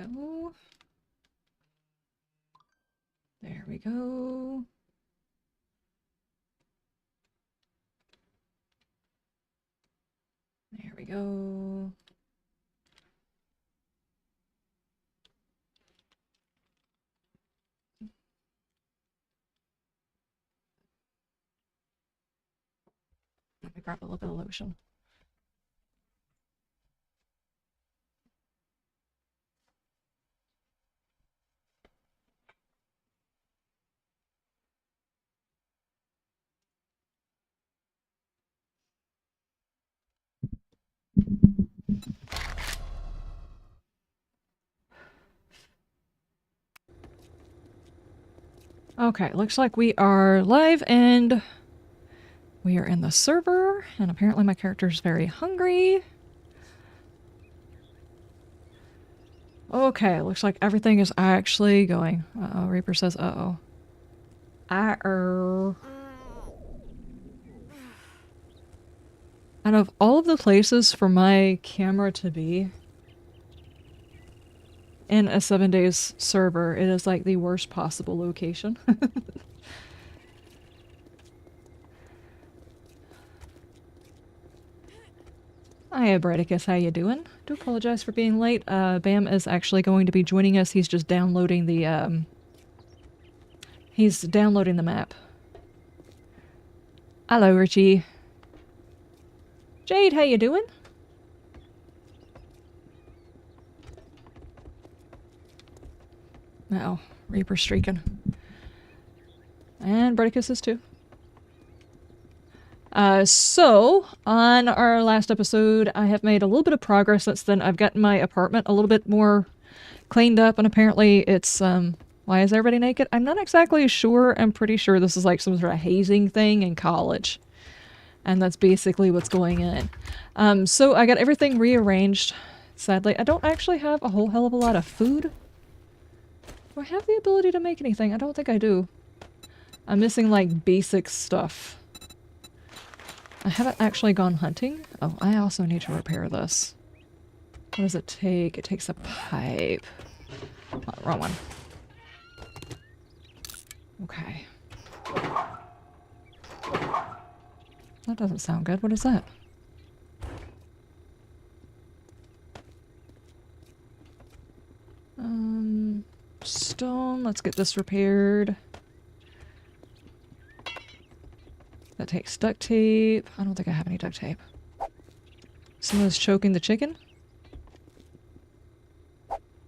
go. There we go. There we go. Let me grab a little bit of lotion. Okay, looks like we are live and we are in the server, and apparently my character's very hungry. Okay, looks like everything is actually going. Uh-oh, Reaper says uh-oh. Uh-oh. Out of all of the places for my camera to be in a 7 days server, it is like the worst possible location. Hiya, Bradicus, how you doing? Do apologize for being late. Bam is actually going to be joining us. He's just downloading the, he's downloading the map. Hello, Richie. Jade, how you doing? Uh-oh, Reaper streaking. And Bradicus is too. So, on our last episode, I have made a little bit of progress since then. I've gotten my apartment a little bit more cleaned up, and apparently it's, why is everybody naked? I'm not exactly sure. I'm pretty sure this is like some sort of hazing thing in college. And that's basically what's going on. So I got everything rearranged. Sadly, I don't actually have a whole hell of a lot of food. Do I have the ability to make anything? I don't think I do. I'm missing, like, basic stuff. I haven't actually gone hunting. Oh, I also need to repair this. What does it take? It takes a pipe. Oh, wrong one. Okay. That doesn't sound good. What is that? Stone. Let's get this repaired. That takes duct tape. I don't think I have any duct tape. Someone's choking the chicken.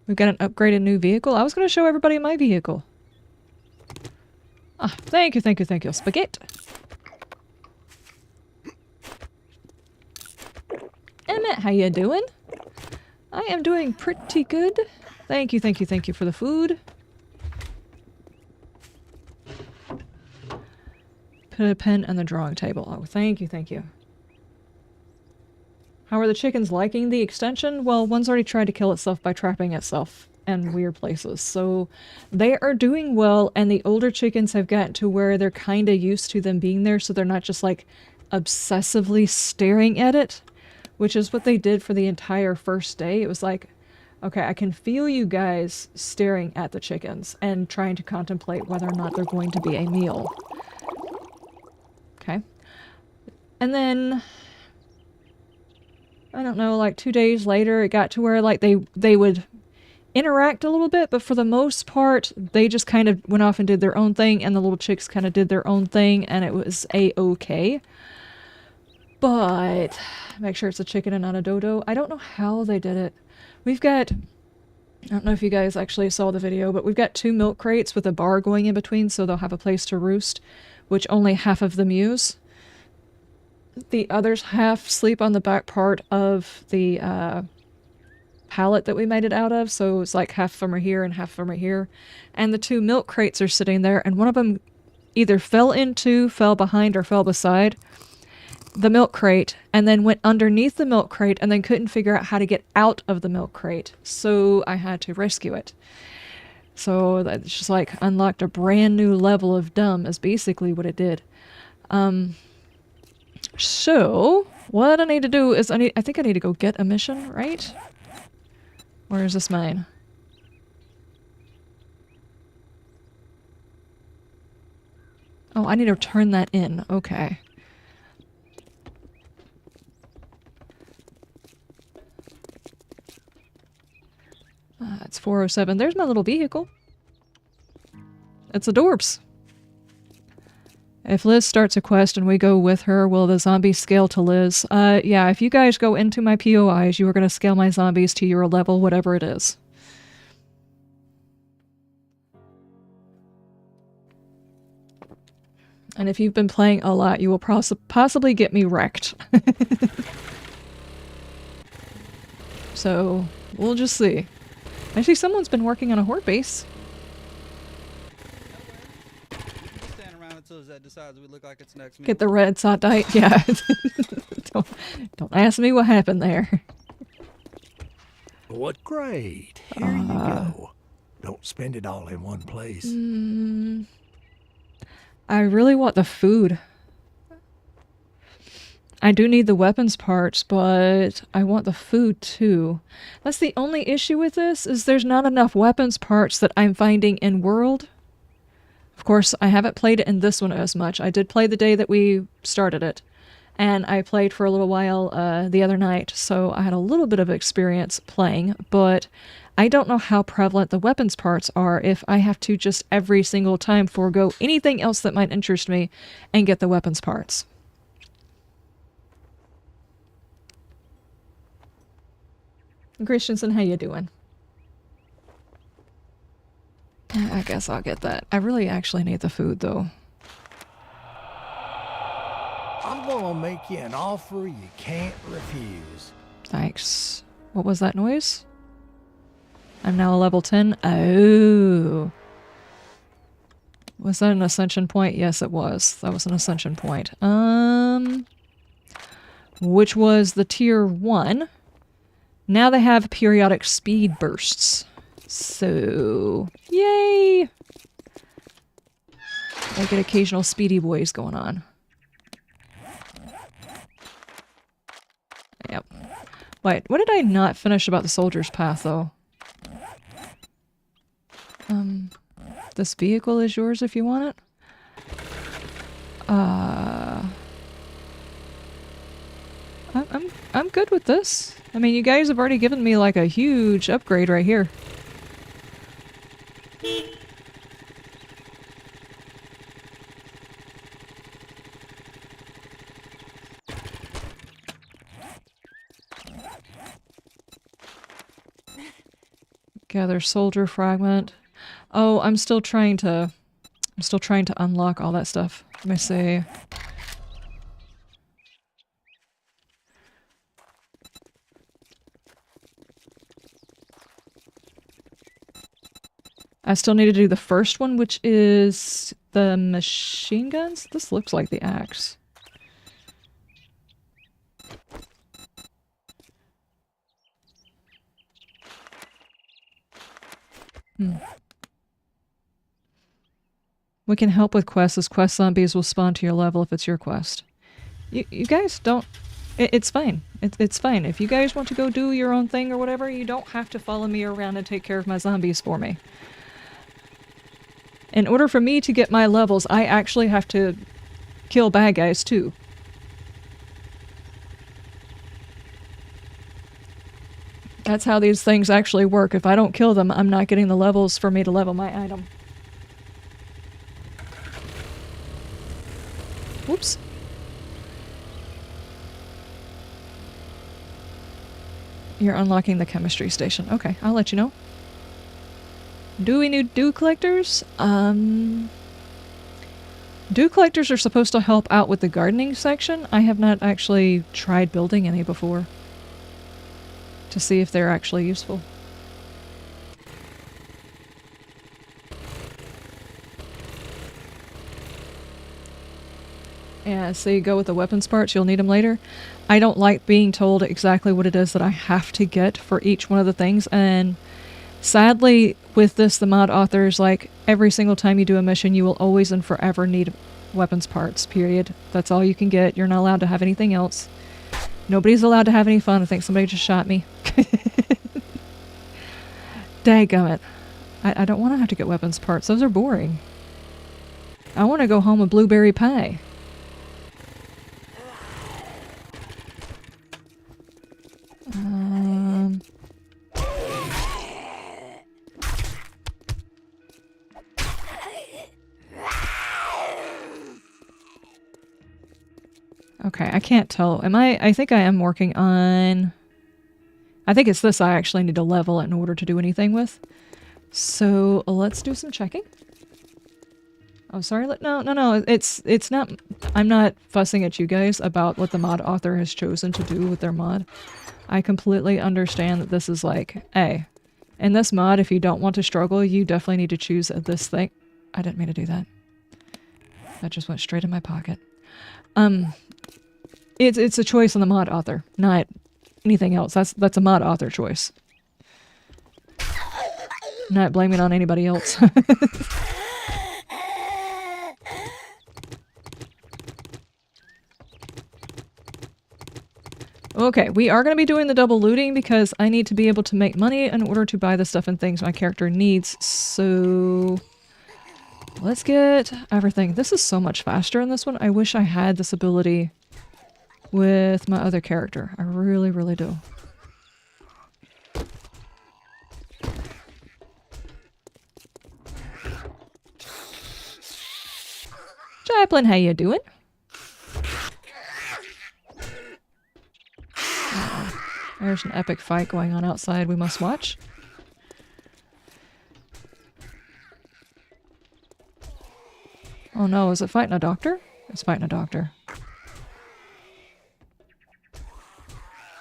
We've got an upgraded new vehicle. I was going to show everybody my vehicle. Ah, thank you, thank you, thank you. Spaghetti. Emmett, how you doing? I am doing pretty good. Thank you, thank you, thank you for the food. Put a pen on the drawing table. Oh, thank you, thank you. How are the chickens liking the extension? Well, one's already tried to kill itself by trapping itself in weird places. So they are doing well, and the older chickens have gotten to where they're kind of used to them being there, so they're not just like obsessively staring at it, which is what they did for the entire first day. It was like, okay, I can feel you guys staring at the chickens and trying to contemplate whether or not they're going to be a meal. Okay. And then, I don't know, like 2 days later, it got to where like they would interact a little bit, but for the most part, they just kind of went off and did their own thing, and the little chicks kind of did their own thing, and it was a-okay. But, make sure it's a chicken and not a dodo. I don't know how they did it. We've got, I don't know if you guys actually saw the video, but we've got 2 milk crates with a bar going in between, so they'll have a place to roost, which only half of them use. The others half sleep on the back part of the pallet that we made it out of, so it's like half of them are here and half of them are here. And the 2 milk crates are sitting there, and one of them either fell into, fell behind, or fell beside the milk crate, and then went underneath the milk crate, and then couldn't figure out how to get out of the milk crate. So I had to rescue it. So that's just like unlocked a brand new level of dumb, is basically what it did. So what I need to do is I think I need to go get a mission, right? Or is this mine? Oh, I need to turn that in. Okay. It's 407. There's my little vehicle. It's adorbs. If Liz starts a quest and we go with her, will the zombies scale to Liz? Yeah, if you guys go into my POIs, you are going to scale my zombies to your level, whatever it is. And if you've been playing a lot, you will possibly get me wrecked. So, we'll just see. Actually, someone's been working on a horde base. That decides we look like it's next Get the red sodite. Yeah. don't ask me what happened there. What great. Here you go. Don't spend it all in one place. I really want the food. I do need the weapons parts, but I want the food too. That's the only issue with this, is there's not enough weapons parts that I'm finding in world. Of course, I haven't played it in this one as much. I did play the day that we started it, and I played for a little while the other night, so I had a little bit of experience playing, but I don't know how prevalent the weapons parts are if I have to just every single time forego anything else that might interest me and get the weapons parts. Christensen, how you doing? I guess I'll get that. I really actually need the food, though. I'm gonna make you an offer you can't refuse. Thanks. What was that noise? I'm now a level 10. Oh. Was that an ascension point? Yes, it was. That was an ascension point. Which was the tier 1. Now they have periodic speed bursts. So, yay! I get occasional speedy boys going on. Yep. Wait, what did I not finish about the soldier's path, though? This vehicle is yours if you want it. I'm good with this. I mean, you guys have already given me like a huge upgrade right here. Gather soldier fragment. Oh, I'm still trying to unlock all that stuff. Let me see. I still need to do the first one, which is the machine guns. This looks like the axe. We can help with quests, as quest zombies will spawn to your level if it's your quest. You guys don't... It's fine. It's fine. If you guys want to go do your own thing or whatever, you don't have to follow me around and take care of my zombies for me. In order for me to get my levels, I actually have to kill bad guys too. That's how these things actually work. If I don't kill them, I'm not getting the levels for me to level my item. Whoops. You're unlocking the chemistry station. Okay, I'll let you know. Do we need dew collectors? Dew collectors are supposed to help out with the gardening section. I have not actually tried building any before to see if they're actually useful. Yeah, so you go with the weapons parts, you'll need them later. I don't like being told exactly what it is that I have to get for each one of the things, and sadly, with this, the mod author is like, every single time you do a mission, you will always and forever need weapons parts, period. That's all you can get. You're not allowed to have anything else. Nobody's allowed to have any fun. I think somebody just shot me. Dadgummit. I don't want to have to get weapons parts. Those are boring. I want to go home with blueberry pie. Okay, I can't tell. I think I am working on... I think it's this I actually need to level in order to do anything with. So let's do some checking. Oh, sorry. No. It's not... I'm not fussing at you guys about what the mod author has chosen to do with their mod. I completely understand that this is like, hey, in this mod, if you don't want to struggle, you definitely need to choose this thing. I didn't mean to do that. That just went straight in my pocket. It's a choice on the mod author, not anything else. That's a mod author choice. Not blaming on anybody else. Okay, we are going to be doing the double looting because I need to be able to make money in order to buy the stuff and things my character needs. So let's get everything. This is so much faster in this one. I wish I had this ability with my other character. I really, really do. Chaplain, how you doing? There's an epic fight going on outside we must watch. Oh no, is it fighting a doctor? It's fighting a doctor.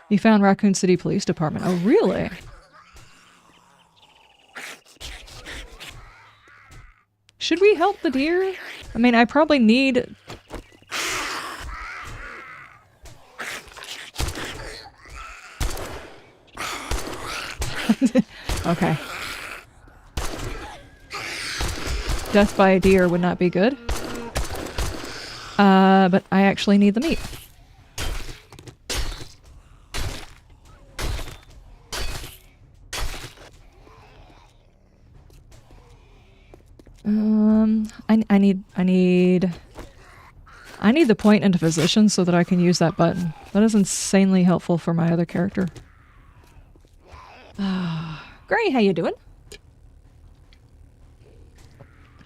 You found Raccoon City Police Department. Oh, really? Should we help the deer? I mean, I probably need... Okay. Death by a deer would not be good. But I actually need the meat. I need the point into physician so that I can use that button. That is insanely helpful for my other character. Gray, how you doing?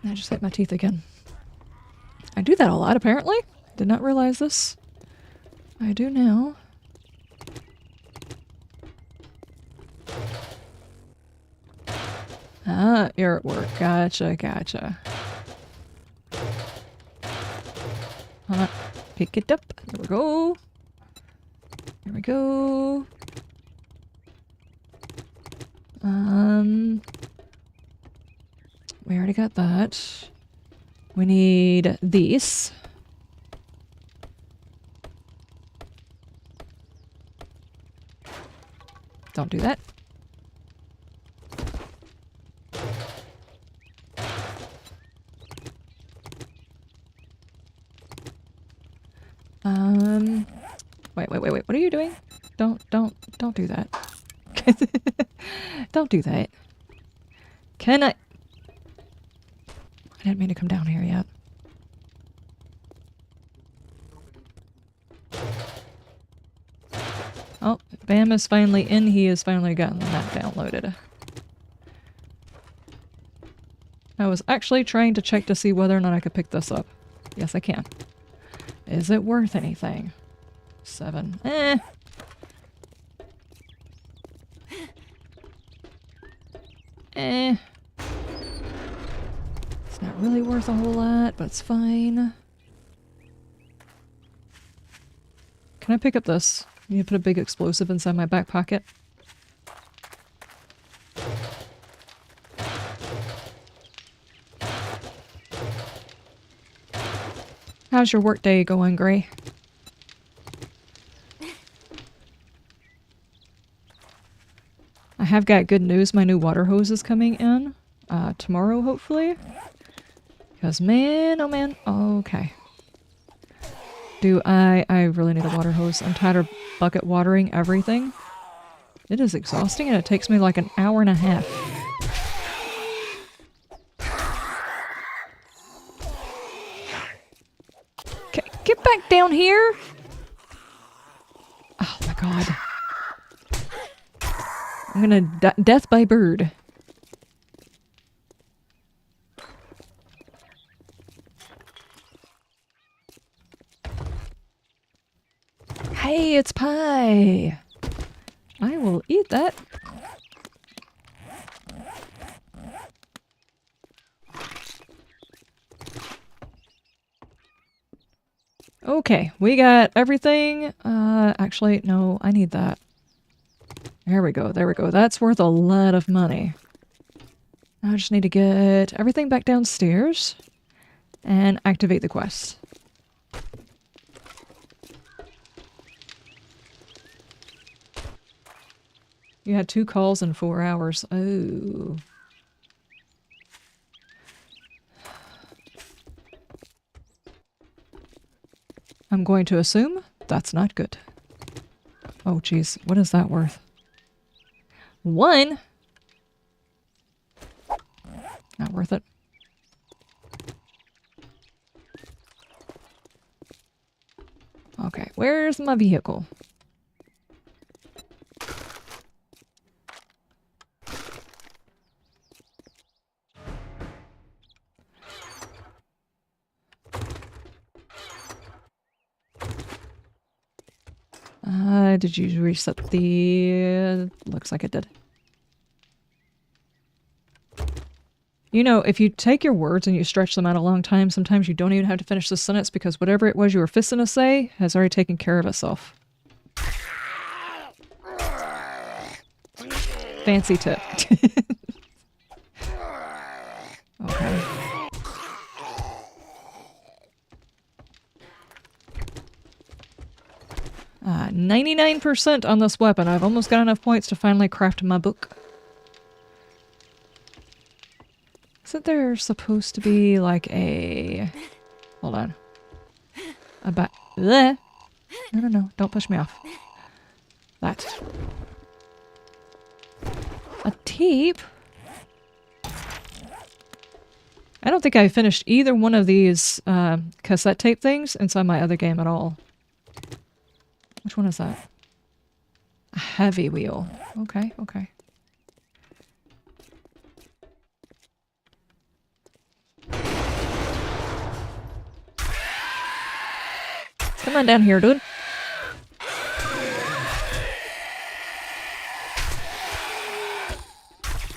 I just hit my teeth again. I do that a lot, apparently. Did not realize this. I do now. Ah, you're at work. Gotcha, gotcha. Hold on. Pick it up. There we go. There we go. We already got that. We need these. Don't do that. Wait. What are you doing? Don't do that. Don't do that. Can I didn't mean to come down here yet. Oh, Bam is finally in. He has finally gotten the map downloaded. I was actually trying to check to see whether or not I could pick this up. Yes, I can. Is it worth anything? 7. Eh. Eh. It's not really worth a whole lot, but it's fine. Can I pick up this? I need to put a big explosive inside my back pocket. How's your work day going, Gray? I have got good news. My new water hose is coming in tomorrow, hopefully. Because man, oh man. Okay. I really need a water hose. I'm tired of bucket watering everything. It is exhausting and it takes me like an hour and a half. back down here! Oh my god. I'm gonna death by bird. Hey, it's pie! I will eat that. Okay, we got everything. Actually, no, I need that. There we go, there we go. That's worth a lot of money. I just need to get everything back downstairs and activate the quest. You had 2 calls in 4 hours. Oh. I'm going to assume that's not good. Oh, geez. What is that worth? 1? Not worth it. Okay, where's my vehicle? Did you reset the... Looks like it did. You know, if you take your words and you stretch them out a long time, sometimes you don't even have to finish the sentence because whatever it was you were fisting to say has already taken care of itself. Fancy tip. Okay. 99% on this weapon. I've almost got enough points to finally craft my book. Isn't there supposed to be like a... Hold on. No, no, no. Don't push me off. That. A tape? I don't think I finished either one of these cassette tape things inside my other game at all. Which one is that? A heavy wheel. Okay, okay. Come on down here, dude.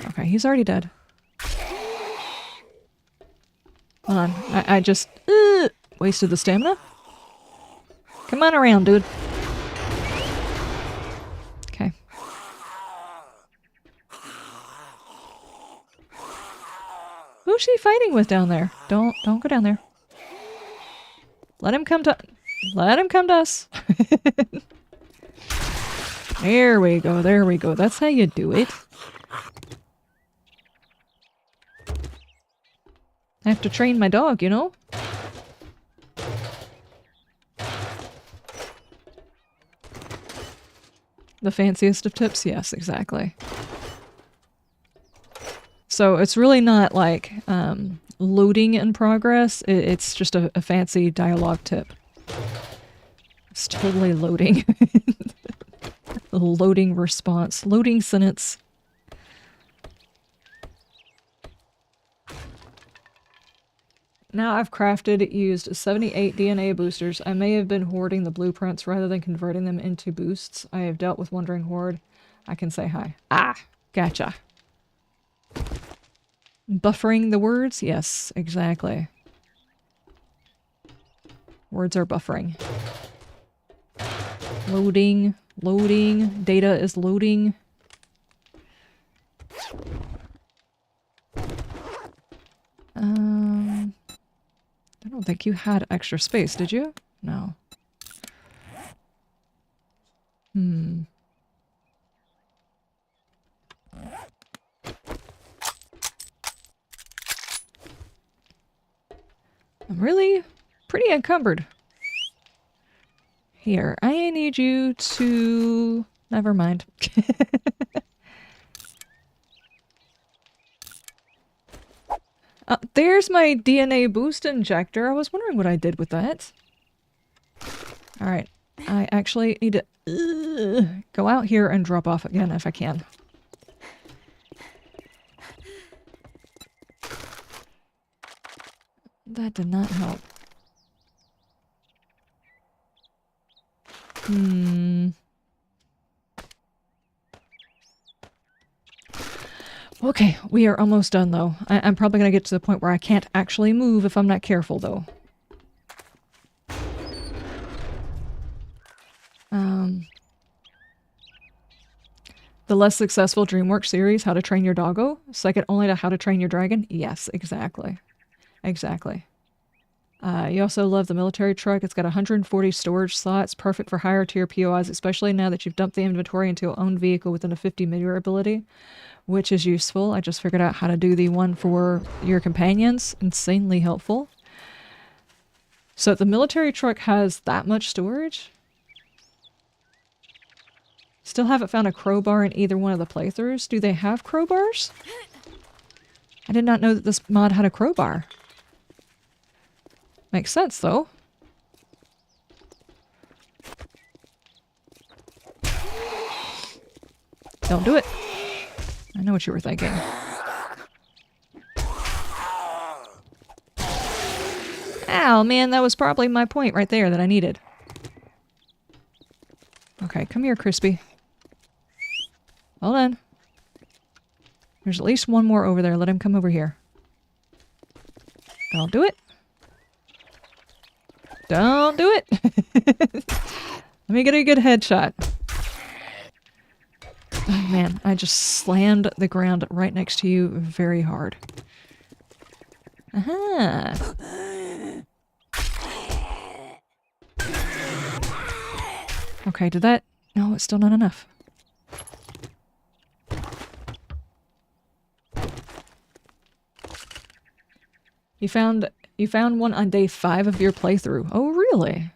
Okay, he's already dead. Hold on, I just wasted the stamina. Come on around, dude. Okay. Who's she fighting with down there? Don't go down there. Let him come to us. There we go, there we go. That's how you do it. I have to train my dog, you know? The fanciest of tips? Yes, exactly. So it's really not like loading in progress. It's just a fancy dialogue tip. It's totally loading. Loading response. Loading sentence. Now I've used 78 DNA boosters. I may have been hoarding the blueprints rather than converting them into boosts. I have dealt with Wandering Horde. I can say hi. Ah, gotcha. Buffering the words? Yes, exactly. Words are buffering. Loading, loading, data is loading. I don't think you had extra space, did you? No. I'm really pretty encumbered. Here, I need you to... Never mind. There's my DNA boost injector. I was wondering what I did with that. Alright. I actually need to go out here and drop off again if I can. That did not help. Okay, we are almost done though. I'm probably gonna get to the point where I can't actually move if I'm not careful though. The less successful DreamWorks series, How to Train Your Doggo, second only to How to Train Your Dragon? Yes, exactly. Exactly. You also love the military truck. It's got 140 storage slots, perfect for higher tier POIs, especially now that you've dumped the inventory into your own vehicle within a 50 meter ability, which is useful. I just figured out how to do the one for your companions. Insanely helpful. So the military truck has that much storage? Still haven't found a crowbar in either one of the playthroughs. Do they have crowbars? I did not know that this mod had a crowbar. Makes sense, though. Don't do it. I know what you were thinking. Ow, man, that was probably my point right there that I needed. Okay, come here, Crispy. Hold on. There's at least one more over there. Let him come over here. Don't do it. Don't do it. Let me get a good headshot. Oh man, I just slammed the ground right next to you very hard. Aha. Okay, did that... No, it's still not enough. You found one on day 5 of your playthrough. Oh, really?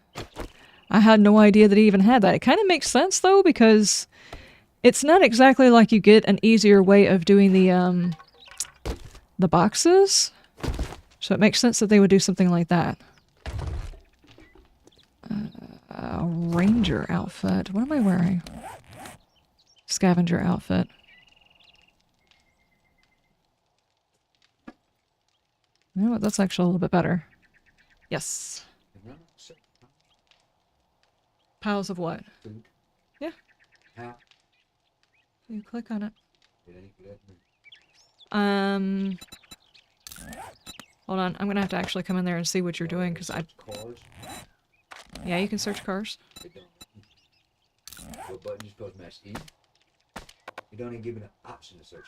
I had no idea that he even had that. It kind of makes sense, though, because it's not exactly like you get an easier way of doing the boxes. So it makes sense that they would do something like that. A ranger outfit. What am I wearing? Scavenger outfit. You know what? That's actually a little bit better. Yes. Piles of what? Food. Yeah. How? You click on it. It ain't good. Hold on. I'm gonna have to actually come in there and see what you're doing, because I... Cars. Yeah, you can search cars. It don't. What button you supposed to mash in? You don't even give it an option to search.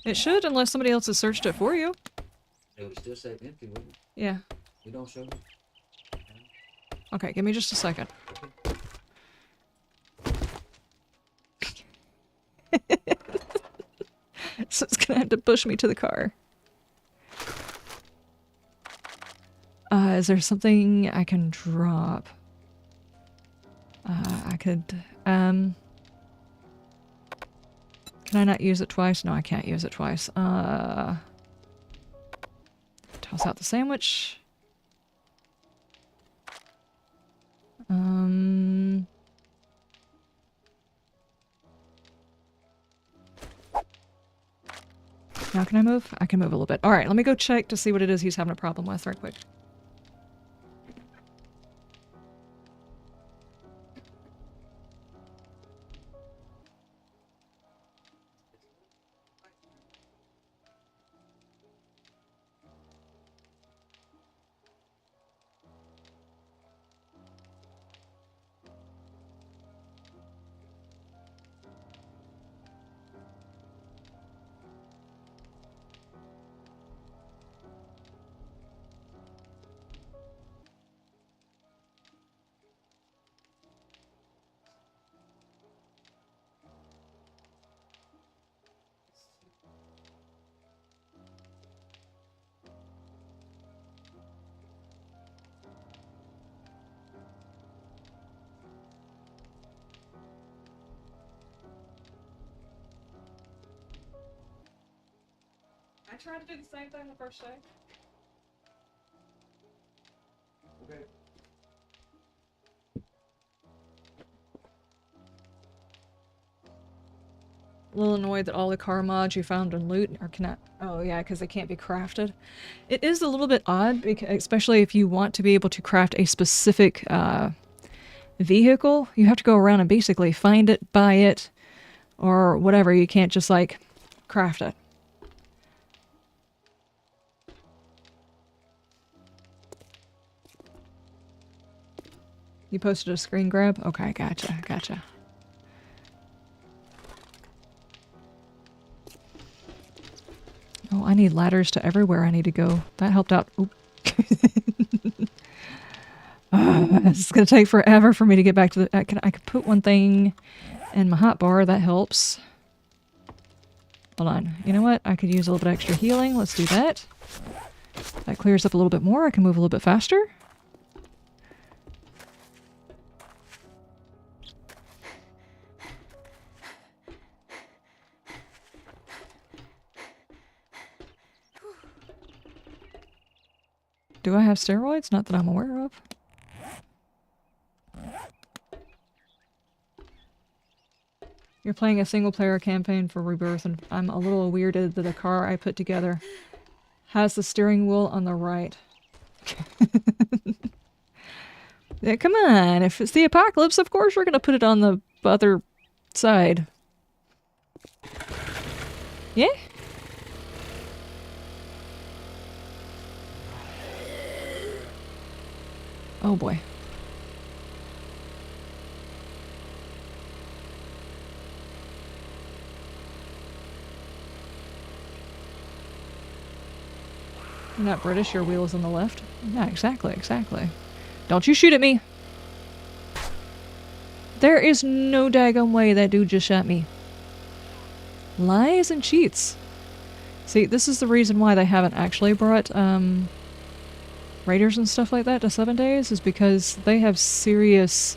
It should, unless somebody else has searched it for you. It would still say empty, wouldn't it? Yeah. You don't show me. Okay, give me just a second. So it's gonna have to push me to the car. Is there something I can drop? I could, can I not use it twice? No, I can't use it twice. Toss out the sandwich. Now can I move? I can move a little bit. Alright, let me go check to see what it is he's having a problem with right quick. I tried to do the same thing the first day. Okay. little annoyed that all the car mods you found in loot are cannot. Oh yeah, because they can't be crafted. It is a little bit odd, because, especially if you want to be able to craft a specific vehicle. You have to go around and basically find it, buy it, or whatever. You can't just like craft it. You posted a screen grab? Okay, gotcha, gotcha. Oh, I need ladders to everywhere I need to go. That helped out. Oop. It's gonna take forever for me to get back to the... I could put one thing in my hotbar. That helps. Hold on. You know what? I could use a little bit extra healing. Let's do that. That clears up a little bit more. I can move a little bit faster. Do I have steroids? Not that I'm aware of. You're playing a single-player campaign for Rebirth, and I'm a little weirded that the car I put together has the steering wheel on the right. Yeah, come on, if it's the apocalypse, of course we're gonna put it on the other side. Yeah? Oh boy. You're not British, your wheel is on the left. Yeah, exactly, exactly. Don't you shoot at me! There is no daggone way that dude just shot me. Lies and cheats. See, this is the reason why they haven't actually brought, raiders and stuff like that to 7 days, is because they have serious,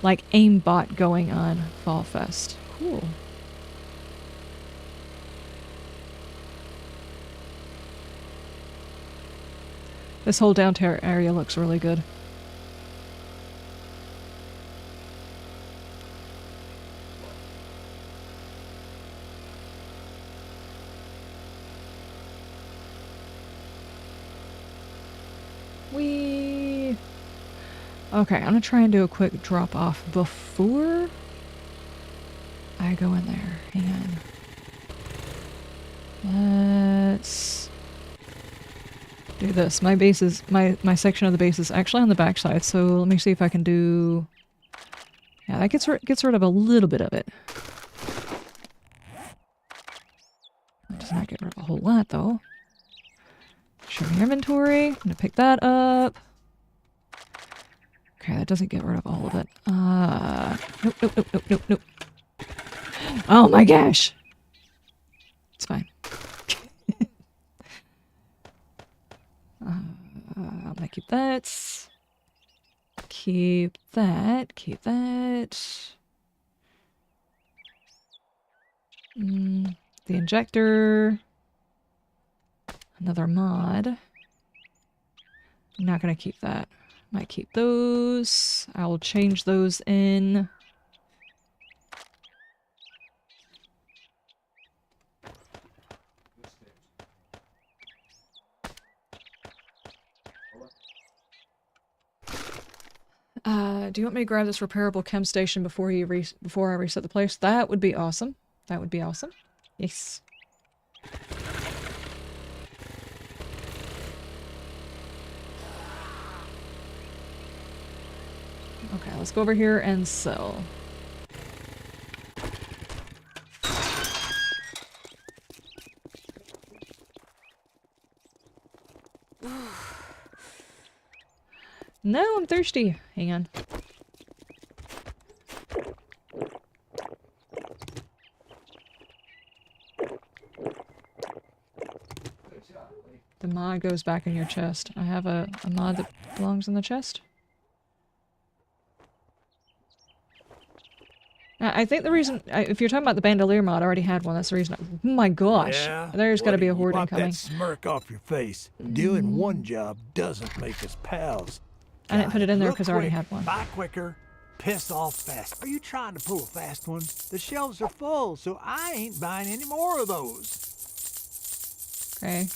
like, aimbot going on Fall Fest. Cool. This whole downtown area looks really good. Whee! Okay, I'm gonna try and do a quick drop off before I go in there. Hang on. Let's do this. My base is my section of the base is actually on the back side, so let me see if I can do... Yeah, that gets rid of a little bit of it. That does not get rid of a whole lot, though. Show me inventory. I'm gonna pick that up. Okay, that doesn't get rid of all of it. Nope, nope, nope, nope, nope, nope. Oh my gosh! It's fine. I'm gonna keep that. Keep that. Keep that. The injector. Another mod. I'm not gonna keep that. Might keep those. I will change those in. Do you want me to grab this repairable chem station before I reset the place? That would be awesome. That would be awesome. Yes. Okay, let's go over here and sell. No, I'm thirsty. Hang on. The mod goes back in your chest. I have a mod that belongs in the chest. I think the reason, if you're talking about the bandolier mod, I already had one. That's the reason. Oh my gosh, Yeah? there's got to be a horde Wipe incoming. that smirk off your face. Doing one job doesn't make us pals. I didn't put it in there Look because I already quick, had one. Buy quicker. Piss off fast. Are you trying to pull a fast one? The shelves are full, so I ain't buying any more of those. Okay.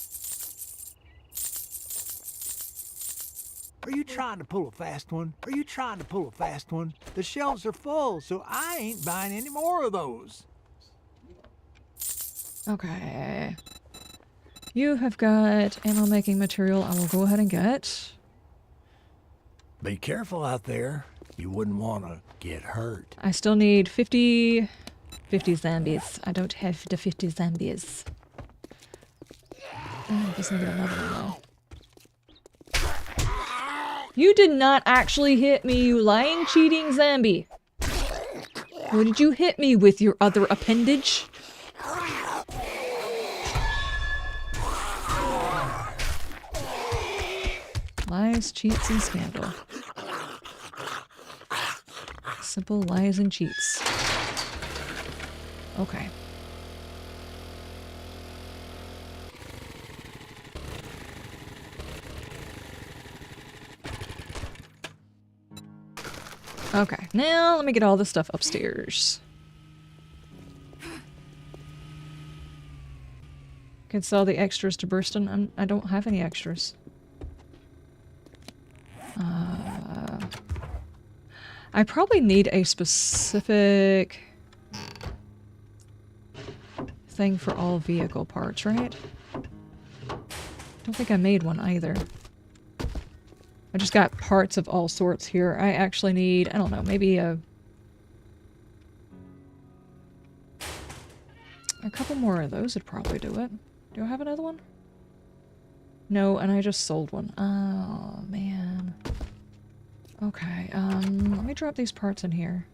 Are you trying to pull a fast one? Are you trying to pull a fast one? The shelves are full, so I ain't buying any more of those. Okay. You have got ammo making material I will go ahead and get. Be careful out there. You wouldn't want to get hurt. I still need 50 zombies. I don't have the 50 zombies. I just need another one though. You did not actually hit me, you lying, cheating zombie. What did you hit me with, your other appendage? Lies, cheats, and scandal. Simple lies and cheats. Okay. Okay, now let me get all this stuff upstairs. Can sell the extras to Burston. I don't have any extras. I probably need a specific thing for all vehicle parts, right? Don't think I made one either. I just got parts of all sorts here. I actually need, I don't know, maybe a couple more of those would probably do it. Do I have another one? No, and I just sold one. Oh, man. Okay, let me drop these parts in here.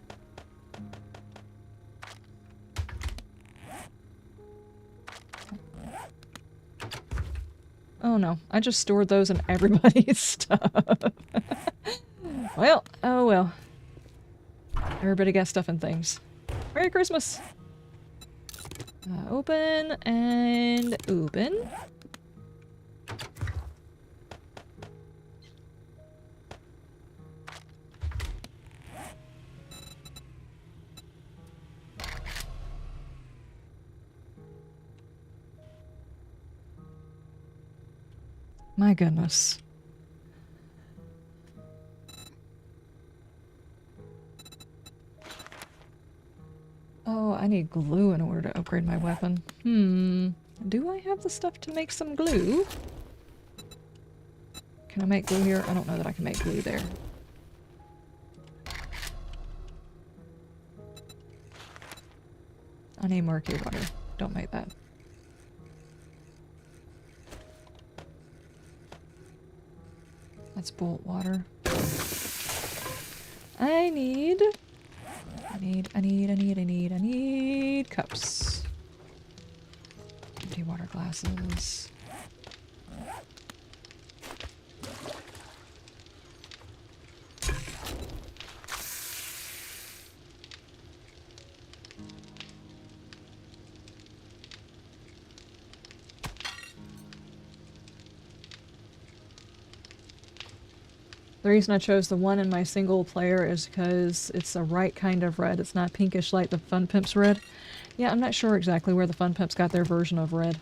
Oh no, I just stored those in everybody's stuff. Well, oh well. Everybody got stuff and things. Merry Christmas! Open and open. My goodness. Oh, I need glue in order to upgrade my weapon. Do I have the stuff to make some glue? Can I make glue here? I don't know that I can make glue there. I need murky water. Don't make that. That's bolt water. I need cups. Empty water glasses. The reason I chose the one in my single player is because it's the right kind of red. It's not pinkish like the Fun Pimp's red. Yeah, I'm not sure exactly where the Fun Pimps got their version of red.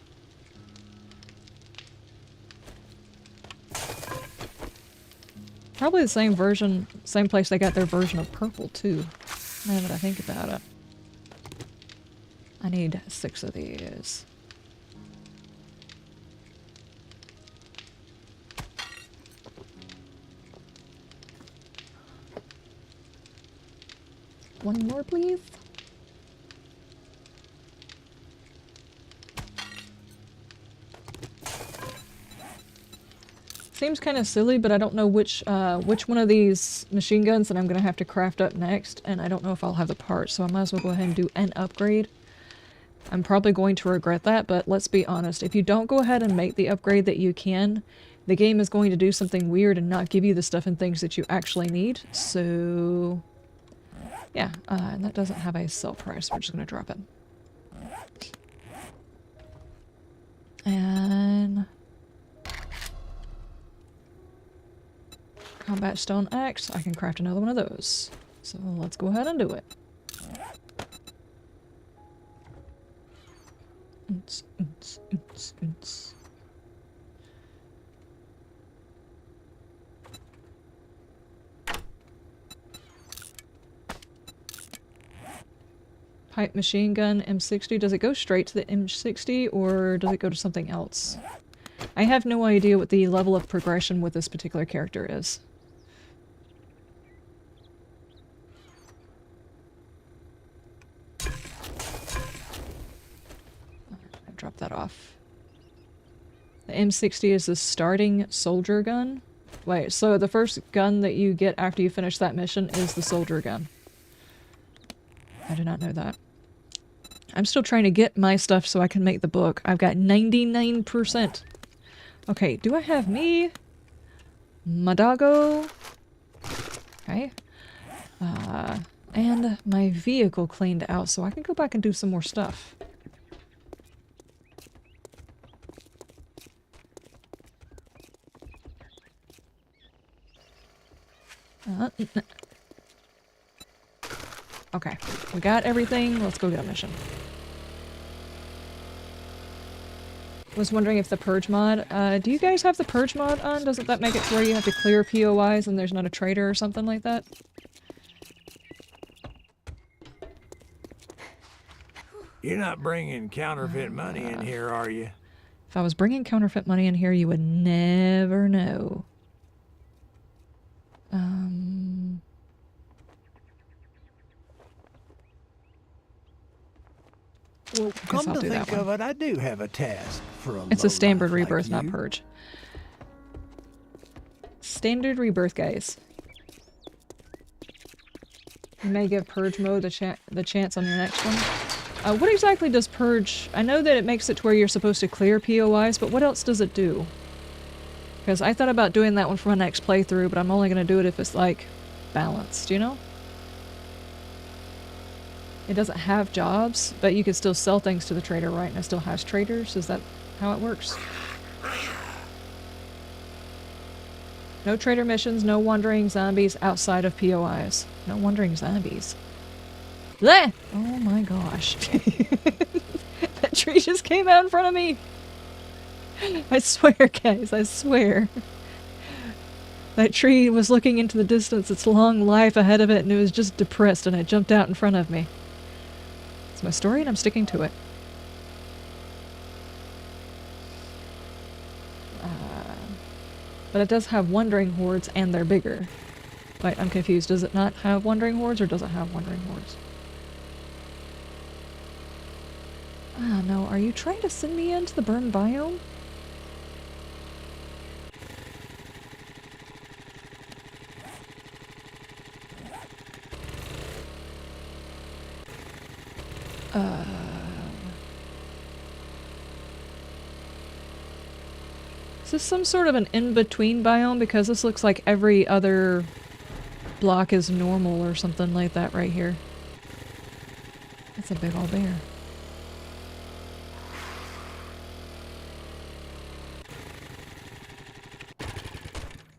Probably the same version, same place they got their version of purple too, now that I think about it. I need 6 of these. One more, please. Seems kind of silly, but I don't know which one of these machine guns that I'm gonna have to craft up next, and I don't know if I'll have the parts, so I might as well go ahead and do an upgrade. I'm probably going to regret that, but let's be honest. If you don't go ahead and make the upgrade that you can, the game is going to do something weird and not give you the stuff and things that you actually need, so... yeah, and that doesn't have a sell price. We're just going to drop it. And... Combat Stone Axe. I can craft another one of those. So let's go ahead and do it. Pipe machine gun M60. Does it go straight to the M60 or does it go to something else? I have no idea what the level of progression with this particular character is. Drop that off. The M60 is the starting soldier gun. Wait, so the first gun that you get after you finish that mission is the soldier gun. I did not know that. I'm still trying to get my stuff so I can make the book. I've got 99%. Okay, do I have me? My doggo? Okay. And my vehicle cleaned out so I can go back and do some more stuff. Okay, we got everything. Let's go get a mission. Was wondering if the purge mod, do you guys have the purge mod on? Doesn't that make it to where you have to clear POIs and there's not a traitor or something like that? You're not bringing counterfeit money in here, are you? If I was bringing counterfeit money in here, you would never know. Well, come to think of it, I do have a task for a It's a standard lowlife rebirth, like not purge. Standard rebirth, guys. You may give purge mode the chance on your next one. What exactly does purge... I know that it makes it to where you're supposed to clear POIs, but what else does it do? Because I thought about doing that one for my next playthrough, but I'm only going to do it if it's, like, balanced, you know? It doesn't have jobs, but you can still sell things to the trader, right? And it still has traders? Is that how it works? No trader missions, no wandering zombies outside of POIs. No wandering zombies. Bleh! Oh my gosh. That tree just came out in front of me! I swear, guys, I swear. That tree was looking into the distance, its long life ahead of it, and it was just depressed, and it jumped out in front of me. It's my story, and I'm sticking to it. But it does have wandering hordes, and they're bigger. Wait, I'm confused. Does it not have wandering hordes, or does it have wandering hordes? Ah, no. Are you trying to send me into the burned biome? Is this some sort of an in-between biome? Because this looks like every other block is normal or something like that right here. That's a big old bear.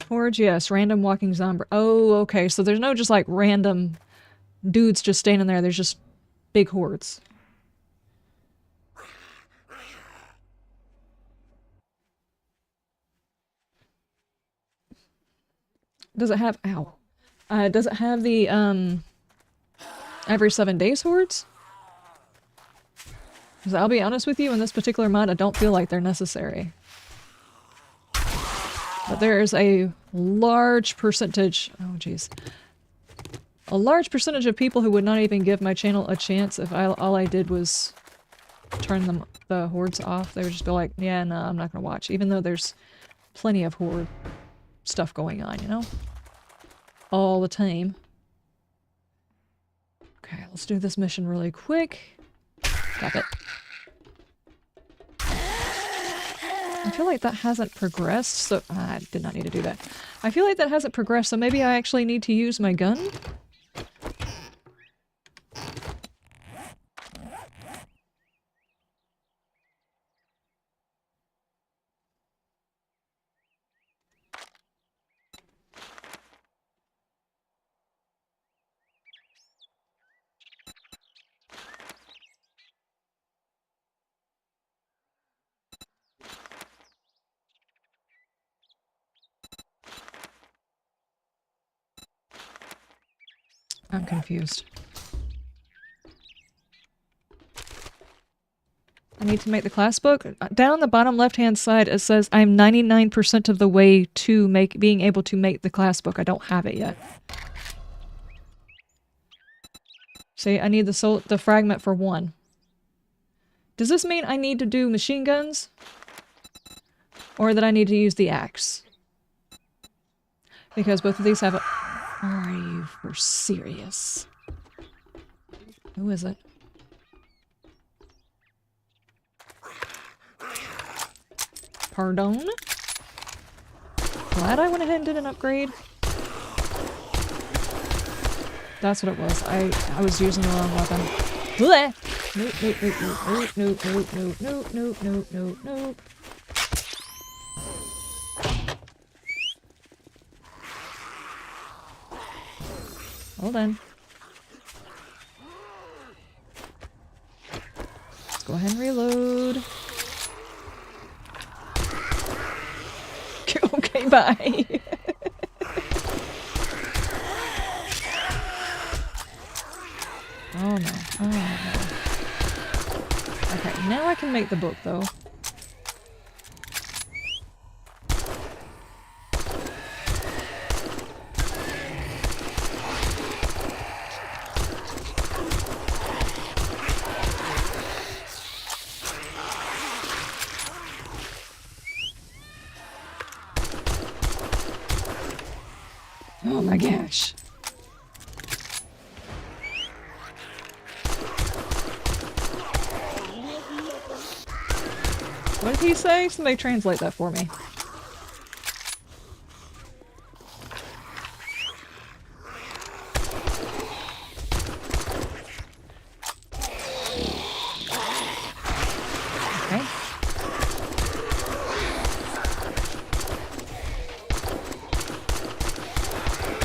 Hordes, yes. Random walking zombie. Oh, okay. So there's no just like random dudes just standing there. There's just big hordes. Does it have... Ow. Does it have the, every 7 days hordes? Because I'll be honest with you, in this particular mod, I don't feel like they're necessary. But there is a large percentage... Oh, jeez. A large percentage of people who would not even give my channel a chance if all I did was turn the hordes off. They would just be like, yeah, no, I'm not going to watch. Even though there's plenty of horde stuff going on, you know? All the time. Okay, let's do this mission really quick. Stop it. I feel like that hasn't progressed, so... I did not need to do that. I feel like that hasn't progressed, so maybe I actually need to use my gun? I'm confused. I need to make the class book. Down on the bottom left-hand side, it says I'm 99% of the way to being able to make the class book. I don't have it yet. See, I need the fragment for 1. Does this mean I need to do machine guns? Or that I need to use the axe? Because both of these have a... Are you for serious? Who is it? Pardon? Glad I went ahead and did an upgrade. That's what it was. I was using the wrong weapon. Blech! Nope, nope, nope, nope, nope, nope, nope, nope, nope, nope, nope. Hold on. Let's go ahead and reload. Okay, bye. Oh no. Oh no. Okay, now I can make the book though. Oh my gosh. What did he say? Somebody translate that for me. Okay.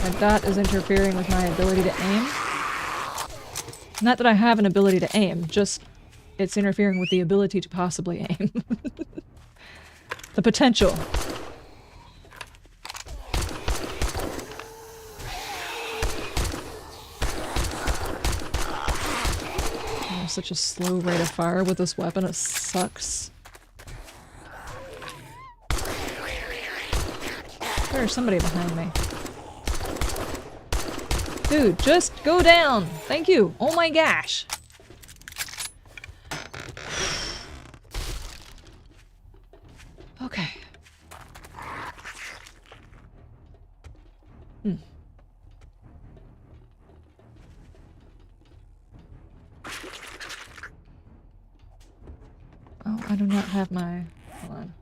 And that is interfering with my ability to aim. Not that I have an ability to aim, just it's interfering with the ability to possibly aim. The potential. Oh, such a slow rate of fire with this weapon, it sucks. There's somebody behind me. Dude, just go down! Thank you! Oh my gosh! Okay. Oh, I do not have my... Hold on.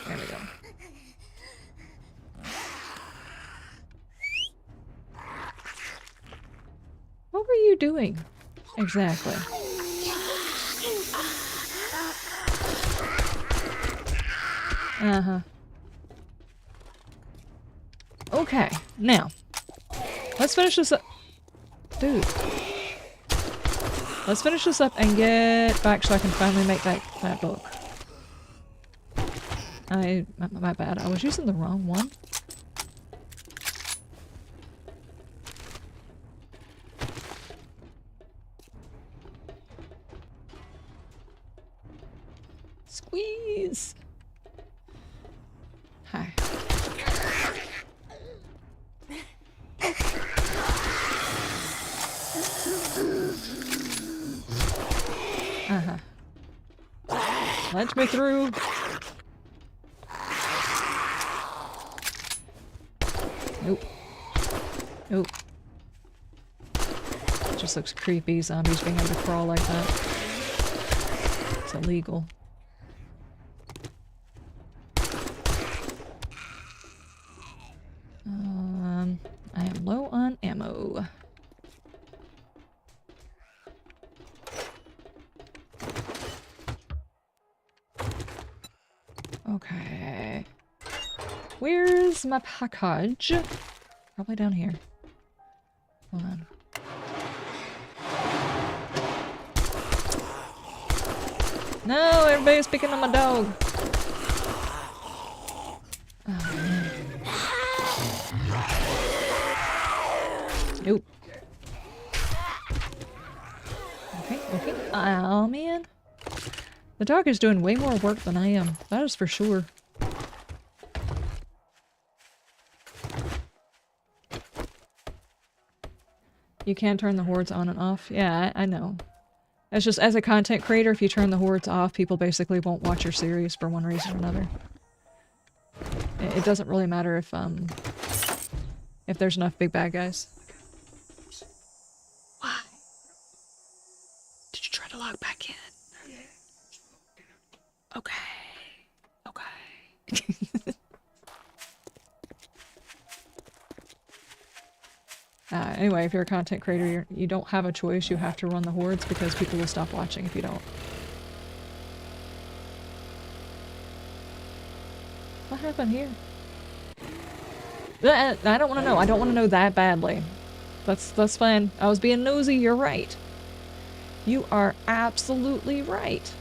There we go. What were you doing? Exactly. Uh-huh. Okay, now. Let's finish this up. Dude. Let's finish this up and get back so I can finally make that book. My bad. I was using the wrong one. Squeeze! Hi. Uh-huh. Let me through. Nope. Nope. It just looks creepy, zombies being able to crawl like that. It's illegal. I am low on ammo. Okay. Where's my package? Probably down here. Hold on. No, everybody's picking on my dog. Nope. Okay, okay. Oh, man. The dog is doing way more work than I am. That is for sure. You can turn the hordes on and off. Yeah, I know. It's just, as a content creator, if you turn the hordes off, people basically won't watch your series for one reason or another. It doesn't really matter if there's enough big bad guys. Why? Did you try to log back in? Okay. Okay. Anyway, if you're a content creator, you don't have a choice. You have to run the hordes because people will stop watching if you don't. What happened here? I don't want to know. I don't want to know that badly. That's fine. I was being nosy. You're right. You are absolutely right.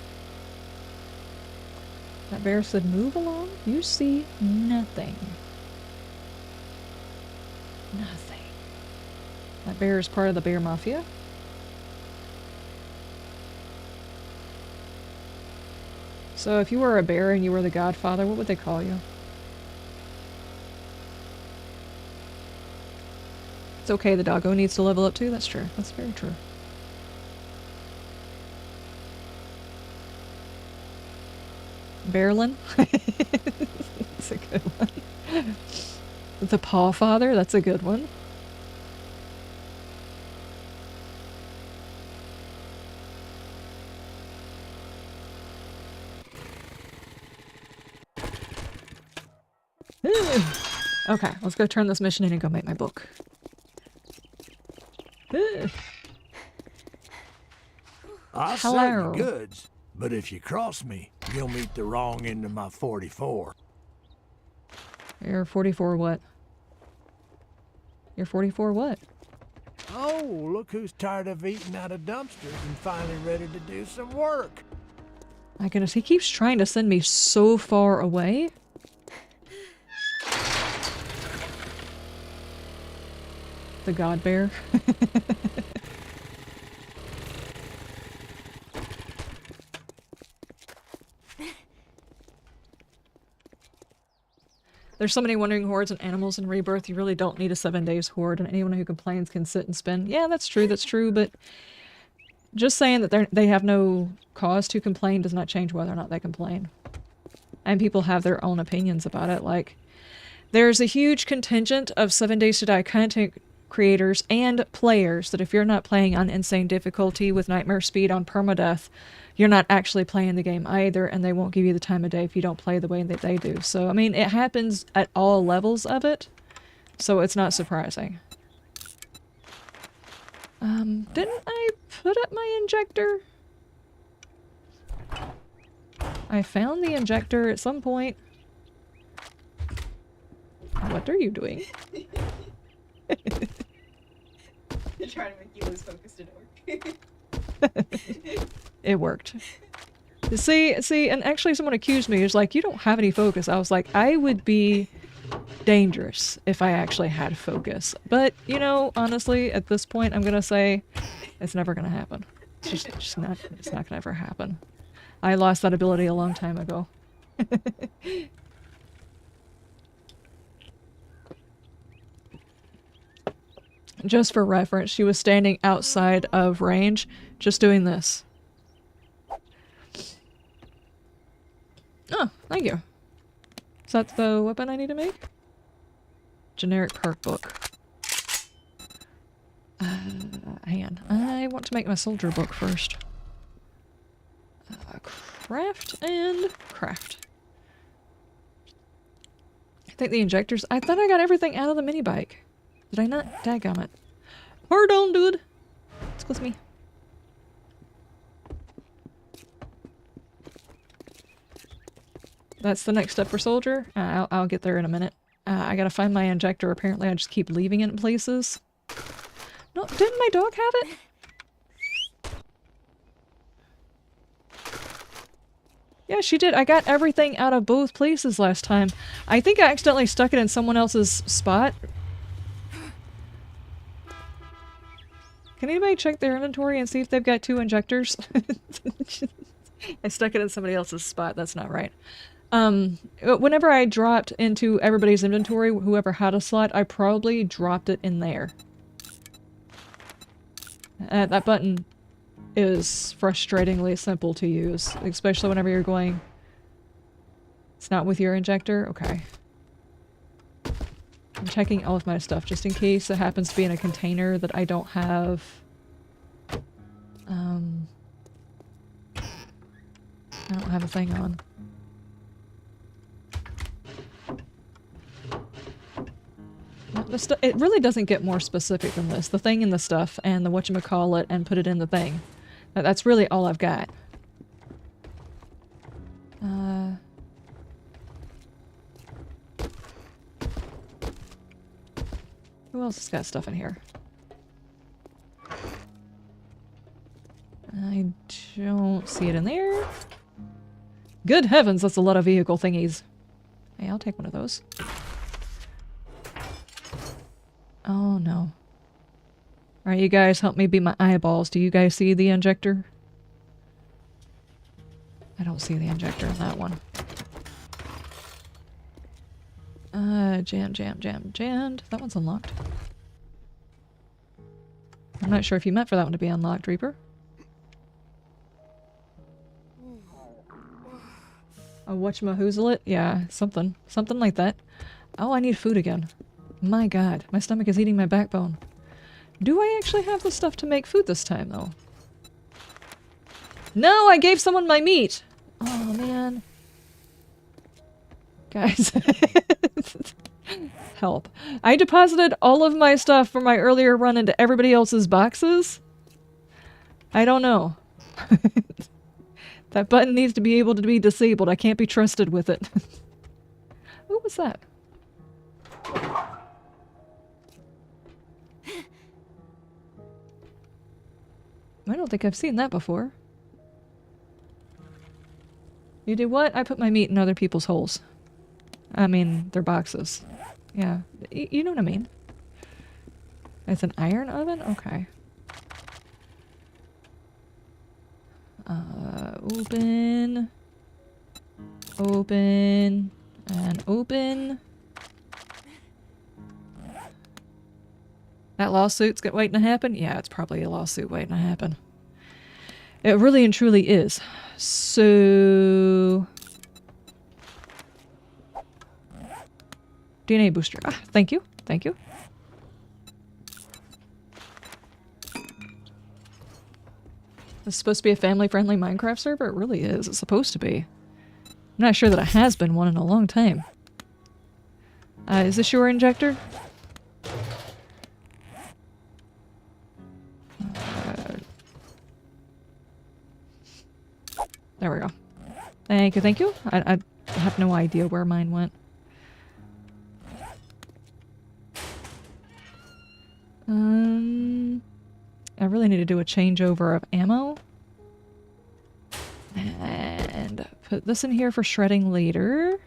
That bear said, move along. You see nothing. Nothing. That bear is part of the bear mafia. So if you were a bear and you were the godfather, what would they call you? It's okay, the doggo needs to level up too. That's true. That's very true. Bearlin? That's a good one. The paw father? That's a good one. Okay, let's go turn this mission in and go make my book. I'll sell you goods, but if you cross me, you'll meet the wrong end of my 44. You're 44 what? You're 44 what? Oh, look who's tired of eating out of dumpsters and finally ready to do some work. My goodness, he keeps trying to send me so far away. The god bear. There's so many wandering hordes and animals in Rebirth, you really don't need a 7 days horde, and anyone who complains can sit and spin. Yeah, that's true, but just saying that they have no cause to complain does not change whether or not they complain. And people have their own opinions about it. Like, there's a huge contingent of 7 Days to Die content creators and players that if you're not playing on insane difficulty with nightmare speed on permadeath, you're not actually playing the game either, and they won't give you the time of day if you don't play the way that they do. So, I mean, it happens at all levels of it, so it's not surprising. Didn't I put up my injector? I found the injector at some point. What are you doing? They're trying to make you lose focus to work. It worked. See, and actually someone accused me. It was like, you don't have any focus. I was like, I would be dangerous if I actually had focus. But, you know, honestly, at this point, I'm gonna say it's never gonna happen. It's just not, it's not gonna ever happen. I lost that ability a long time ago. Just for reference, she was standing outside of range, just doing this. Oh, thank you. Is that the weapon I need to make? Generic perk book. Hang on. I want to make my soldier book first. Craft and craft. I think the injectors... I thought I got everything out of the mini bike. Did I not? Dadgummit. Pardon, dude! Excuse me. That's the next step for soldier? I'll get there in a minute. I gotta find my injector. Apparently I just keep leaving it in places. No, didn't my dog have it? Yeah, she did. I got everything out of both places last time. I think I accidentally stuck it in someone else's spot. Can anybody check their inventory and see if they've got 2 injectors? I stuck it in somebody else's spot. That's not right. Whenever I dropped into everybody's inventory, whoever had a slot, I probably dropped it in there. That button is frustratingly simple to use, especially whenever you're going... It's not with your injector? Okay. I'm checking all of my stuff just in case it happens to be in a container that I don't have. I don't have a thing on. It really doesn't get more specific than this. The thing in the stuff and the whatchamacallit and put it in the thing. That's really all I've got. Who else has got stuff in here? I don't see it in there. Good heavens, that's a lot of vehicle thingies. Hey, I'll take one of those. Oh no. Alright, you guys help me beat my eyeballs. Do you guys see the injector? I don't see the injector in that one. Jammed. That one's unlocked. I'm not sure if you meant for that one to be unlocked, Reaper. A whatchamahoozle? Yeah, something. Something like that. Oh, I need food again. My god, my stomach is eating my backbone. Do I actually have the stuff to make food this time, though? No, I gave someone my meat! Oh, man. Guys. Help. I deposited all of my stuff from my earlier run into everybody else's boxes? I don't know. That button needs to be able to be disabled. I can't be trusted with it. What was that? I don't think I've seen that before. You did what? I put my meat in other people's holes. I mean, their boxes. Yeah. You know what I mean. It's an iron oven? Okay. Open. Open. And open. That lawsuit's waiting to happen? Yeah, it's probably a lawsuit waiting to happen. It really and truly is. So... DNA booster. Ah, thank you. Thank you. This is supposed to be a family-friendly Minecraft server? It really is. It's supposed to be. I'm not sure that it has been one in a long time. Is this your injector? There we go. Thank you, thank you. I have no idea where mine went. I really need to do a changeover of ammo. And put this in here for shredding later.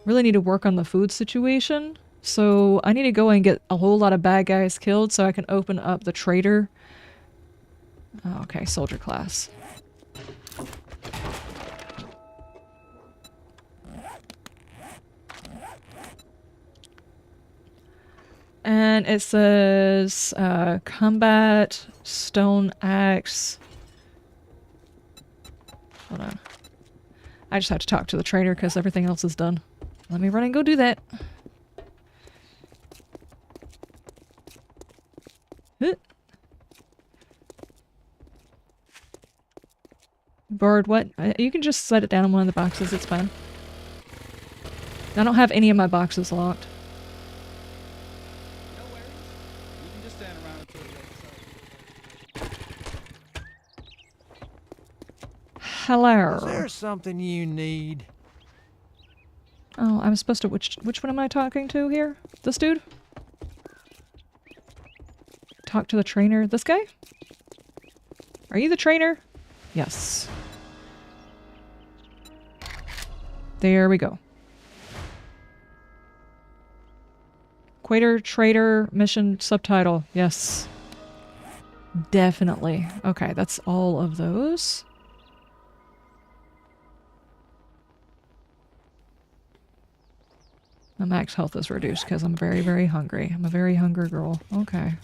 Really need to work on the food situation. So I need to go and get a whole lot of bad guys killed so I can open up the trader. Oh, okay, soldier class. And it says combat, stone axe. Hold on. I just have to talk to the trader because everything else is done. Let me run and go do that. Bird, what? You can just set it down in one of the boxes, it's fine. I don't have any of my boxes locked. No worries. You can just stand around until the other side. Hello. Is there something you need? Oh, I'm supposed to... Which one am I talking to here? This dude? Talk to the trainer? This guy? Are you the trainer? Yes. There we go. Equator Trader mission subtitle. Yes. Definitely. Okay, that's all of those. My max health is reduced because I'm very, very hungry. I'm a very hungry girl. Okay.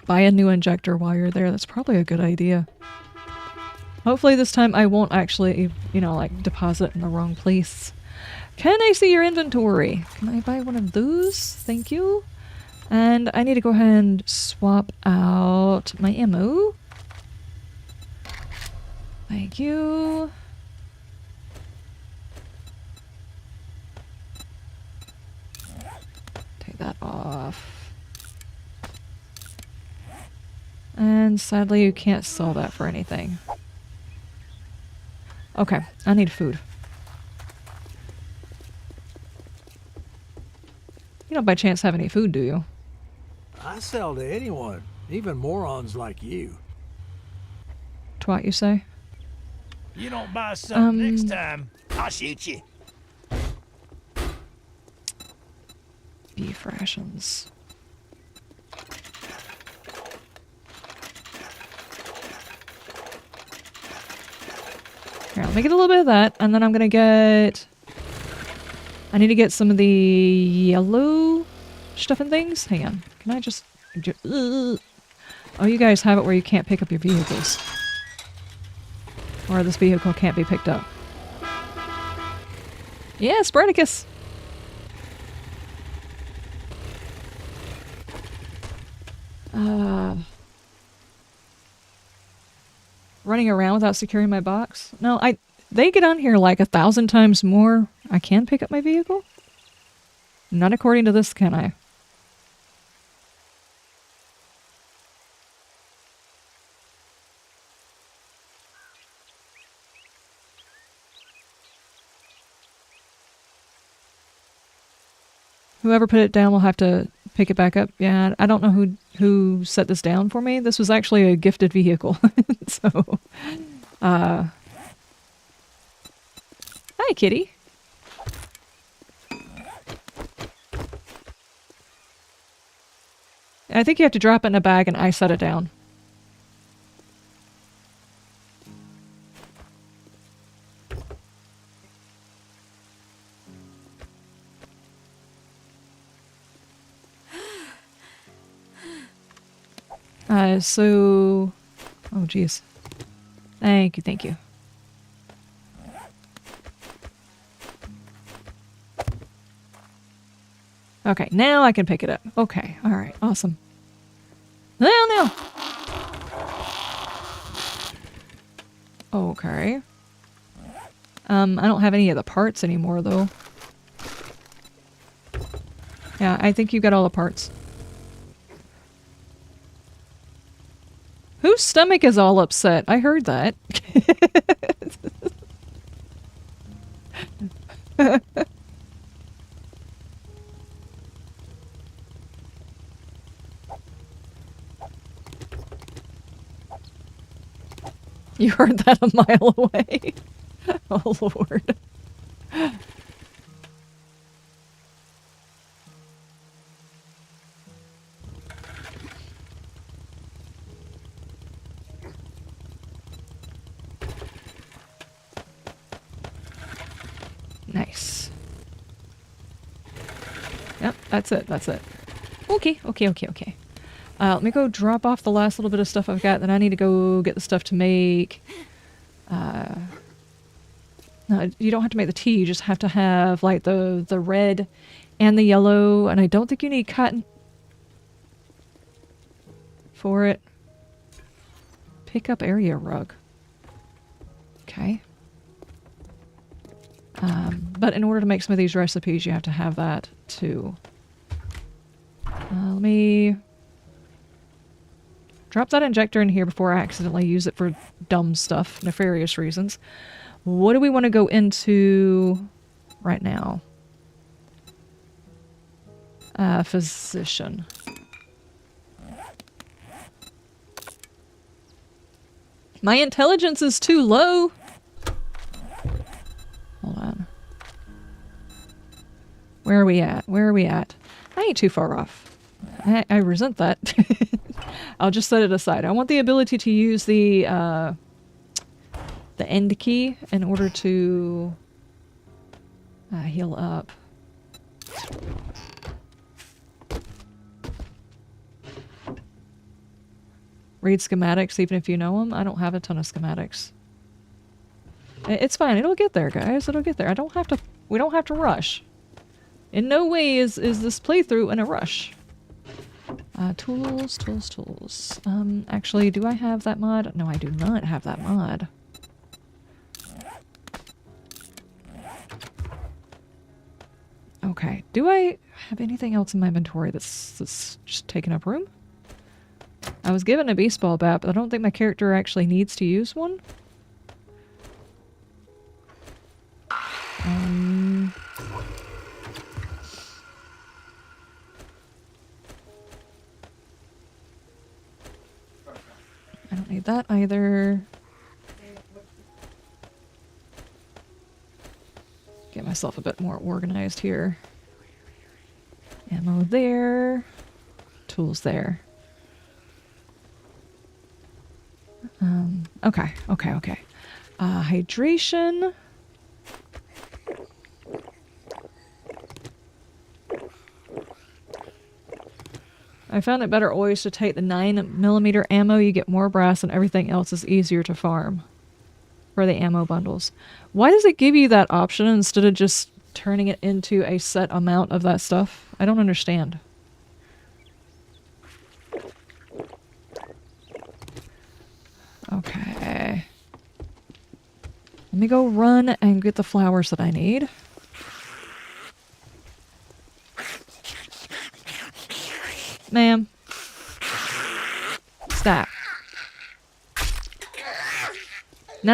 Buy a new injector while you're there. That's probably a good idea. Hopefully this time I won't actually, you know, like deposit in the wrong place. Can I see your inventory? Can I buy one of those? Thank you. And I need to go ahead and swap out my ammo. Thank you. Take that off. And sadly you can't sell that for anything. Okay, I need food. You don't by chance have any food, do you? I sell to anyone, even morons like you. Twat, you say? You don't buy something next time, I'll shoot you. Beef rations. Here, let me get a little bit of that, and then I'm gonna get... I need to get some of the yellow stuff and things. Hang on. Can I just... Oh, you guys have it where you can't pick up your vehicles. Or this vehicle can't be picked up. Yeah, Spartacus! Running around without securing my box? No, they get on here like 1,000 times more. I can pick up my vehicle? Not according to this, can I? Whoever put it down will have to pick it back up. Yeah, I don't know who set this down for me. This was actually a gifted vehicle. So, hi, kitty. I think you have to drop it in a bag and I set it down. So... Oh, geez. Thank you, thank you. Okay, now I can pick it up. Okay, alright, awesome. Now! Okay. I don't have any of the parts anymore, though. Yeah, I think you got all the parts. Whose stomach is all upset? I heard that. You heard that a mile away. Oh, Lord. Nice. Yep, that's it, that's it. Okay. Let me go drop off the last little bit of stuff I've got, then I need to go get the stuff to make... No, you don't have to make the tea, you just have to have, like, the red and the yellow, and I don't think you need cotton for it. Pick up area rug. Okay. But in order to make some of these recipes, you have to have that too. Let me drop that injector in here before I accidentally use it for dumb stuff, nefarious reasons. What do we want to go into right now? Physician. My intelligence is too low. Hold on. Where are we at? Where are we at? I ain't too far off. I resent that. I'll just set it aside. I want the ability to use the end key in order to heal up. Read schematics even if you know them. I don't have a ton of schematics. It's fine. It'll get there, guys. It'll get there. We don't have to rush. In no way is this playthrough in a rush. Tools. Actually, do I have that mod? No, I do not have that mod. Okay. Do I have anything else in my inventory that's just taking up room? I was given a baseball bat, but I don't think my character actually needs to use one. I don't need that either. Get myself a bit more organized here. Ammo there. Tools there. Okay. Hydration. I found it better always to take the 9mm ammo. You get more brass and everything else is easier to farm for the ammo bundles. Why does it give you that option instead of just turning it into a set amount of that stuff? I don't understand. Okay. Let me go run and get the flowers that I need. Ma'am. Stop. No.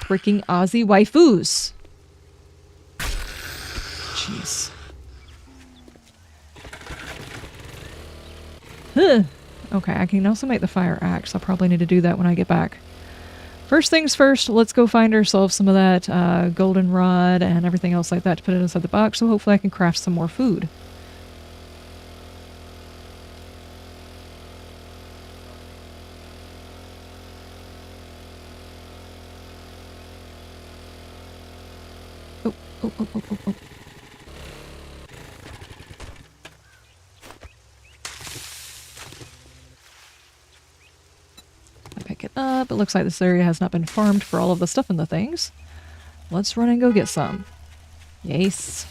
Freaking Aussie waifus. Jeez. Huh. Okay, I can also make the fire axe. I'll probably need to do that when I get back. First things first, let's go find ourselves some of that golden rod and everything else like that to put it inside the box, so hopefully I can craft some more food. Oh. Pick it up. It looks like this area has not been farmed for all of the stuff in the things. Let's run and go get some. Yes.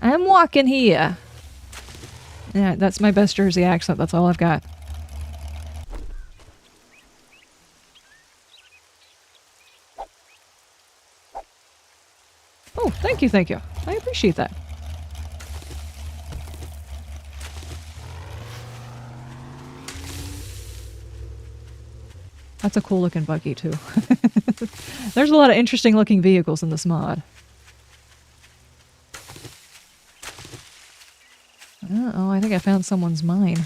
I'm walking here. Yeah, that's my best Jersey accent. That's all I've got. Oh, thank you. I appreciate that. That's a cool looking buggy too. There's a lot of interesting looking vehicles in this mod. Uh-oh, I think I found someone's mine.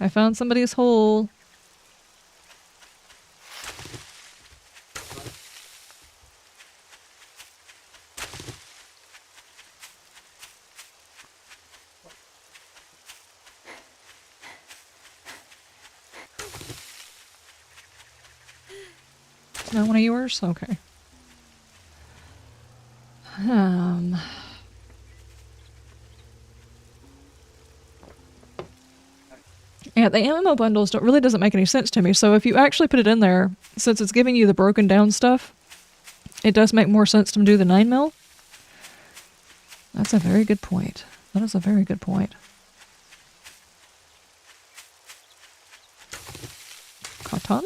I found somebody's hole. Not one of yours? Okay. Yeah, the ammo bundles really doesn't make any sense to me. So if you actually put it in there, since it's giving you the broken down stuff, it does make more sense to do the 9mm. That's a very good point. That is a very good point. Cotton?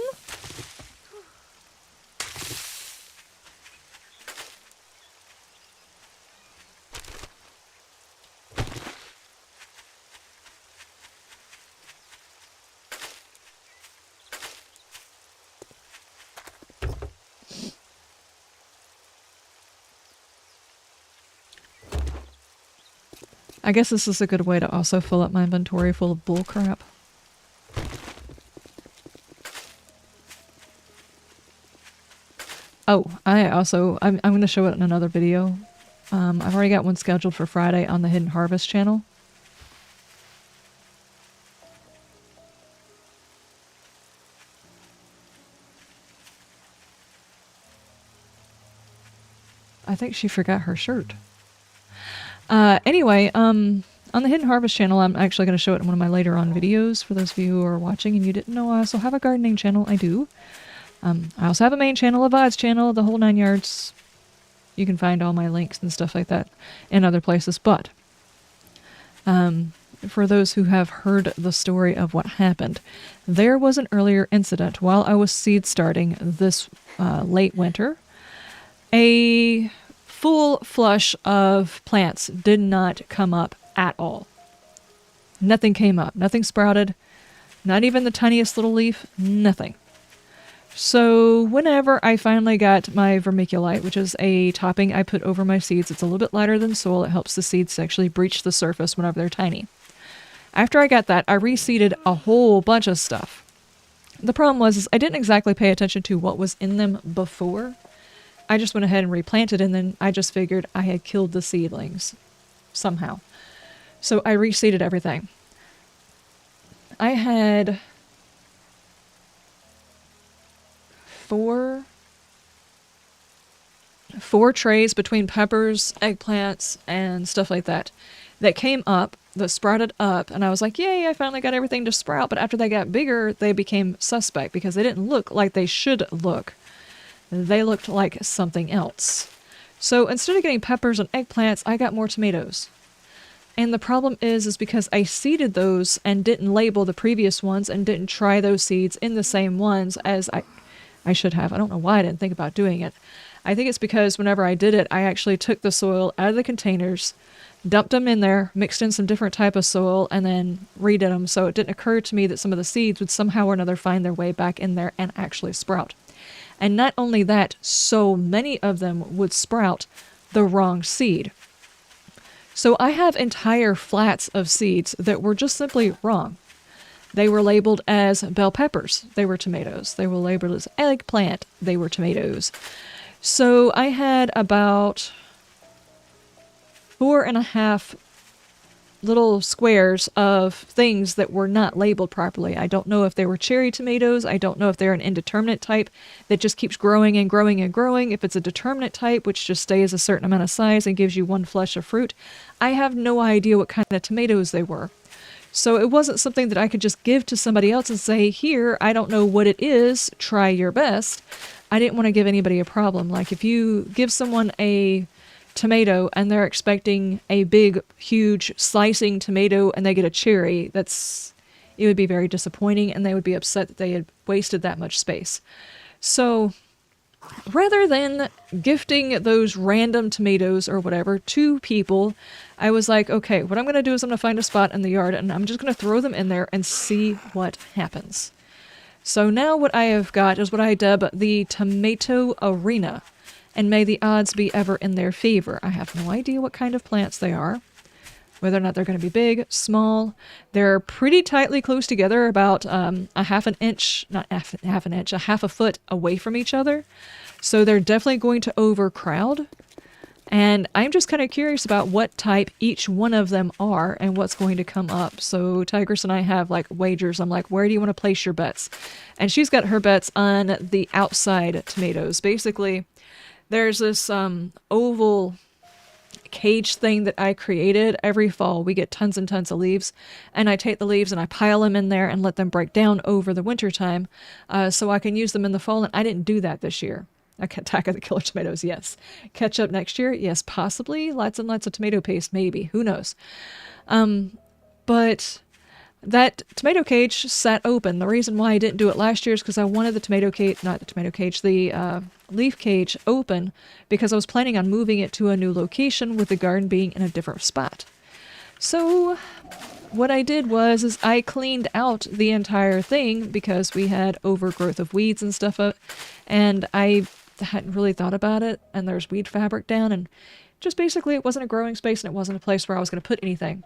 I guess this is a good way to also fill up my inventory full of bullcrap. Oh, I'm going to show it in another video. I've already got one scheduled for Friday on the Hidden Harvest channel. I think she forgot her shirt. Anyway, on the Hidden Harvest channel, I'm actually going to show it in one of my later on videos for those of you who are watching and you didn't know I also have a gardening channel. I do. I also have a main channel, a VODs channel, the whole 9 yards. You can find all my links and stuff like that in other places. But for those who have heard the story of what happened, there was an earlier incident while I was seed starting this late winter. A full flush of plants did not come up at all. Nothing came up. Nothing sprouted. Not even the tiniest little leaf. Nothing. So whenever I finally got my vermiculite, which is a topping I put over my seeds, it's a little bit lighter than soil. It helps the seeds actually breach the surface whenever they're tiny. After I got that, I reseeded a whole bunch of stuff. The problem was I didn't exactly pay attention to what was in them before. I just went ahead and replanted, and then I just figured I had killed the seedlings somehow. So I reseeded everything. I had four trays between peppers, eggplants, and stuff like that came up, that sprouted up, and I was like, yay, I finally got everything to sprout. But after they got bigger, they became suspect because they didn't look like they should look. They looked like something else. So instead of getting peppers and eggplants, I got more tomatoes. And the problem is because I seeded those and didn't label the previous ones and didn't try those seeds in the same ones as I should have. I don't know why I didn't think about doing it. I think it's because whenever I did it, I actually took the soil out of the containers, dumped them in there, mixed in some different type of soil, and then redid them. So it didn't occur to me that some of the seeds would somehow or another find their way back in there and actually sprout. And not only that, so many of them would sprout the wrong seed. So I have entire flats of seeds that were just simply wrong. They were labeled as bell peppers. They were tomatoes. They were labeled as eggplant. They were tomatoes. So I had about 4.5 little squares of things that were not labeled properly. I don't know if they were cherry tomatoes. I don't know if they're an indeterminate type that just keeps growing and growing and growing. If it's a determinate type, which just stays a certain amount of size and gives you one flush of fruit. I have no idea what kind of tomatoes they were. So it wasn't something that I could just give to somebody else and say, here, I don't know what it is, try your best. I didn't want to give anybody a problem. Like if you give someone a tomato and they're expecting a big, huge slicing tomato and they get a cherry, it would be very disappointing and they would be upset that they had wasted that much space. So rather than gifting those random tomatoes or whatever to people, I was like, okay, what I'm going to do is I'm going to find a spot in the yard and I'm just going to throw them in there and see what happens. So now what I have got is what I dub the tomato arena. And may the odds be ever in their favor. I have no idea what kind of plants they are. Whether or not they're going to be big, small. They're pretty tightly close together, about a half a foot away from each other. So they're definitely going to overcrowd. And I'm just kind of curious about what type each one of them are and what's going to come up. So Tigress and I have like wagers. I'm like, where do you want to place your bets? And she's got her bets on the outside tomatoes. Basically, there's this oval cage thing that I created. Every fall we get tons and tons of leaves, and I take the leaves and I pile them in there and let them break down over the winter time so I can use them in the fall, and I didn't do that this year. Attack of the Killer Tomatoes, yes. Ketchup next year, yes, possibly. Lots and lots of tomato paste, maybe. Who knows? But that tomato cage sat open. The reason why I didn't do it last year is because I wanted the leaf cage open because I was planning on moving it to a new location with the garden being in a different spot. So what I did was I cleaned out the entire thing because we had overgrowth of weeds and stuff up, and I hadn't really thought about it, and there's weed fabric down, and just basically it wasn't a growing space and it wasn't a place where I was going to put anything.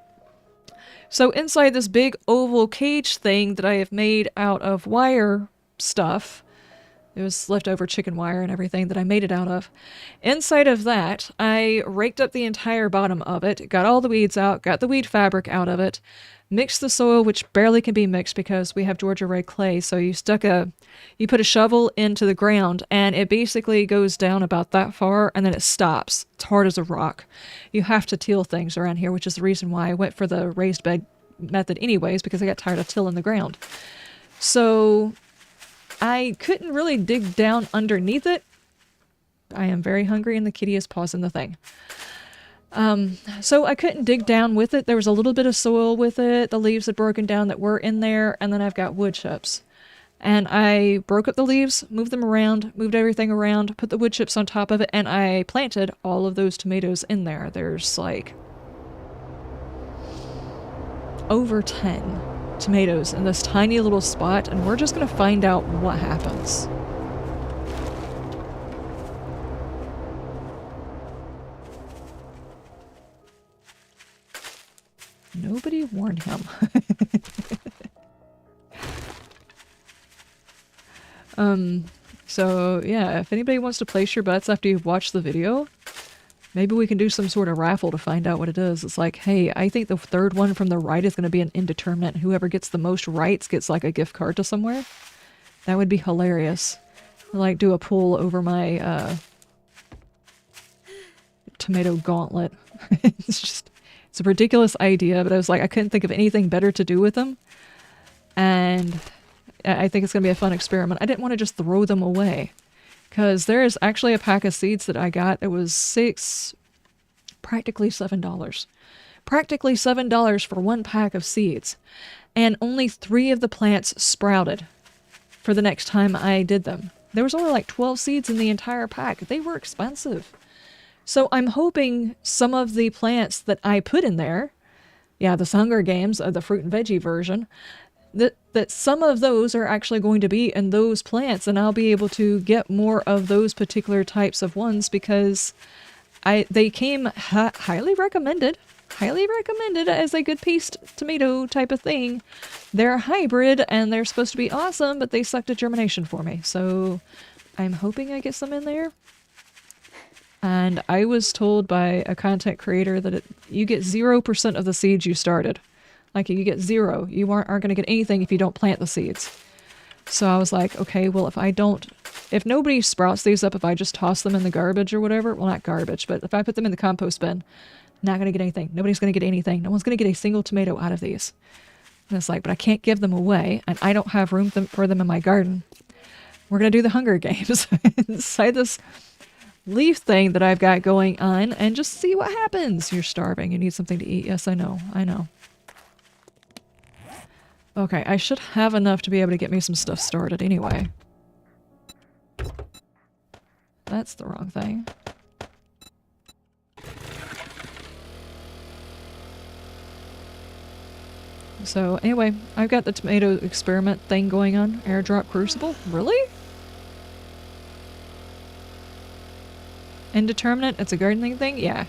So inside this big oval cage thing that I have made out of wire stuff, It was leftover chicken wire and everything that I made it out of. Inside of that, I raked up the entire bottom of it, got all the weeds out, got the weed fabric out of it, mixed the soil, which barely can be mixed because we have Georgia red clay. So you put a shovel into the ground and it basically goes down about that far and then it stops. It's hard as a rock. You have to till things around here, which is the reason why I went for the raised bed method anyways, because I got tired of tilling the ground. So I couldn't really dig down underneath it. I am very hungry and the kitty is pausing the thing. So I couldn't dig down with it. There was a little bit of soil with it. The leaves had broken down that were in there. And then I've got wood chips. And I broke up the leaves, moved them around, moved everything around, put the wood chips on top of it, and I planted all of those tomatoes in there. There's like over 10 tomatoes in this tiny little spot, and we're just gonna find out what happens. Nobody warned him. So yeah, if anybody wants to place your bets after you've watched the video, maybe we can do some sort of raffle to find out what it is. It's like, hey, I think the third one from the right is going to be an indeterminate. Whoever gets the most rights gets like a gift card to somewhere. That would be hilarious. Like do a pull over my tomato gauntlet. It's a ridiculous idea, but I was like, I couldn't think of anything better to do with them. And I think it's going to be a fun experiment. I didn't want to just throw them away. Because there is actually a pack of seeds that I got. It was practically $7. Practically $7 for one pack of seeds. And only 3 of the plants sprouted for the next time I did them. There was only like 12 seeds in the entire pack. They were expensive. So I'm hoping some of the plants that I put in there, yeah, the Hunger Games, the fruit and veggie version, that some of those are actually going to be in those plants, and I'll be able to get more of those particular types of ones because they came highly recommended as a good paste tomato type of thing. They're a hybrid and they're supposed to be awesome, but they sucked at germination for me. So I'm hoping I get some in there. And I was told by a content creator that you get 0% of the seeds you started. Like, you get 0. You aren't going to get anything if you don't plant the seeds. So I was like, okay, well, if nobody sprouts these up, if I just toss them in the garbage or whatever, well, not garbage, but if I put them in the compost bin, not going to get anything. Nobody's going to get anything. No one's going to get a single tomato out of these. And it's like, but I can't give them away, and I don't have room for them in my garden. We're going to do the Hunger Games inside this leaf thing that I've got going on and just see what happens. You're starving. You need something to eat. Yes, I know. I know. Okay, I should have enough to be able to get me some stuff started anyway. That's the wrong thing. So anyway, I've got the tomato experiment thing going on. Airdrop crucible? Really? Indeterminate? It's a gardening thing? Yeah.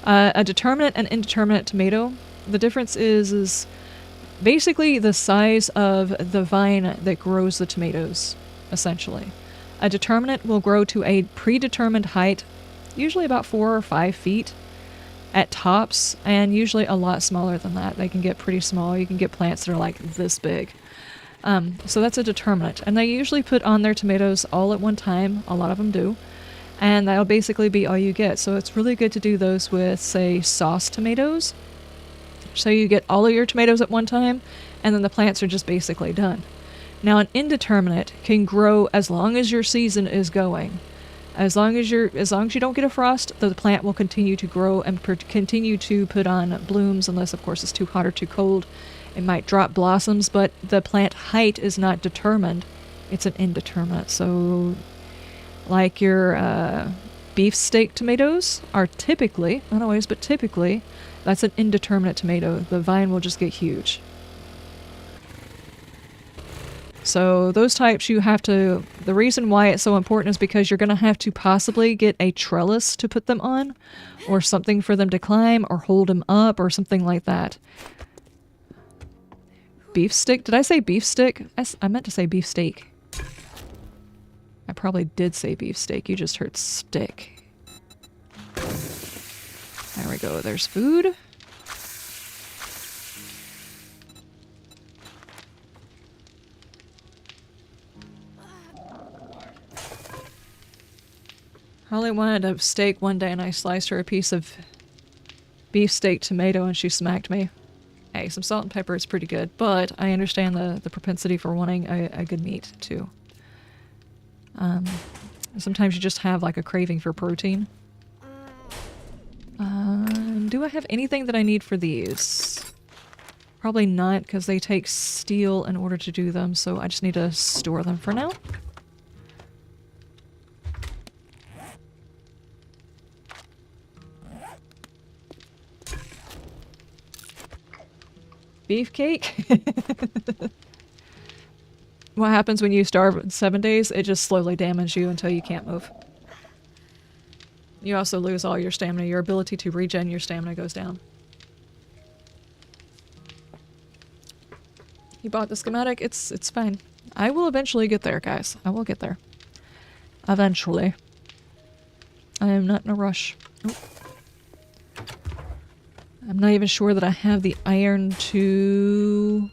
A determinate and indeterminate tomato. The difference is basically the size of the vine that grows the tomatoes, essentially. A determinate will grow to a predetermined height, usually about 4 or 5 feet at tops, and usually a lot smaller than that. They can get pretty small. You can get plants that are like this big. So that's a determinate. And they usually put on their tomatoes all at one time. A lot of them do. And that'll basically be all you get. So it's really good to do those with, say, sauce tomatoes. So you get all of your tomatoes at one time, and then the plants are just basically done. Now, an indeterminate can grow as long as your season is going. As long as you don't get a frost, the plant will continue to grow and continue to put on blooms, unless, of course, it's too hot or too cold. It might drop blossoms, but the plant height is not determined. It's an indeterminate. So, like your beefsteak tomatoes are typically, not always, but typically, that's an indeterminate tomato. The vine will just get huge. So those types you have to, the reason why it's so important is because you're going to have to possibly get a trellis to put them on, or something for them to climb, or hold them up, or something like that. Beefsteak? Did I say beefsteak? I meant to say beefsteak. I probably did say beefsteak. You just heard steak. There we go. There's food. Holly wanted a steak one day and I sliced her a piece of beefsteak tomato and she smacked me. Hey, some salt and pepper is pretty good, but I understand the propensity for wanting a good meat too. Sometimes you just have like a craving for protein. Do I have anything that I need for these? Probably not, because they take steel in order to do them, so I just need to store them for now. Beefcake? What happens when you starve in 7 days? It just slowly damages you until you can't move. You also lose all your stamina. Your ability to regen your stamina goes down. You bought the schematic? It's fine. I will eventually get there, guys. I will get there. Eventually. I am not in a rush. Nope. I'm not even sure that I have the iron to...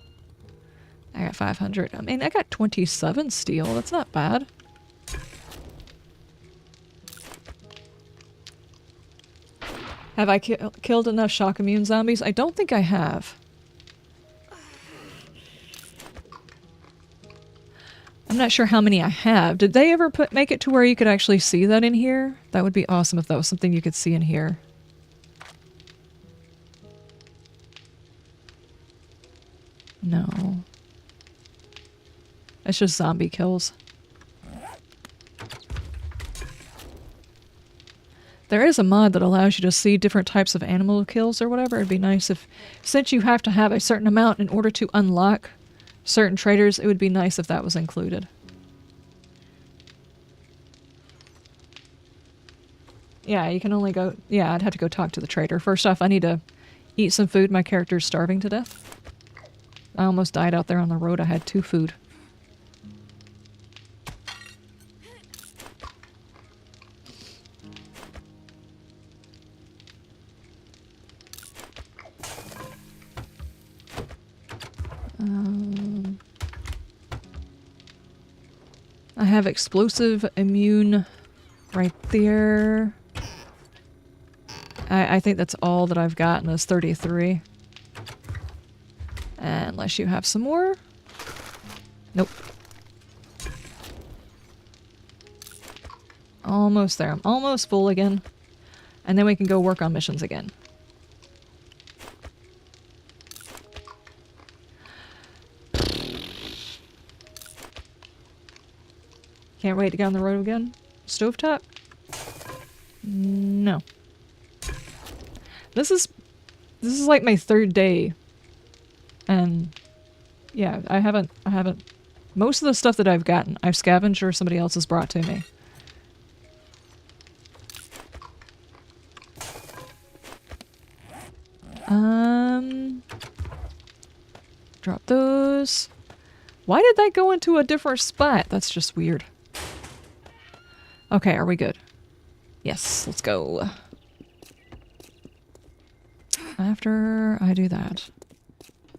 I got 500. I mean, I got 27 steel. That's not bad. Have I killed enough shock immune zombies? I don't think I have. I'm not sure how many I have. Did they ever make it to where you could actually see that in here? That would be awesome if that was something you could see in here. No. It's just zombie kills. There is a mod that allows you to see different types of animal kills or whatever. It'd be nice if, since you have to have a certain amount in order to unlock certain traders, it would be nice if that was included. Yeah, you can only go... Yeah, I'd have to go talk to the trader. First off, I need to eat some food. My character's starving to death. I almost died out there on the road. I had 2 food. I have explosive immune right there. I think that's all that I've gotten is 33. Unless you have some more. Nope. Almost there. I'm almost full again. And then we can go work on missions again. Can't wait to get on the road again. Stovetop? No. This is like my 3rd day. And yeah, I haven't most of the stuff that I've gotten, I've scavenged or somebody else has brought to me. Drop those. Why did that go into a different spot? That's just weird. Okay, are we good? Yes, let's go. After I do that.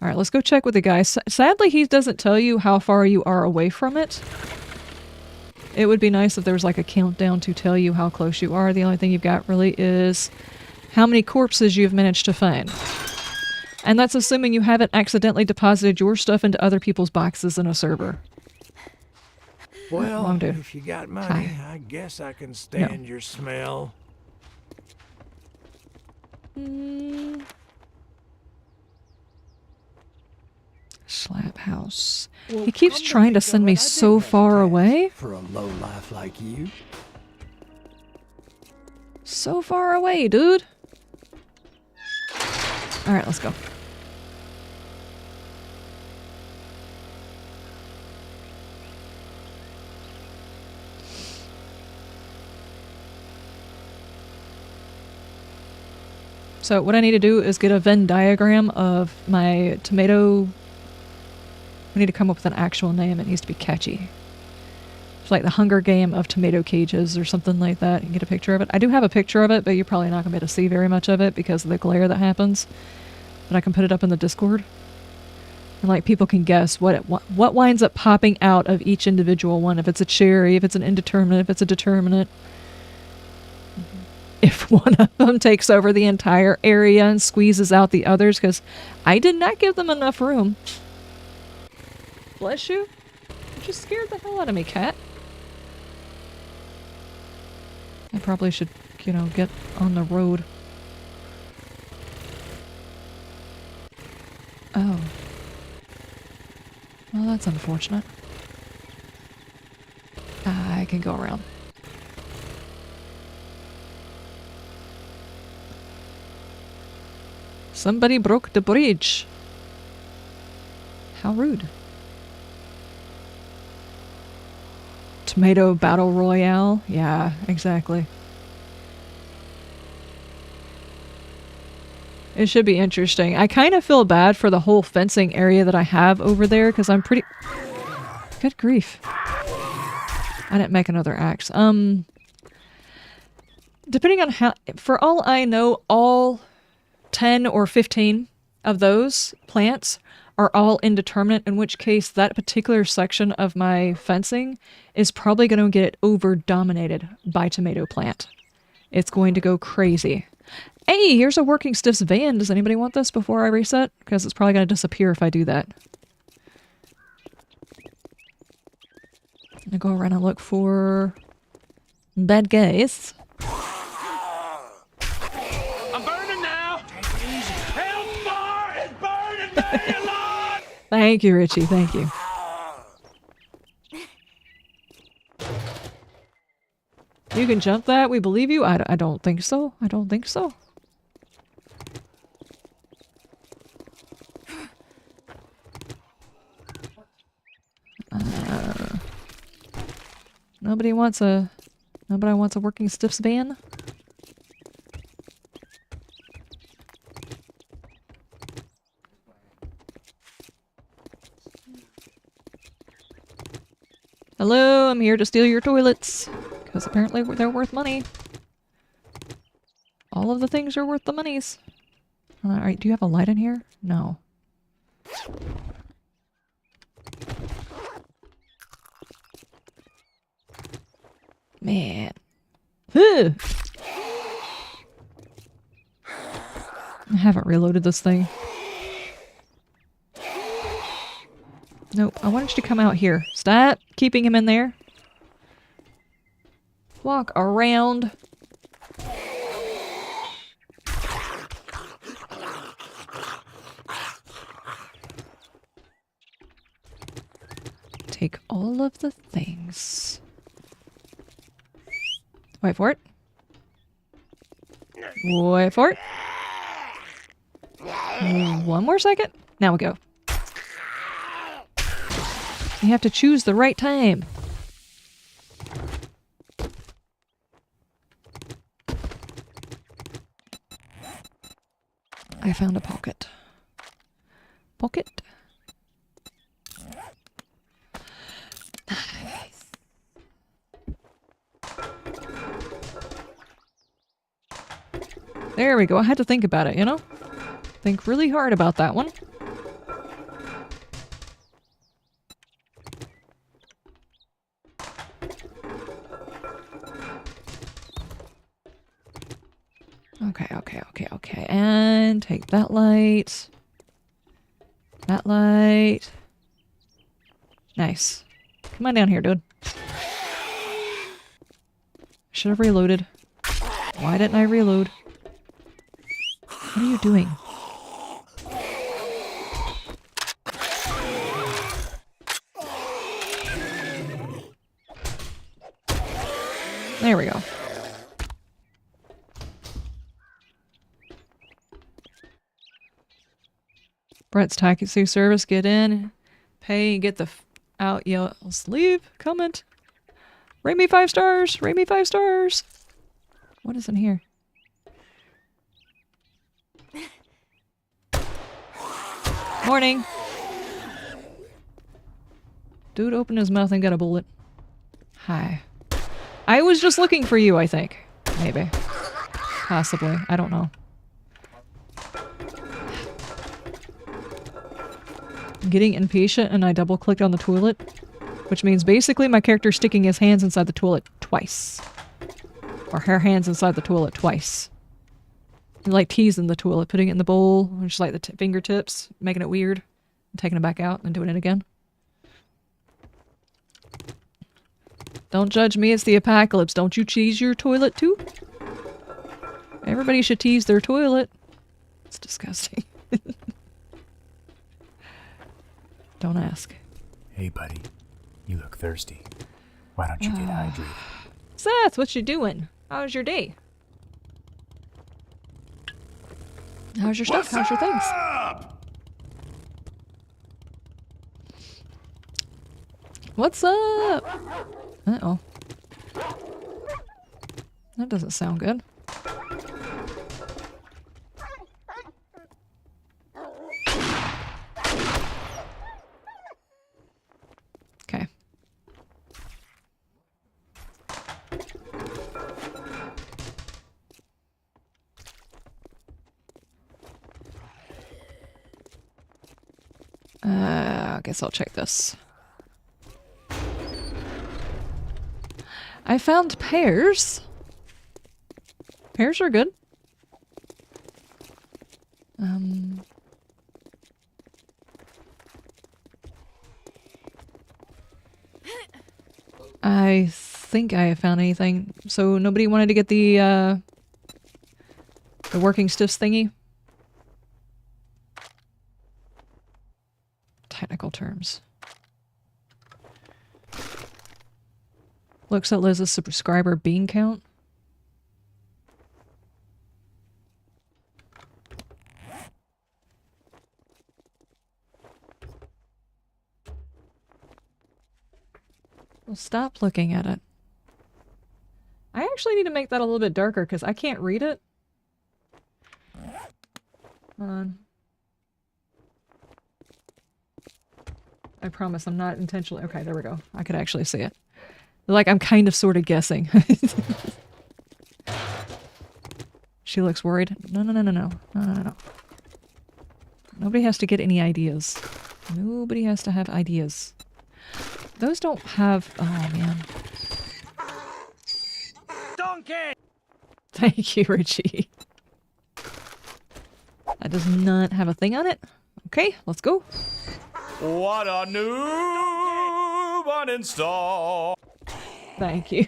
Alright, let's go check with the guy. Sadly, he doesn't tell you how far you are away from it. It would be nice if there was like a countdown to tell you how close you are. The only thing you've got really is how many corpses you've managed to find. And that's assuming you haven't accidentally deposited your stuff into other people's boxes in a server. Well, Wrong dude. if you got money, Hi. I guess I can stand your smell. Slap house. Well, He keeps come to trying to think of send it, me I so did have a far task away. For a lowlife like you. So far away, dude. Alright, let's go. So what I need to do is get a Venn diagram of my tomato. We need to come up with an actual name. It needs to be catchy. It's like the Hunger Game of tomato cages or something like that. You can get a picture of it. I do have a picture of it, but you're probably not going to be able to see very much of it because of the glare that happens. But I can put it up in the Discord. And like people can guess what winds up popping out of each individual one. If it's a cherry, if it's an indeterminate, if it's a determinate. If one of them takes over the entire area and squeezes out the others, because I did not give them enough room. Bless you. You just scared the hell out of me, cat. I probably should, you know, get on the road. Oh. Well, that's unfortunate. I can go around. Somebody broke the bridge. How rude. Tomato Battle Royale? Yeah, exactly. It should be interesting. I kind of feel bad for the whole fencing area that I have over there because I'm pretty... Good grief. I didn't make another axe. Depending on how... For all I know, all 10 or 15 of those plants are all indeterminate, in which case that particular section of my fencing is probably going to get over-dominated by tomato plant. It's going to go crazy. Hey, here's a working stiffs van. Does anybody want this before I reset? Because it's probably going to disappear if I do that. I'm going to go around and look for bad guys. I'm burning now! Hellfire is burning me alive! Thank you, Richie. Thank you. You can jump that? We believe you? I don't think so. I don't think so. Nobody wants a working stiffs van? Hello, I'm here to steal your toilets. Because apparently they're worth money. All of the things are worth the monies. Alright, do you have a light in here? No. Man. I haven't reloaded this thing. Nope, I wanted you to come out here. Stop keeping him in there. Walk around. Take all of the things. Wait for it. Wait for it. One more second. Now we go. You have to choose the right time. I found a pocket. Pocket. Nice. There we go. I had to think about it, you know? Think really hard about that one. Okay. And take that light. That light. Nice. Come on down here, dude. Should have reloaded. Why didn't I reload? What are you doing? There we go. Brett's taxi service. Get in, pay, get the out. Yells, leave. Comment. Rate me 5 stars. Rate me 5 stars. What is in here? Morning. Dude opened his mouth and got a bullet. Hi. I was just looking for you, I think. Maybe. Possibly. I don't know. I'm getting impatient and I double-clicked on the toilet, which means basically my character's sticking his hands inside the toilet twice. Or her hands inside the toilet twice. And, like teasing the toilet, putting it in the bowl, just like the fingertips, making it weird, and taking it back out and doing it again. Don't judge me, it's the apocalypse. Don't you tease your toilet too? Everybody should tease their toilet. It's disgusting. Don't ask. Hey, buddy. You look thirsty. Why don't you get hydrated? Seth, what you doing? How's your day? How's your stuff? How's your things? What's up? Uh-oh. That doesn't sound good. Okay. I guess I'll check this. I found pears. Pears are good. I think I have found anything. So nobody wanted to get the working stiffs thingy? Technical terms. Looks at Liz's subscriber bean count. Well, stop looking at it. I actually need to make that a little bit darker because I can't read it. Hold on. I promise I'm not intentionally... Okay, there we go. I could actually see it. Like, I'm kind of sort of guessing. She looks worried. No, no, no, no, no. No, no, no, no. Nobody has to get any ideas. Nobody has to have ideas. Those don't have... Oh, man. Donkey! Thank you, Richie. That does not have a thing on it. Okay, let's go. What a new uninstall! Thank you.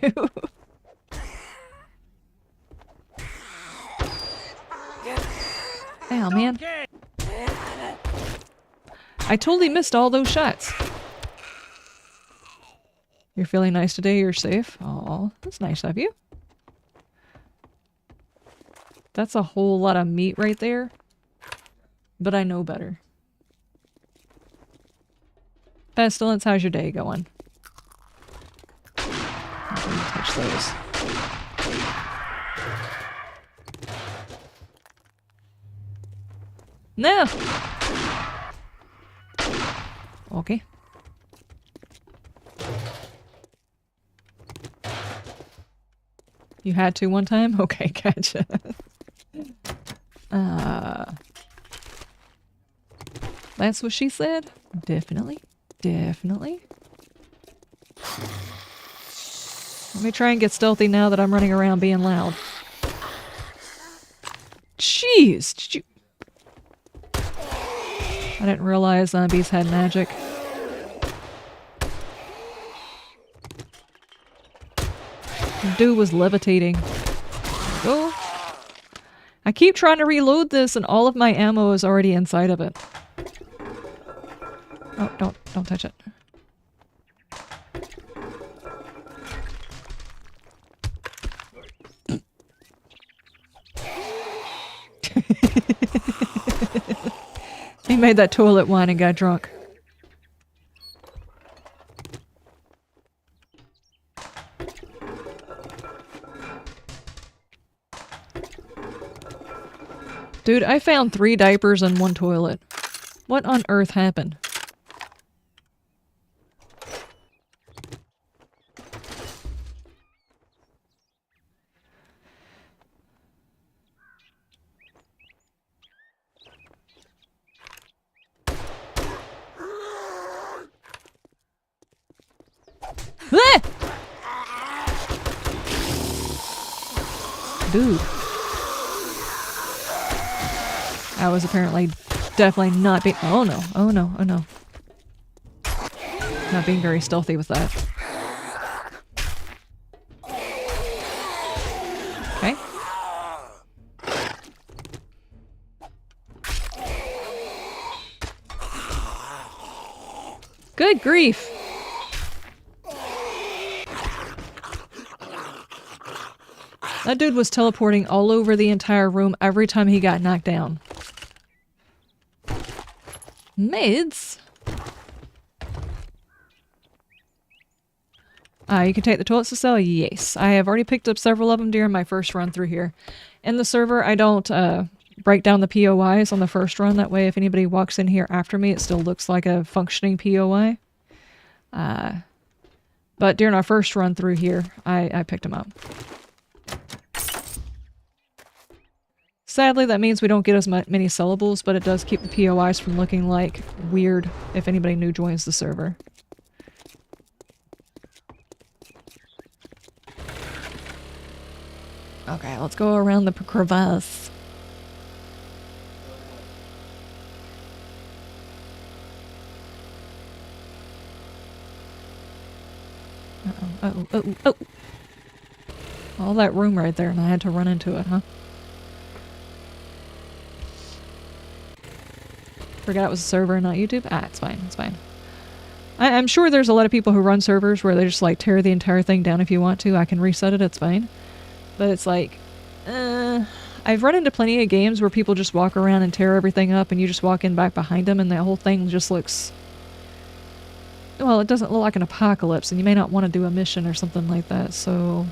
Ow, man. I totally missed all those shots. You're feeling nice today? You're safe? Aw, that's nice of you. That's a whole lot of meat right there. But I know better. Pestilence, how's your day going? Not gonna touch those. No! Okay. You had to one time? Okay, gotcha. That's what she said? Definitely. Definitely. Let me try and get stealthy now that I'm running around being loud. Jeez! Did you... I didn't realize zombies had magic. The dude was levitating. Go. I keep trying to reload this and all of my ammo is already inside of it. Oh, don't touch it. He made that toilet whine and got drunk. Dude, I found 3 diapers and 1 toilet. What on earth happened? Dude. I was apparently definitely not being- oh no, oh no, oh no. Not being very stealthy with that. Okay. Good grief! That dude was teleporting all over the entire room every time he got knocked down. Maids? You can take the toilets to sell? Yes. I have already picked up several of them during my first run through here. In the server, I don't break down the POIs on the first run. That way, if anybody walks in here after me, it still looks like a functioning POI. But during our first run through here, I picked them up. Sadly, that means we don't get as many syllables, but it does keep the POIs from looking like weird if anybody new joins the server. Okay, let's go around the crevasse. Uh-oh, oh. All that room right there, and I had to run into it, huh? Forgot it was a server, not YouTube? Ah, it's fine, it's fine. I'm sure there's a lot of people who run servers where they just like tear the entire thing down if you want to. I can reset it, it's fine. But it's like, I've run into plenty of games where people just walk around and tear everything up and you just walk in back behind them and the whole thing just looks... Well, it doesn't look like an apocalypse and you may not want to do a mission or something like that, so...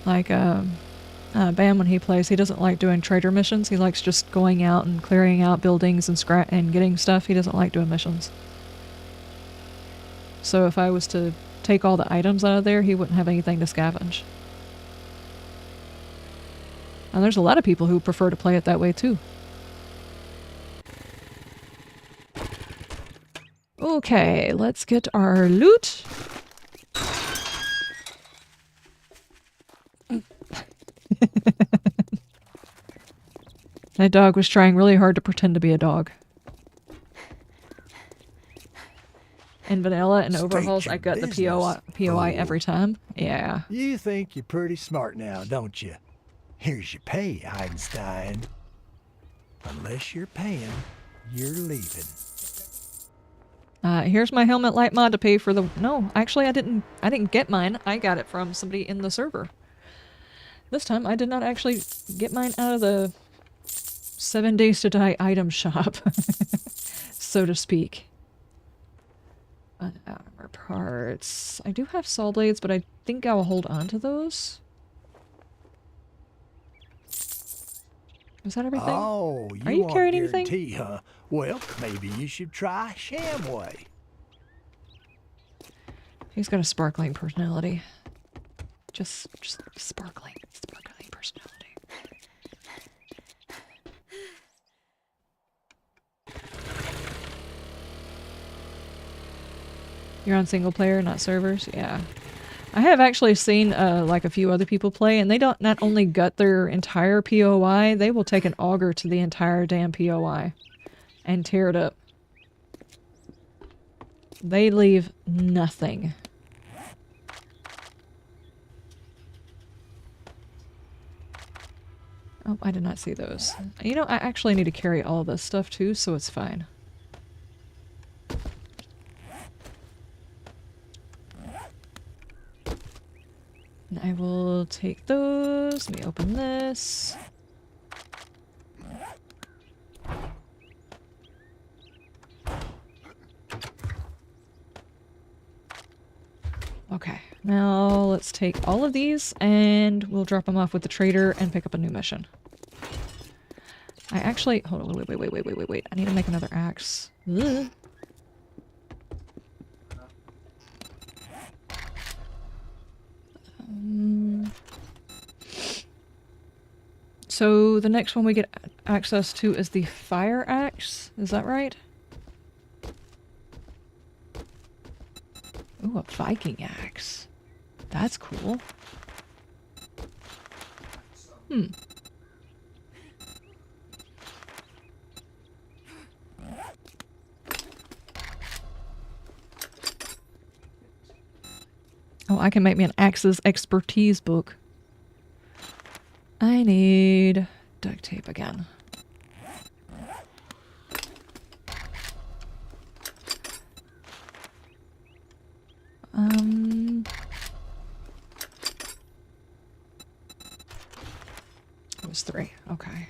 Like, Bam, when he plays, he doesn't like doing trader missions. He likes just going out and clearing out buildings and getting stuff. He doesn't like doing missions. So if I was to take all the items out of there, he wouldn't have anything to scavenge. And there's a lot of people who prefer to play it that way too. Okay, let's get our loot. That dog was trying really hard to pretend to be a dog. In vanilla and overhauls, I got the POI every time. Yeah. You think you're pretty smart now, don't you? Here's your pay, Einstein. Unless you're paying, you're leaving. Here's my helmet light mod to pay for the... No, actually I didn't get mine. I got it from somebody in the server. This time I did not actually get mine out of the 7 Days to Die item shop, so to speak. Armor parts. I do have saw blades, but I think I will hold on to those. Is that everything? Oh, Are you carrying anything? Guarantee, huh? Well, maybe you should try Shamway. He's got a sparkling personality. Just sparkling personality. You're on single player, not servers? Yeah. I have actually seen like a few other people play, and they don't not only gut their entire POI, they will take an auger to the entire damn POI and tear it up. They leave nothing. Oh, I did not see those. You know, I actually need to carry all this stuff too, so it's fine. And I will take those. Let me open this. Okay, now let's take all of these and we'll drop them off with the trader and pick up a new mission. I actually... Hold on, wait. I need to make another axe. Ugh. So the next one we get access to is the fire axe. Is that right? Ooh, a Viking axe. That's cool. Hmm. Oh, I can make me an axes expertise book. I need duct tape again. It was 3. Okay.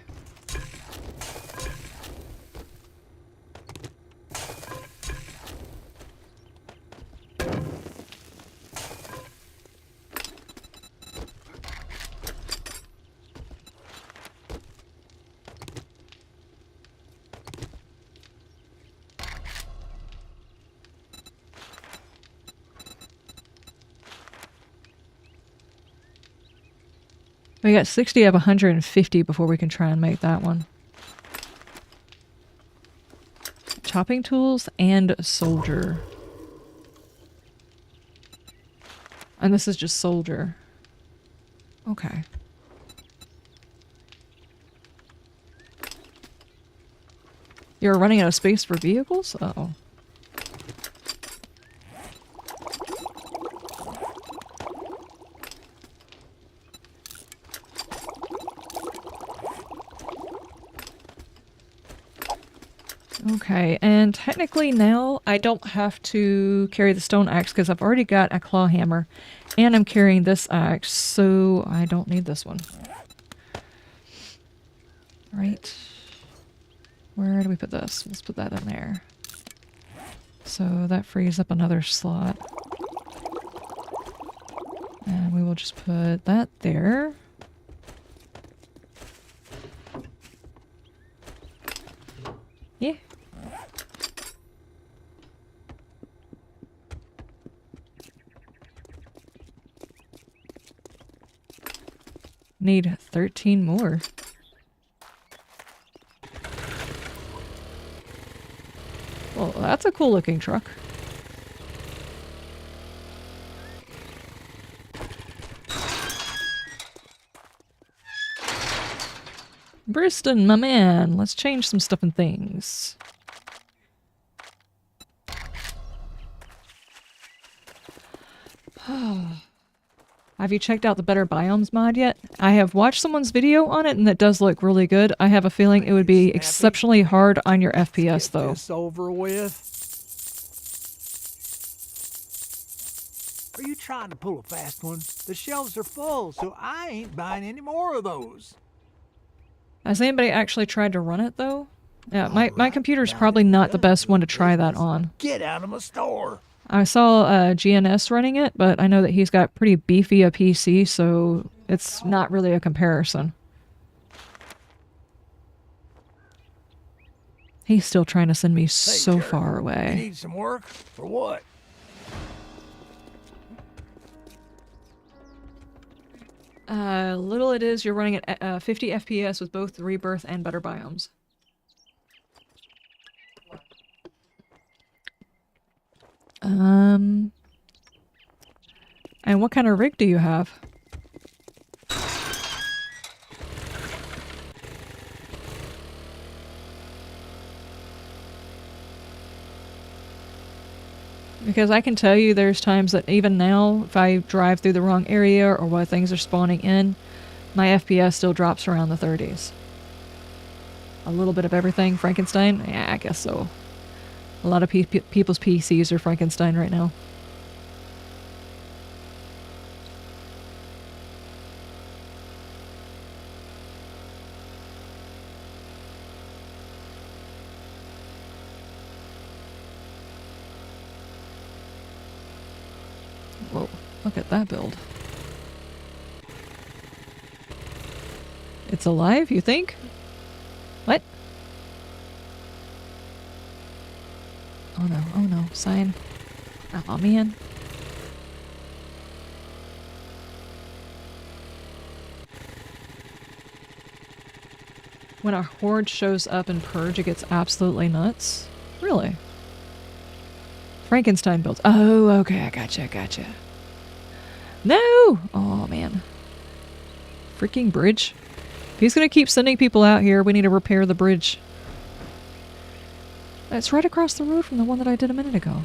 We got 60 of 150 before we can try and make that one. Chopping tools and soldier. And this is just soldier. Okay. You're running out of space for vehicles? Uh-oh. Okay, and technically now I don't have to carry the stone axe because I've already got a claw hammer and I'm carrying this axe, so I don't need this one. Right. Where do we put this? Let's put that in there. So that frees up another slot. And we will just put that there. Yeah. Need 13 more. Well, that's a cool looking truck. Briston, my man, let's change some stuff and things. Have you checked out the Better Biomes mod yet? I have watched someone's video on it and it does look really good. I have a feeling it would be exceptionally hard on your FPS though. This over with. Are you trying to pull a fast one? The shelves are full, so I ain't buying any more of those. Has anybody actually tried to run it though? Yeah, my computer's probably not the best one to try that on. Get out of my store. I saw GNS running it, but I know that he's got pretty beefy a PC, so it's not really a comparison. He's still trying to send me so Jerry, far You away. need some work? For what? Little it is, you're running at 50 FPS with both Rebirth and Better Biomes. And what kind of rig do you have? Because I can tell you there's times that even now, if I drive through the wrong area or while things are spawning in, my FPS still drops around the 30s. A little bit of everything, Frankenstein? Yeah, I guess so. A lot of people's PCs are Frankenstein right now. Whoa, look at that build. It's alive, you think? What? Oh no, sign. Oh man. When a horde shows up in Purge, it gets absolutely nuts. Really? Frankenstein builds. Oh, okay, I gotcha. No! Oh, man. Freaking bridge. If he's gonna keep sending people out here, we need to repair the bridge. It's right across the road from the one that I did a minute ago.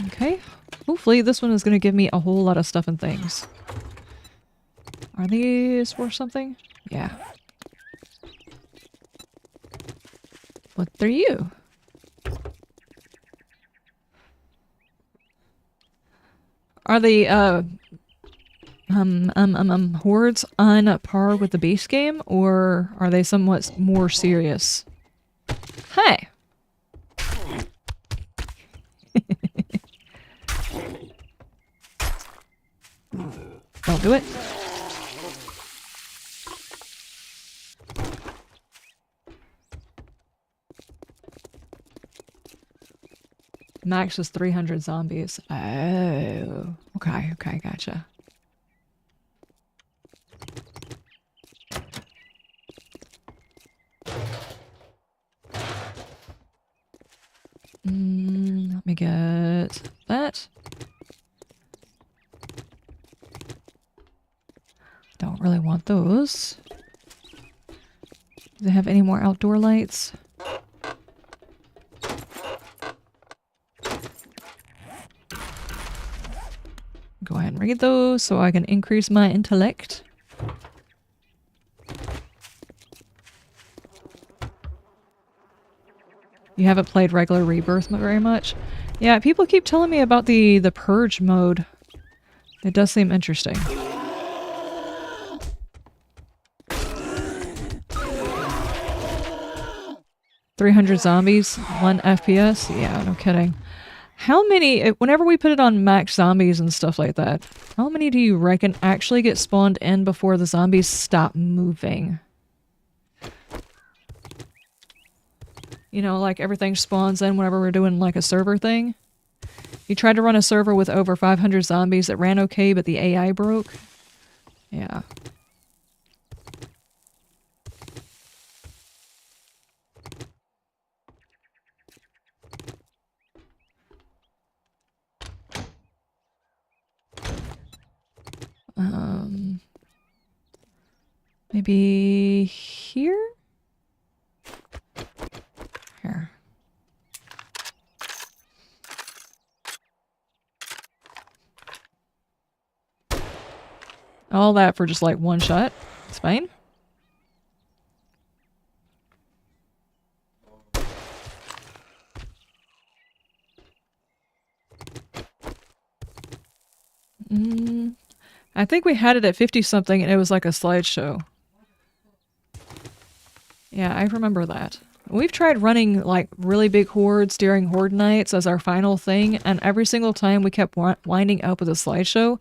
Okay. Hopefully this one is gonna give me a whole lot of stuff and things. Are these worth something? Yeah. What are you? Are the hordes on par with the base game, or are they somewhat more serious? Hey. Don't do it. Max is 300 zombies. Oh. Okay, gotcha. Let me get that. Don't really want those. Do they have any more outdoor lights? Go ahead and read those so I can increase my intellect. You haven't played regular Rebirth very much? Yeah, people keep telling me about the Purge mode. It does seem interesting. $300 zombies, 1 FPS? Yeah, no kidding. How many, whenever we put it on max zombies and stuff like that, how many do you reckon actually get spawned in before the zombies stop moving? You know, like everything spawns in whenever we're doing like a server thing. You tried to run a server with over 500 zombies that ran okay, but the AI broke. Yeah. Maybe here? Here. All that for just like one shot. It's fine. I think we had it at 50 something and it was like a slideshow. Yeah, I remember that. We've tried running like really big hordes during horde nights as our final thing, and every single time we kept winding up with a slideshow.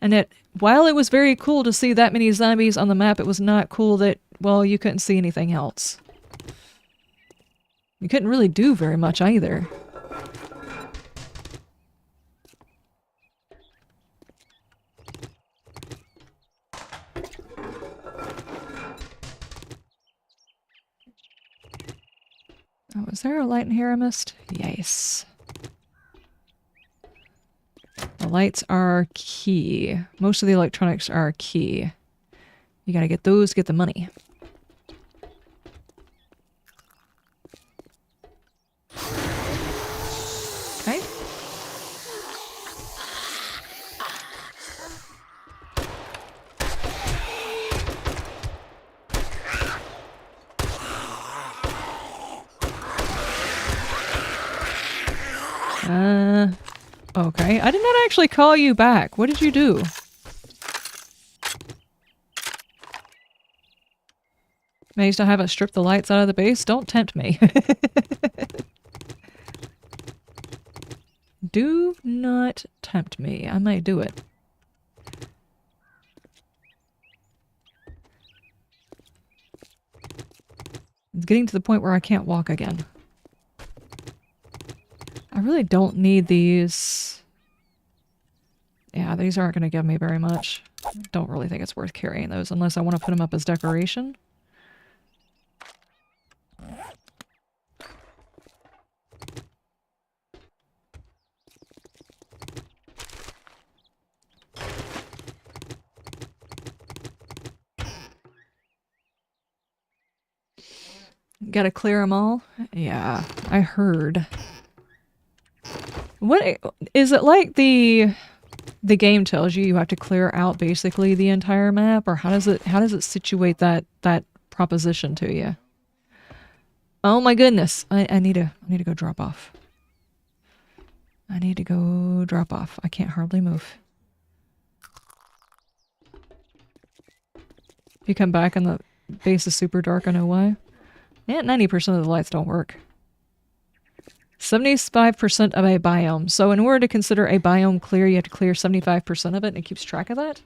And while it was very cool to see that many zombies on the map, it was not cool that, well, you couldn't see anything else. You couldn't really do very much either. Oh, is there a light in here I missed? Yes. The lights are key. Most of the electronics are key. You gotta get those, get the money. Okay. Okay. I did not actually call you back. What did you do? May still haven't stripped the lights out of the base? Don't tempt me. Do not tempt me. I might do it. It's getting to the point where I can't walk again. I really don't need these. Yeah, these aren't going to give me very much. Don't really think it's worth carrying those unless I want to put them up as decoration. Gotta clear them all? Yeah, I heard. What is it like the game tells you have to clear out basically the entire map, or how does it situate that proposition to you? Oh my goodness. I need to go drop off. I need to go drop off. I can't hardly move. If you come back and the base is super dark, I know why. Yeah, 90% of the lights don't work. 75% of a biome. So in order to consider a biome clear, you have to clear 75% of it, and it keeps track of that?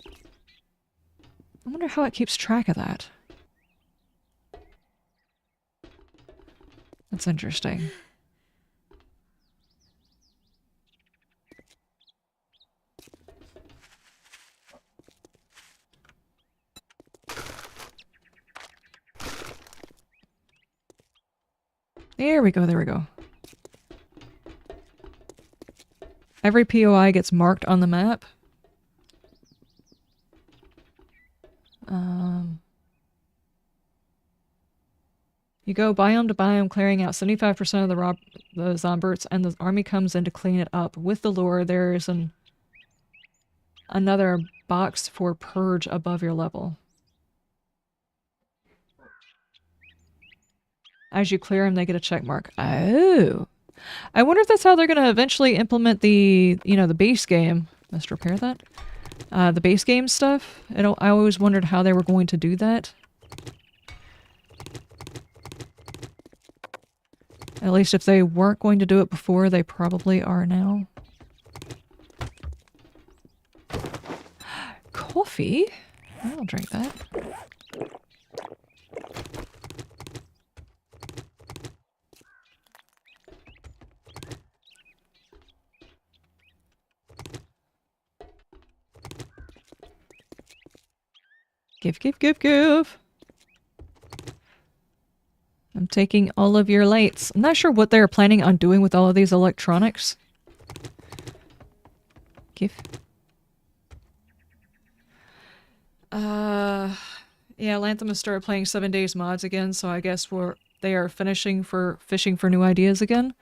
I wonder how it keeps track of that. That's interesting. There we go, there we go. Every POI gets marked on the map. You go biome to biome, clearing out 75% of the zombies, and the army comes in to clean it up. With the lure, there's another box for purge above your level. As you clear them, they get a check mark. Oh. I wonder if that's how they're going to eventually implement the, the base game. Let's repair that. The base game stuff. I always wondered how they were going to do that. At least if they weren't going to do it before, they probably are now. Coffee? I'll drink that. Give. I'm taking all of your lights. I'm not sure what they're planning on doing with all of these electronics. Give. Yeah, Lantham has started playing 7 Days mods again, so I guess they are fishing for new ideas again.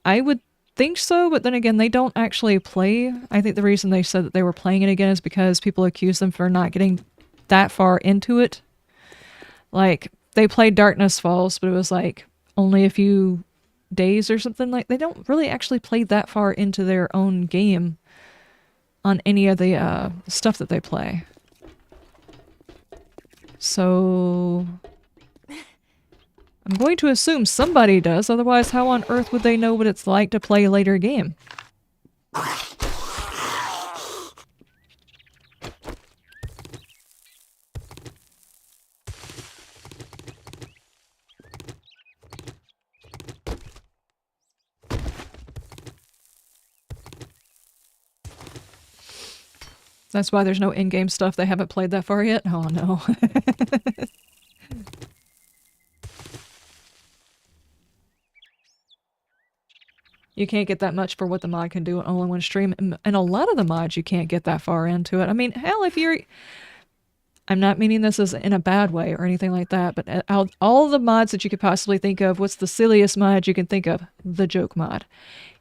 I would think so, but then again, they don't actually play. I think the reason they said that they were playing it again is because people accuse them for not getting that far into it. Like, they played Darkness Falls, but it was like only a few days or something. Like, they don't really actually play that far into their own game on any of the stuff that they play. So I'm going to assume somebody does, otherwise how on earth would they know what it's like to play a later game? That's why there's no in-game stuff. They haven't played that far yet? Oh no. You can't get that much for what the mod can do in only one stream. And a lot of the mods, you can't get that far into it. I mean, hell, if you're... I'm not meaning this as in a bad way or anything like that, but all the mods that you could possibly think of, what's the silliest mod you can think of? The joke mod.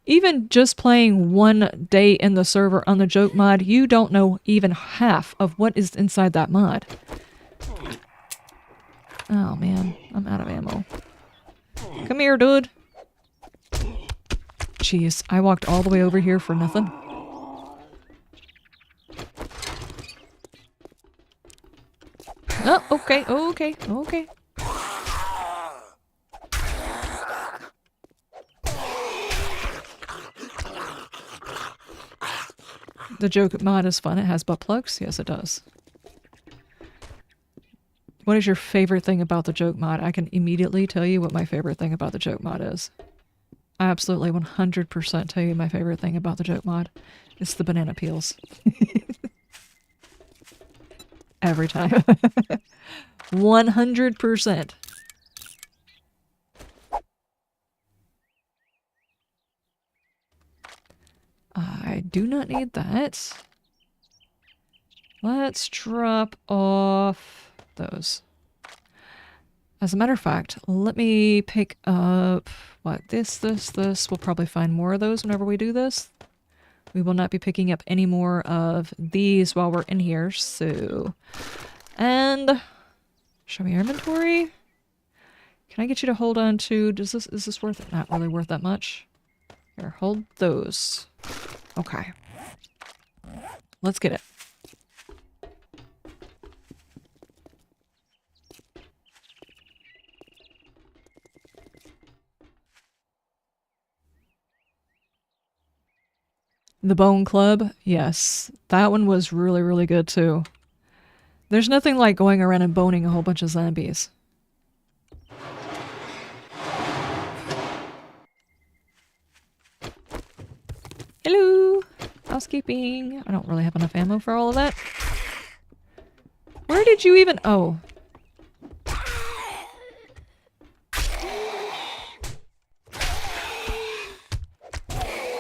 Even just playing 1 day in the server on the joke mod, you don't know even half of what is inside that mod. Oh man, I'm out of ammo. Come here, dude. Jeez, I walked all the way over here for nothing. Oh, okay. The joke mod is fun. It has butt plugs. Yes, it does. What is your favorite thing about the joke mod? I can immediately tell you what my favorite thing about the joke mod is. I absolutely 100% tell you my favorite thing about the joke mod. It's the banana peels. Every time. 100%. I do not need that. Let's drop off those. As a matter of fact, let me pick up, what, this. We'll probably find more of those whenever we do this. We will not be picking up any more of these while we're in here, so... And... Show me your inventory. Can I get you to hold on to... is this worth it? Not really worth that much. Here, hold those. Okay. Let's get it. The Bone Club? Yes. That one was really, really good too. There's nothing like going around and boning a whole bunch of zombies. Hello! Housekeeping. I don't really have enough ammo for all of that. Where did you even... oh.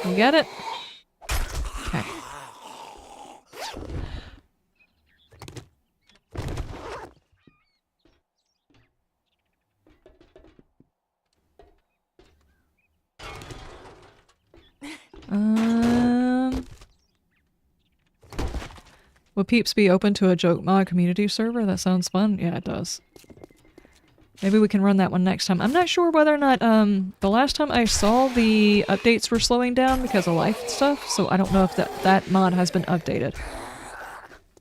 You got it? Okay. Will Peeps be open to a joke mod community server? That sounds fun. Yeah, it does. Maybe we can run that one next time. I'm not sure whether or not, the last time I saw the updates were slowing down because of life stuff, so I don't know if that mod has been updated.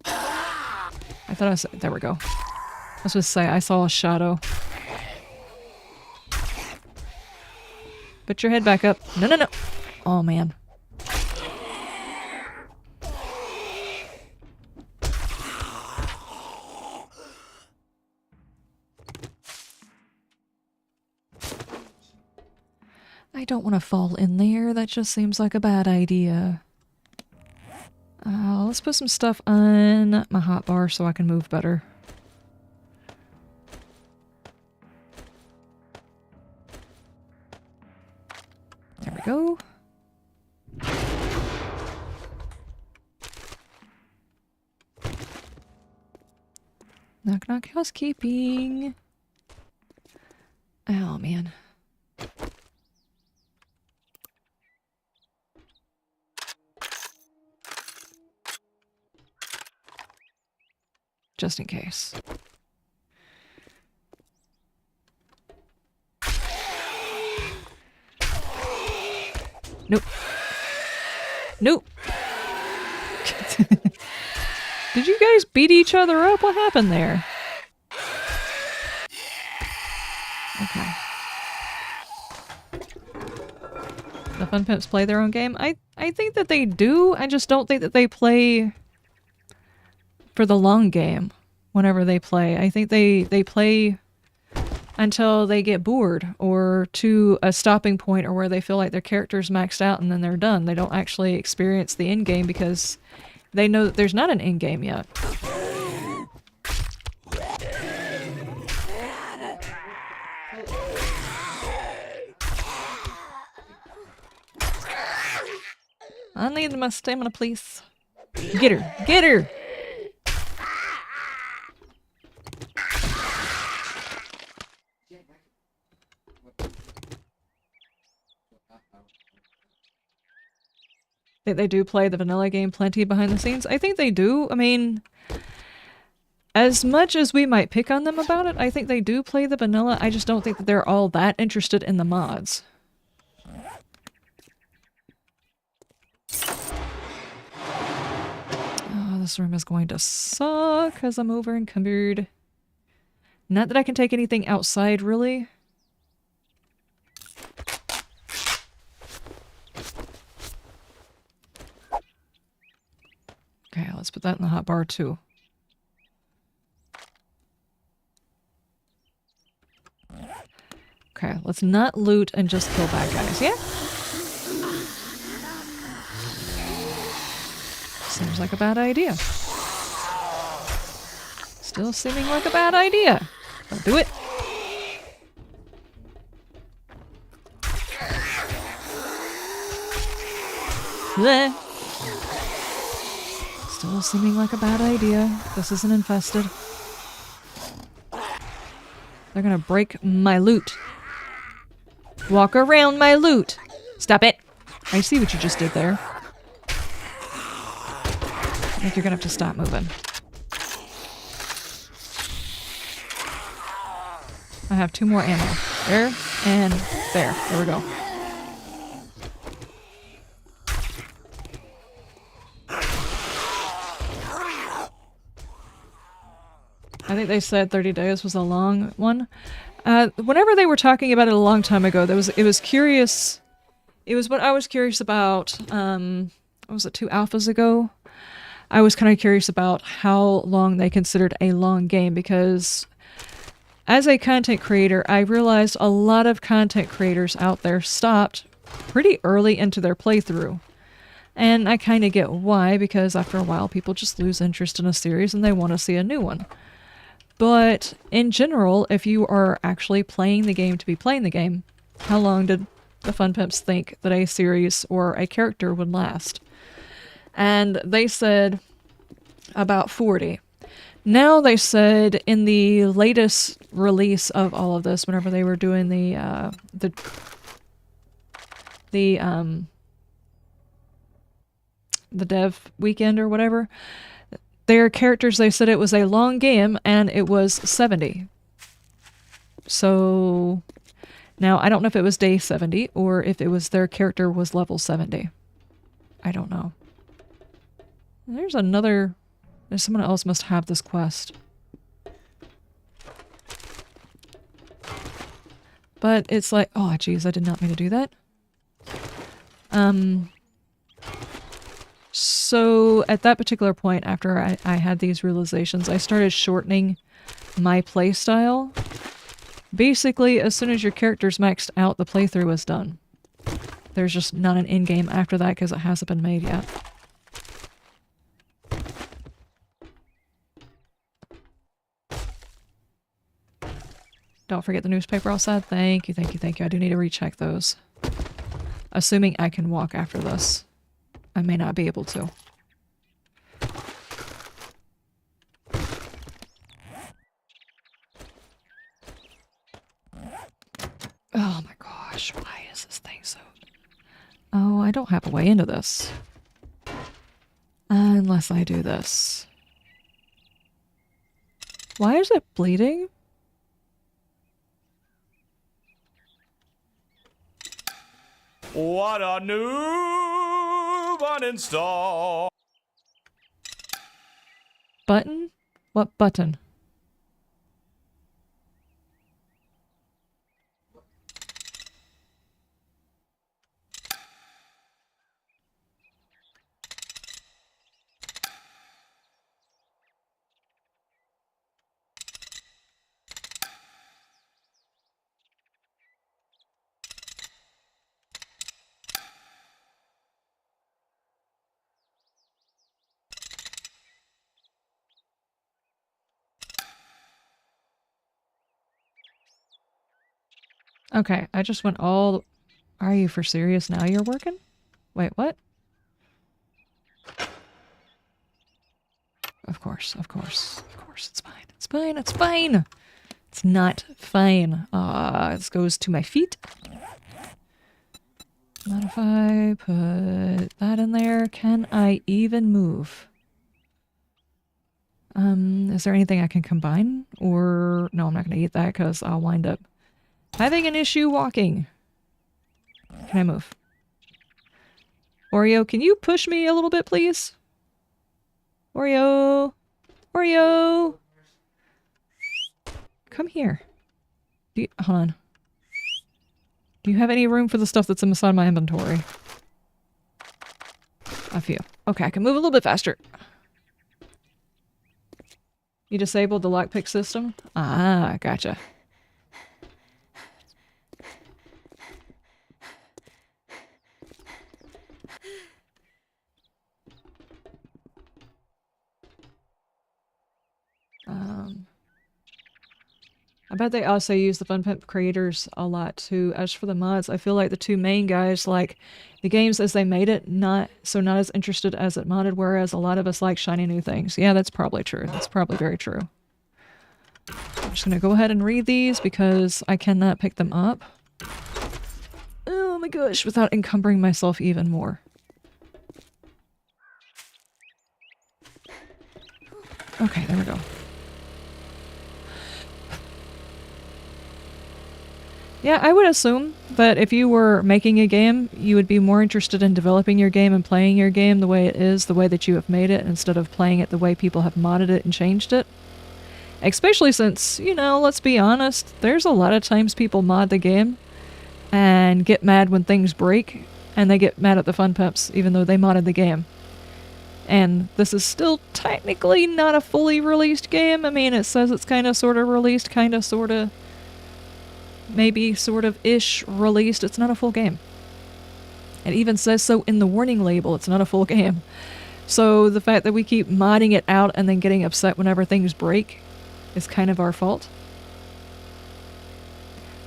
I thought I said, there we go. I was going to say, I saw a shadow. Put your head back up. No, no, no. Oh, man. I don't want to fall in there. That just seems like a bad idea. Let's put some stuff on my hotbar so I can move better. There we go. Knock knock housekeeping. Oh man. Just in case. Nope. Nope. Did you guys beat each other up? What happened there? Okay. The Fun Pimps play their own game? I think that they do. I just don't think that they play for the long game whenever they play. I think they play until they get bored or to a stopping point or where they feel like their character's maxed out and then they're done. They don't actually experience the end game because they know that there's not an end game yet. I need my stamina, please. Get her! Get her! They do play the vanilla game plenty behind the scenes. I think they do. I mean, as much as we might pick on them about it, I think they do play the vanilla. I just don't think that they're all that interested in the mods. Oh, this room is going to suck because I'm over encumbered. Not that I can take anything outside, really. Okay, let's put that in the hotbar too. Okay, let's not loot and just kill bad guys, yeah? Seems like a bad idea. Still seeming like a bad idea. Don't do it. Bleh. Still seeming like a bad idea. This isn't infested. They're gonna break my loot. Walk around my loot. Stop it. I see what you just did there. I think you're gonna have to stop moving. I have 2 more ammo. There and there. There we go. I think they said 30 days was a long one. Whenever they were talking about it a long time ago, it was curious. It was what I was curious about. What was it, 2 alphas ago? I was kind of curious about how long they considered a long game, because as a content creator, I realized a lot of content creators out there stopped pretty early into their playthrough. And I kind of get why, because after a while people just lose interest in a series and they want to see a new one. But in general, if you are actually playing the game to be playing the game, how long did the Fun Pimps think that a series or a character would last? And they said about 40. Now they said in the latest release of all of this, whenever they were doing the dev weekend or whatever, their characters, they said it was a long game and it was 70. So now I don't know if it was day 70 or if it was their character was level 70. I don't know. There's someone else must have this quest. But it's like, oh geez, I did not mean to do that. So at that particular point, after I had these realizations, I started shortening my playstyle. Basically, as soon as your character's maxed out, the playthrough is done. There's just not an in-game after that because it hasn't been made yet. Don't forget the newspaper outside. Thank you, thank you, thank you. I do need to recheck those. Assuming I can walk after this. I may not be able to. Oh my gosh, why is this thing so... Oh, I don't have a way into this. Unless I do this. Why is it bleeding? What a noob uninstall. Button? What button? Okay, I just went all... Are you for serious now you're working? Wait, what? Of course, of course, of course, it's fine. It's fine, it's fine! It's not fine. This goes to my feet. Modify, put that in there. Can I even move? Is there anything I can combine? Or... No, I'm not going to eat that because I'll wind up having an issue walking. Can I move? Oreo, can you push me a little bit, please? Oreo! Oreo! Come here. Hold on. Do you have any room for the stuff that's inside my inventory? A few. Okay, I can move a little bit faster. You disabled the lockpick system? Ah, gotcha. I bet they also use the Fun Pimp creators a lot too. As for the mods, I feel like the 2 main guys like the games as they made it, not as interested as it modded, whereas a lot of us like shiny new things. Yeah, that's probably true. That's probably very true. just gonna go ahead and read these because I cannot pick them up. Oh my gosh, without encumbering myself even more. Okay, there we go. Yeah, I would assume that if you were making a game, you would be more interested in developing your game and playing your game the way it is, the way that you have made it, instead of playing it the way people have modded it and changed it. Especially since, you know, let's be honest, there's a lot of times people mod the game and get mad when things break, and they get mad at the fun peps even though they modded the game. And this is still technically not a fully released game. I mean, it says it's kind of sort of released, kind of sort of maybe sort of ish released. It's not a full game. It even says so in the warning label. It's not a full game. So the fact that we keep modding it out and then getting upset whenever things break is kind of our fault.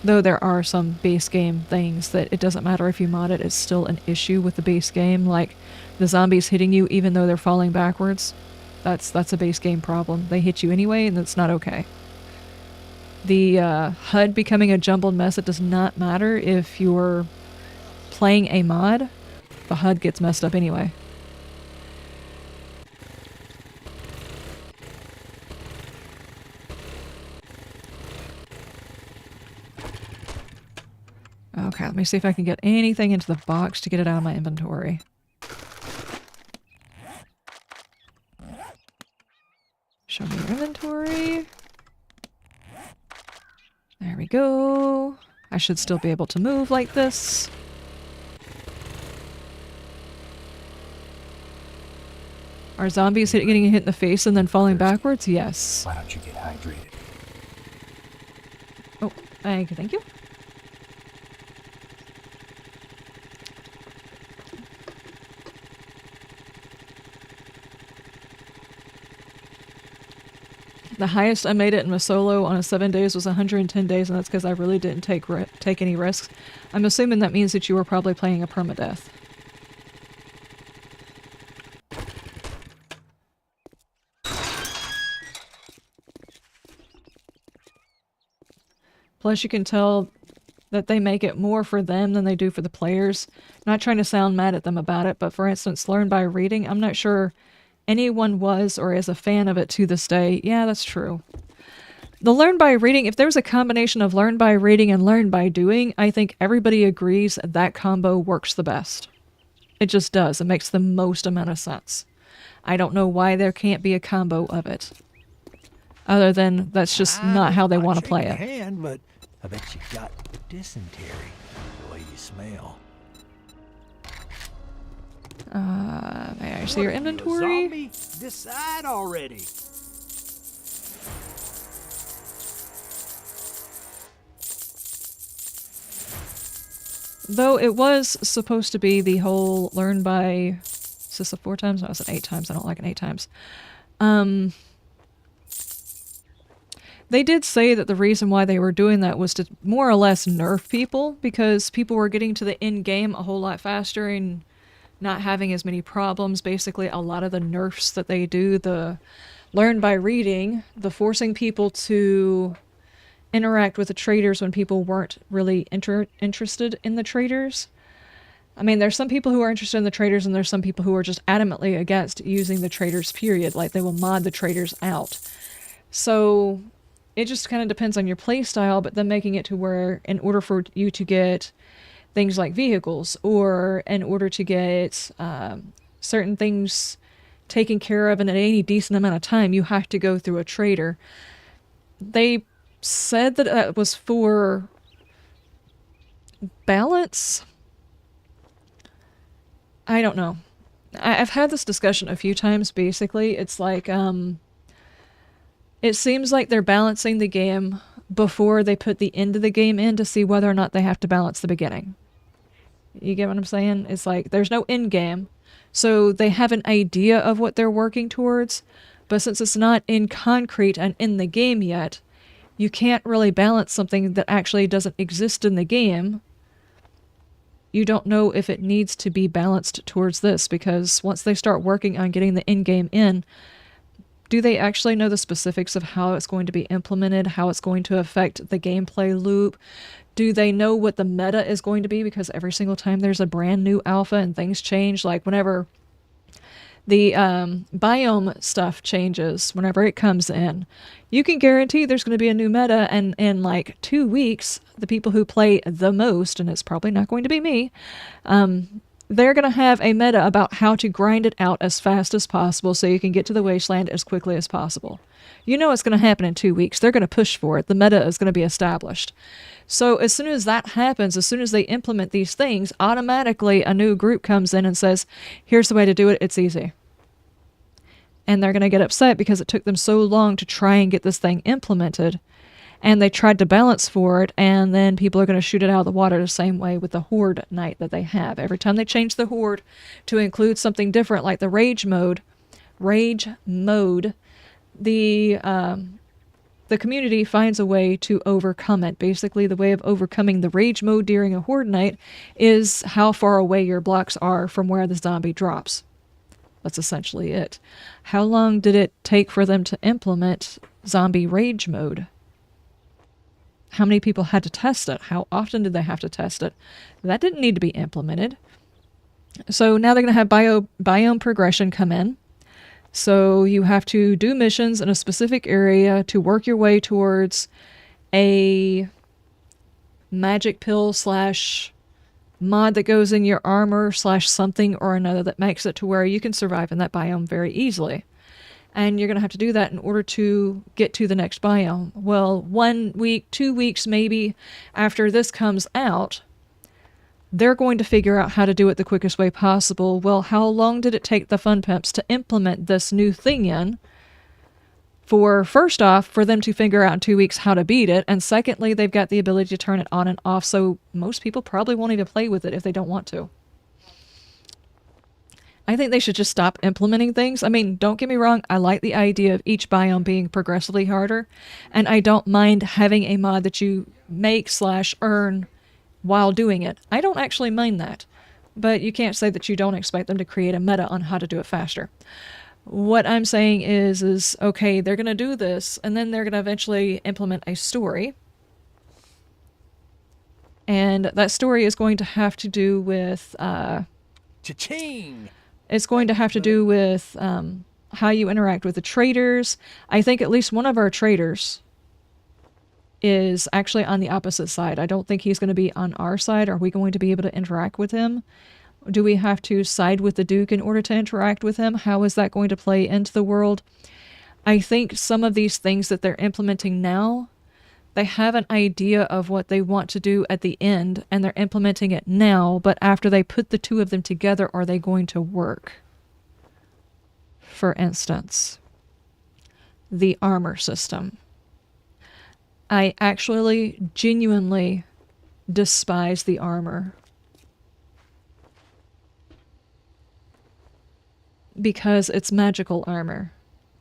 Though there are some base game things that it doesn't matter if you mod it, it's still an issue with the base game, like the zombies hitting you even though they're falling backwards. That's a base game problem. They hit you anyway and that's not okay. The HUD becoming a jumbled mess, it does not matter if you're playing a mod. The HUD gets messed up anyway. Okay, let me see if I can get anything into the box to get it out of my inventory. Show me your inventory. There we go. I should still be able to move like this. Are zombies getting hit in the face and then falling backwards? Yes. Why don't you get hydrated? Oh, thank you. The highest I made it in my solo on a 7 days was 110 days, and that's because I really didn't take any risks. I'm assuming that means that you were probably playing a permadeath. Plus you can tell that they make it more for them than they do for the players. Not trying to sound mad at them about it, but for instance, learn by reading, I'm not sure anyone was or is a fan of it to this day. Yeah, that's true. The learn by reading, if there's a combination of learn by reading and learn by doing, I think everybody agrees that combo works the best. It just does. It makes the most amount of sense. I don't know why there can't be a combo of it. Other than that's just not how they want to play it. Hand, but I bet you got dysentery the way you smell. May I see your inventory? Zombie? Decide already. Though it was supposed to be the whole learn by... Is this a 4 times? No, it's an 8 times. I don't like an 8 times. They did say that the reason why they were doing that was to more or less nerf people, because people were getting to the end game a whole lot faster and not having as many problems. Basically, a lot of the nerfs that they do, the learn by reading, the forcing people to interact with the traders when people weren't really interested in the traders. I mean, there's some people who are interested in the traders and there's some people who are just adamantly against using the traders, period. Like, they will mod the traders out. So it just kind of depends on your play style, but then making it to where in order for you to get things like vehicles, or in order to get certain things taken care of in any decent amount of time, you have to go through a trader. They said that that was for balance. I don't know. I've had this discussion a few times. Basically, it's like it seems like they're balancing the game before they put the end of the game in to see whether or not they have to balance the beginning. You get what I'm saying? It's like there's no end game, so they have an idea of what they're working towards, but since it's not in concrete and in the game yet, you can't really balance something that actually doesn't exist in the game. You don't know if it needs to be balanced towards this, because once they start working on getting the end game in, do they actually know the specifics of how it's going to be implemented, how it's going to affect the gameplay loop? Do they know what the meta is going to be? Because every single time there's a brand new alpha and things change, like whenever the biome stuff changes, whenever it comes in, you can guarantee there's going to be a new meta, and in like 2 weeks, the people who play the most, and it's probably not going to be me, they're going to have a meta about how to grind it out as fast as possible so you can get to the wasteland as quickly as possible. You know it's going to happen in 2 weeks. They're going to push for it. The meta is going to be established. So as soon as that happens, as soon as they implement these things, automatically a new group comes in and says, here's the way to do it. It's easy. And they're going to get upset because it took them so long to try and get this thing implemented. And they tried to balance for it, and then people are going to shoot it out of the water the same way with the horde night that they have. Every time they change the horde to include something different, like the rage mode, the community finds a way to overcome it. Basically, the way of overcoming the rage mode during a horde night is how far away your blocks are from where the zombie drops. That's essentially it. How long did it take for them to implement zombie rage mode? How many people had to test it? How often did they have to test it? That didn't need to be implemented. So now they're going to have biome progression come in. So you have to do missions in a specific area to work your way towards a magic pill / mod that goes in your armor / something or another that makes it to where you can survive in that biome very easily. And you're going to have to do that in order to get to the next biome. Well, 1 week, 2 weeks maybe after this comes out, they're going to figure out how to do it the quickest way possible. Well, how long did it take the Fun Pimps to implement this new thing in? First off, for them to figure out in 2 weeks how to beat it, and secondly, they've got the ability to turn it on and off, so most people probably won't even play with it if they don't want to. I think they should just stop implementing things. I mean, don't get me wrong, I like the idea of each biome being progressively harder, and I don't mind having a mod that you make / earn while doing it. I don't actually mind that. But you can't say that you don't expect them to create a meta on how to do it faster. What I'm saying is okay, they're going to do this, and then they're going to eventually implement a story. And that story is going to have to do with... Cha-ching! It's going to have to do with how you interact with the traders. I think at least one of our traders is actually on the opposite side. I don't think he's going to be on our side. Are we going to be able to interact with him? Do we have to side with the Duke in order to interact with him? How is that going to play into the world? I think some of these things that they're implementing now, they have an idea of what they want to do at the end, and they're implementing it now, but after they put the two of them together, are they going to work? For instance, the armor system. I actually genuinely despise the armor. Because it's magical armor.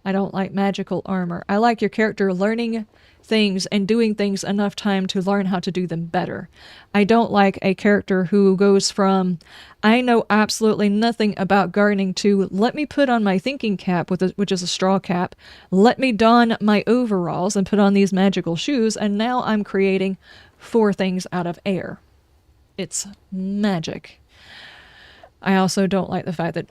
I don't like magical armor. I like your character learning things and doing things enough time to learn how to do them better. I don't like a character who goes from, I know absolutely nothing about gardening, to let me put on my thinking cap, which is a straw cap, let me don my overalls and put on these magical shoes, and now I'm creating 4 things out of air. It's magic. I also don't like the fact that,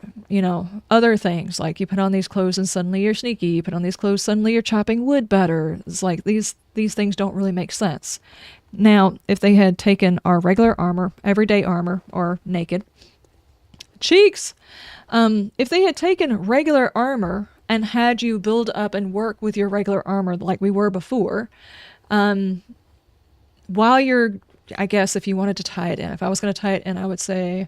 other things, like you put on these clothes and suddenly you're sneaky, you put on these clothes, suddenly you're chopping wood better. It's like these things don't really make sense. Now, if they had taken our regular armor, everyday armor, or naked, cheeks, if they had taken regular armor and had you build up and work with your regular armor like we were before, while you're, I guess if you wanted to tie it in, if I was going to tie it in, I would say,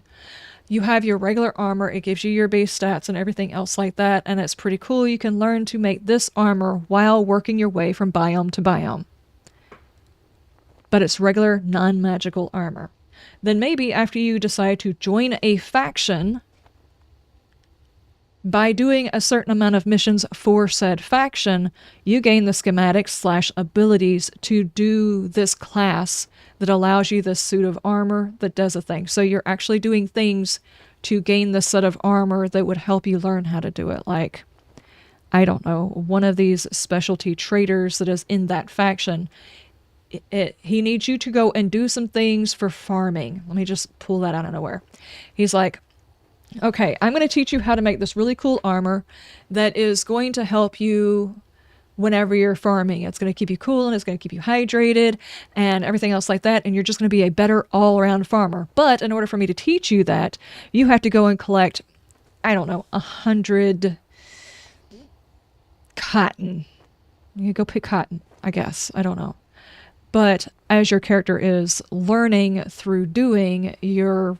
you have your regular armor, it gives you your base stats and everything else like that, and it's pretty cool. You can learn to make this armor while working your way from biome to biome. But it's regular, non-magical armor. Then maybe after you decide to join a faction, by doing a certain amount of missions for said faction, you gain the schematics / abilities to do this class that allows you this suit of armor that does a thing. So you're actually doing things to gain this set of armor that would help you learn how to do it. Like, I don't know, one of these specialty traders that is in that faction, he needs you to go and do some things for farming. Let me just pull that out of nowhere. He's like, okay, I'm going to teach you how to make this really cool armor that is going to help you whenever you're farming. It's going to keep you cool and it's going to keep you hydrated and everything else like that. And you're just going to be a better all-around farmer. But in order for me to teach you that, you have to go and collect, I don't know, 100 cotton. You go pick cotton, I guess. I don't know. But as your character is learning through doing, you're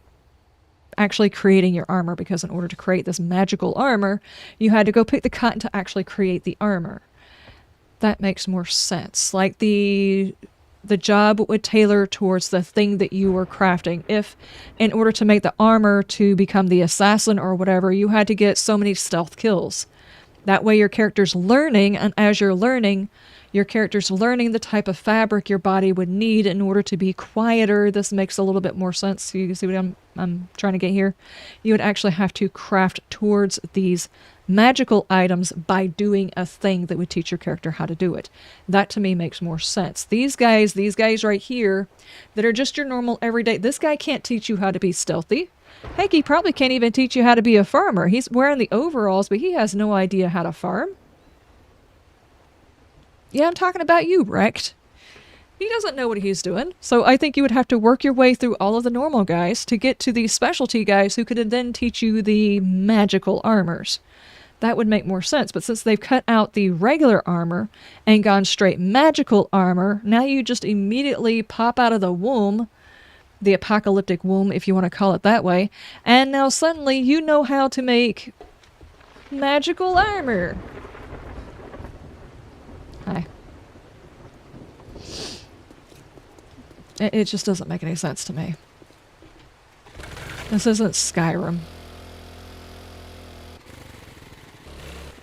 actually creating your armor, because in order to create this magical armor, you had to go pick the cotton to actually create the armor. That makes more sense. Like the job would tailor towards the thing that you were crafting. If in order to make the armor to become the assassin or whatever, you had to get so many stealth kills. That way your character's learning, and as you're learning, your character's learning the type of fabric your body would need in order to be quieter. This makes a little bit more sense. You can see what I'm trying to get here. You would actually have to craft towards these magical items by doing a thing that would teach your character how to do it. That to me makes more sense. These guys right here that are just your normal everyday, this guy can't teach you how to be stealthy. Heck, he probably can't even teach you how to be a farmer. He's wearing the overalls, but he has no idea how to farm. Yeah, I'm talking about you, Wrecked. He doesn't know what he's doing. So I think you would have to work your way through all of the normal guys to get to these specialty guys who could then teach you the magical armors. That would make more sense. But since they've cut out the regular armor and gone straight magical armor, now you just immediately pop out of the womb, the apocalyptic womb, if you want to call it that way, and now suddenly you know how to make magical armor. Hi. It just doesn't make any sense to me. This isn't Skyrim.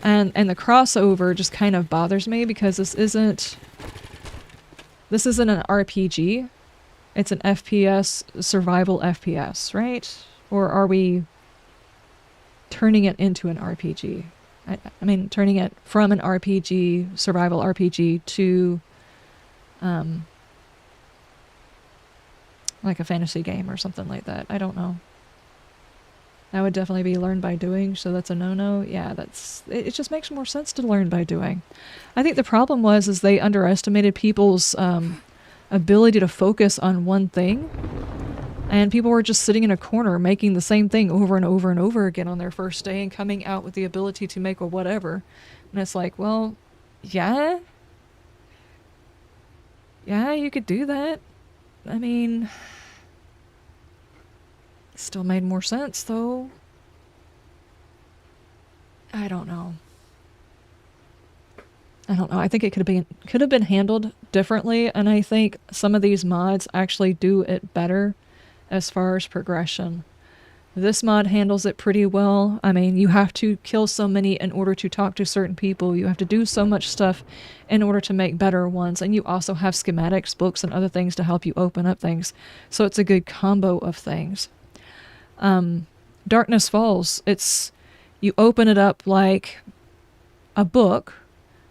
And the crossover just kind of bothers me because this isn't an RPG. It's an FPS, survival FPS, right? Or are we turning it into an RPG? I mean, turning it from an RPG, survival RPG, to like a fantasy game or something like that. I don't know. That would definitely be learned by doing, so that's a no-no. Yeah, it just makes more sense to learn by doing. I think the problem is they underestimated people's ability to focus on one thing, and people were just sitting in a corner making the same thing over and over and over again on their first day and coming out with the ability to make a whatever. And it's like, well, yeah, you could do that. I mean, still made more sense though. I don't know. I think it could have been handled differently, and I think some of these mods actually do it better as far as progression. This mod handles it pretty well. I mean, you have to kill so many in order to talk to certain people. You have to do so much stuff in order to make better ones, and you also have schematics, books, and other things to help you open up things. So it's a good combo of things. Darkness Falls, you open it up like a book.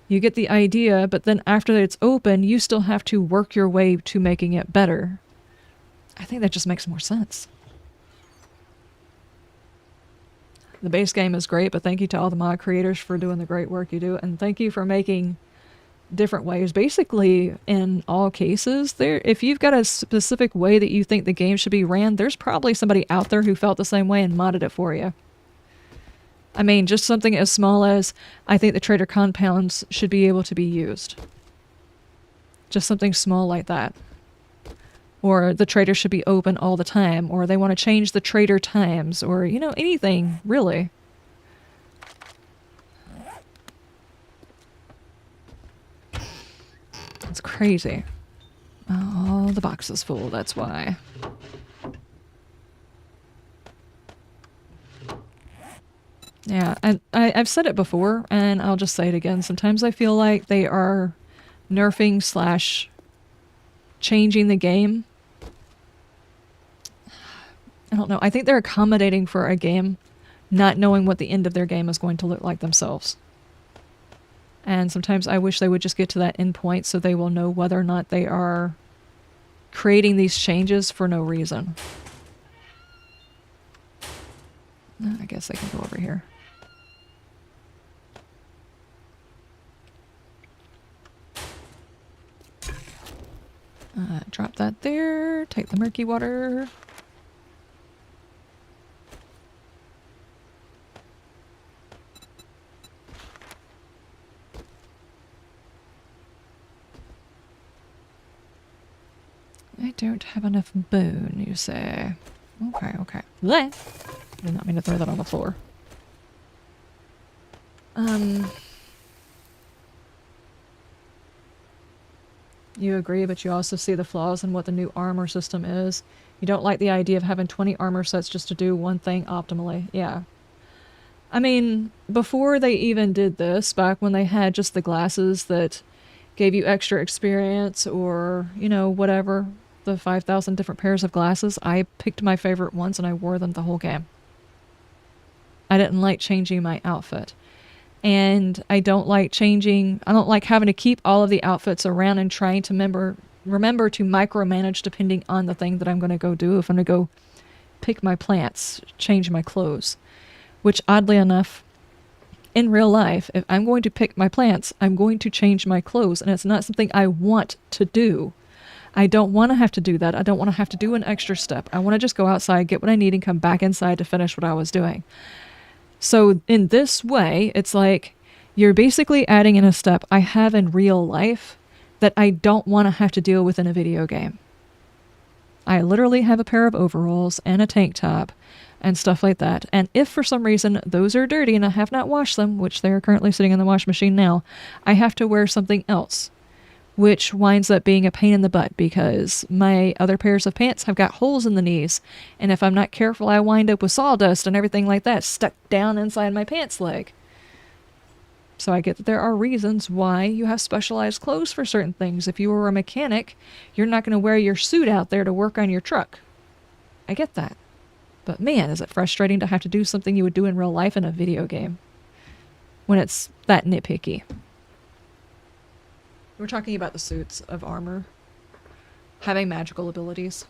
You get the idea, but then after it's open, you still have to work your way to making it better. I think that just makes more sense. The base game is great, but thank you to all the mod creators for doing the great work you do, and thank you for making different ways. Basically, in all cases, if you've got a specific way that you think the game should be ran, there's probably somebody out there who felt the same way and modded it for you. I mean, just something as small as, I think the trader compounds should be able to be used. Just something small like that. Or the trader should be open all the time, or they want to change the trader times, or, anything, really. It's crazy. Oh, the box is full, that's why. Yeah, I've said it before, and I'll just say it again. Sometimes I feel like they are nerfing / changing the game. I don't know. I think they're accommodating for a game, not knowing what the end of their game is going to look like themselves. And sometimes I wish they would just get to that end point so they will know whether or not they are creating these changes for no reason. I guess I can go over here. Drop that there. Take the murky water. I don't have enough bone, you say. Okay, okay. Bleh. Did not mean to throw that on the floor. You agree, but you also see the flaws in what the new armor system is. You don't like the idea of having 20 armor sets just to do one thing optimally. Yeah. I mean, before they even did this, back when they had just the glasses that gave you extra experience or, you know, whatever, the 5,000 different pairs of glasses, I picked my favorite ones and I wore them the whole game. I didn't like changing my outfit. And I don't like having to keep all of the outfits around and trying to remember to micromanage depending on the thing that I'm going to go do. If I'm going to go pick my plants, change my clothes. Which, oddly enough, in real life, if I'm going to pick my plants, I'm going to change my clothes. And it's not something I want to do. I don't want to have to do that. I don't want to have to do an extra step. I want to just go outside, get what I need, and come back inside to finish what I was doing. So in this way, it's like you're basically adding in a step I have in real life that I don't want to have to deal with in a video game. I literally have a pair of overalls and a tank top and stuff like that. And if for some reason those are dirty and I have not washed them, which they are currently sitting in the wash machine now, I have to wear something else, which winds up being a pain in the butt because my other pairs of pants have got holes in the knees. And if I'm not careful, I wind up with sawdust and everything like that stuck down inside my pants leg. So I get that there are reasons why you have specialized clothes for certain things. If you were a mechanic, you're not going to wear your suit out there to work on your truck. I get that. But man, is it frustrating to have to do something you would do in real life in a video game when it's that nitpicky. We're talking about the suits of armor having magical abilities.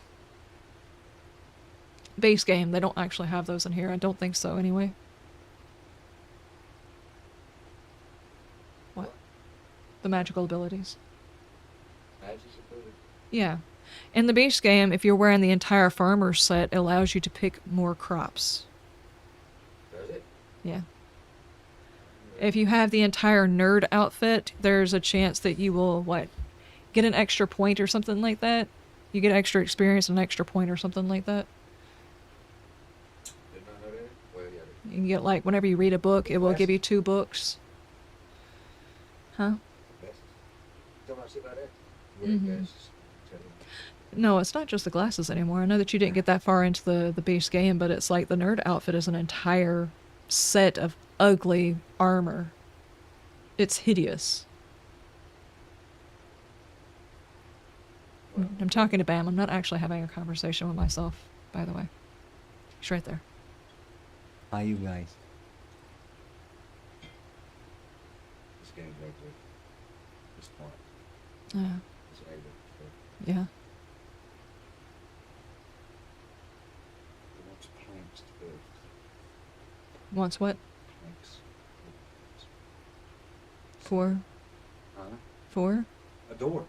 Base game, they don't actually have those in here. I don't think so, anyway. What? The magical abilities. Magic ability? Yeah. In the base game, if you're wearing the entire farmer set, it allows you to pick more crops. Does it? Yeah. If you have the entire nerd outfit, there's a chance that you will, get an extra point or something like that? You get extra experience and an extra point or something like that? Did not know that? Well, yeah. You can get, whenever you read a book, it will give you 2 books. Huh? Don't want to see about that? Mhm. No, it's not just the glasses anymore. I know that you didn't get that far into the base game, but it's like the nerd outfit is an entire set of ugly armor. It's hideous. I'm talking to Bam. I'm not actually having a conversation with myself, by the way. He's right there. Hi, you guys. This game's right there. This part. This area. Yeah. It wants planks to build. Wants what? Planks. For? Huh? For? A door.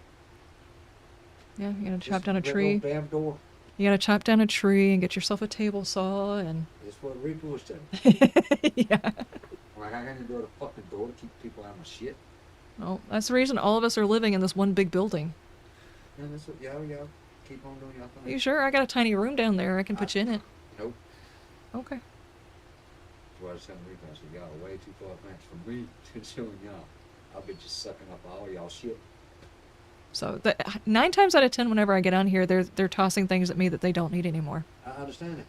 Yeah, you're gonna Just chop down a little tree. Damn door. You gotta chop down a tree and get yourself a table saw and... That's what Reaper was telling me. Yeah. Like, I gotta build a fucking door to keep people out of my shit. Well, that's the reason all of us are living in this one big building. And that's what, yeah. Keep on doing your Are thing. you sure? I got a tiny room down there. I can put you in it. Nope. Okay. That's what I was telling Reaper. I said, y'all are way too far advanced for me to showing y'all. I'll be just sucking up all y'all shit. So, 9 times out of 10, whenever I get on here, they're tossing things at me that they don't need anymore. I understand it.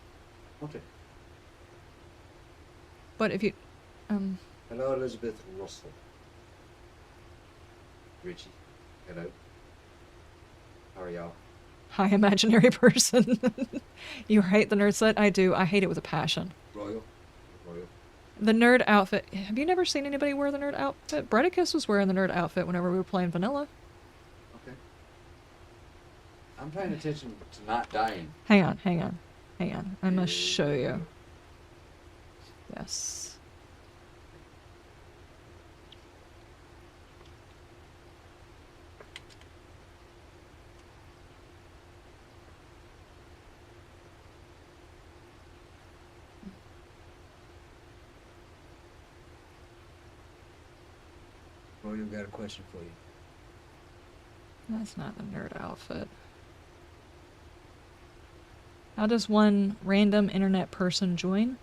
Okay. But if you... Hello, Elizabeth Russell. Richie. Hello. How are y'all? Hi, imaginary person. You hate the nerd set? I do. I hate it with a passion. Royal. The nerd outfit. Have you never seen anybody wear the nerd outfit? Bredicus was wearing the nerd outfit whenever we were playing vanilla. Okay. I'm paying attention to not dying. Hang on, hang on, hang on. I must show you. Yes. William got a question for you. That's not the nerd outfit. How does one random internet person join?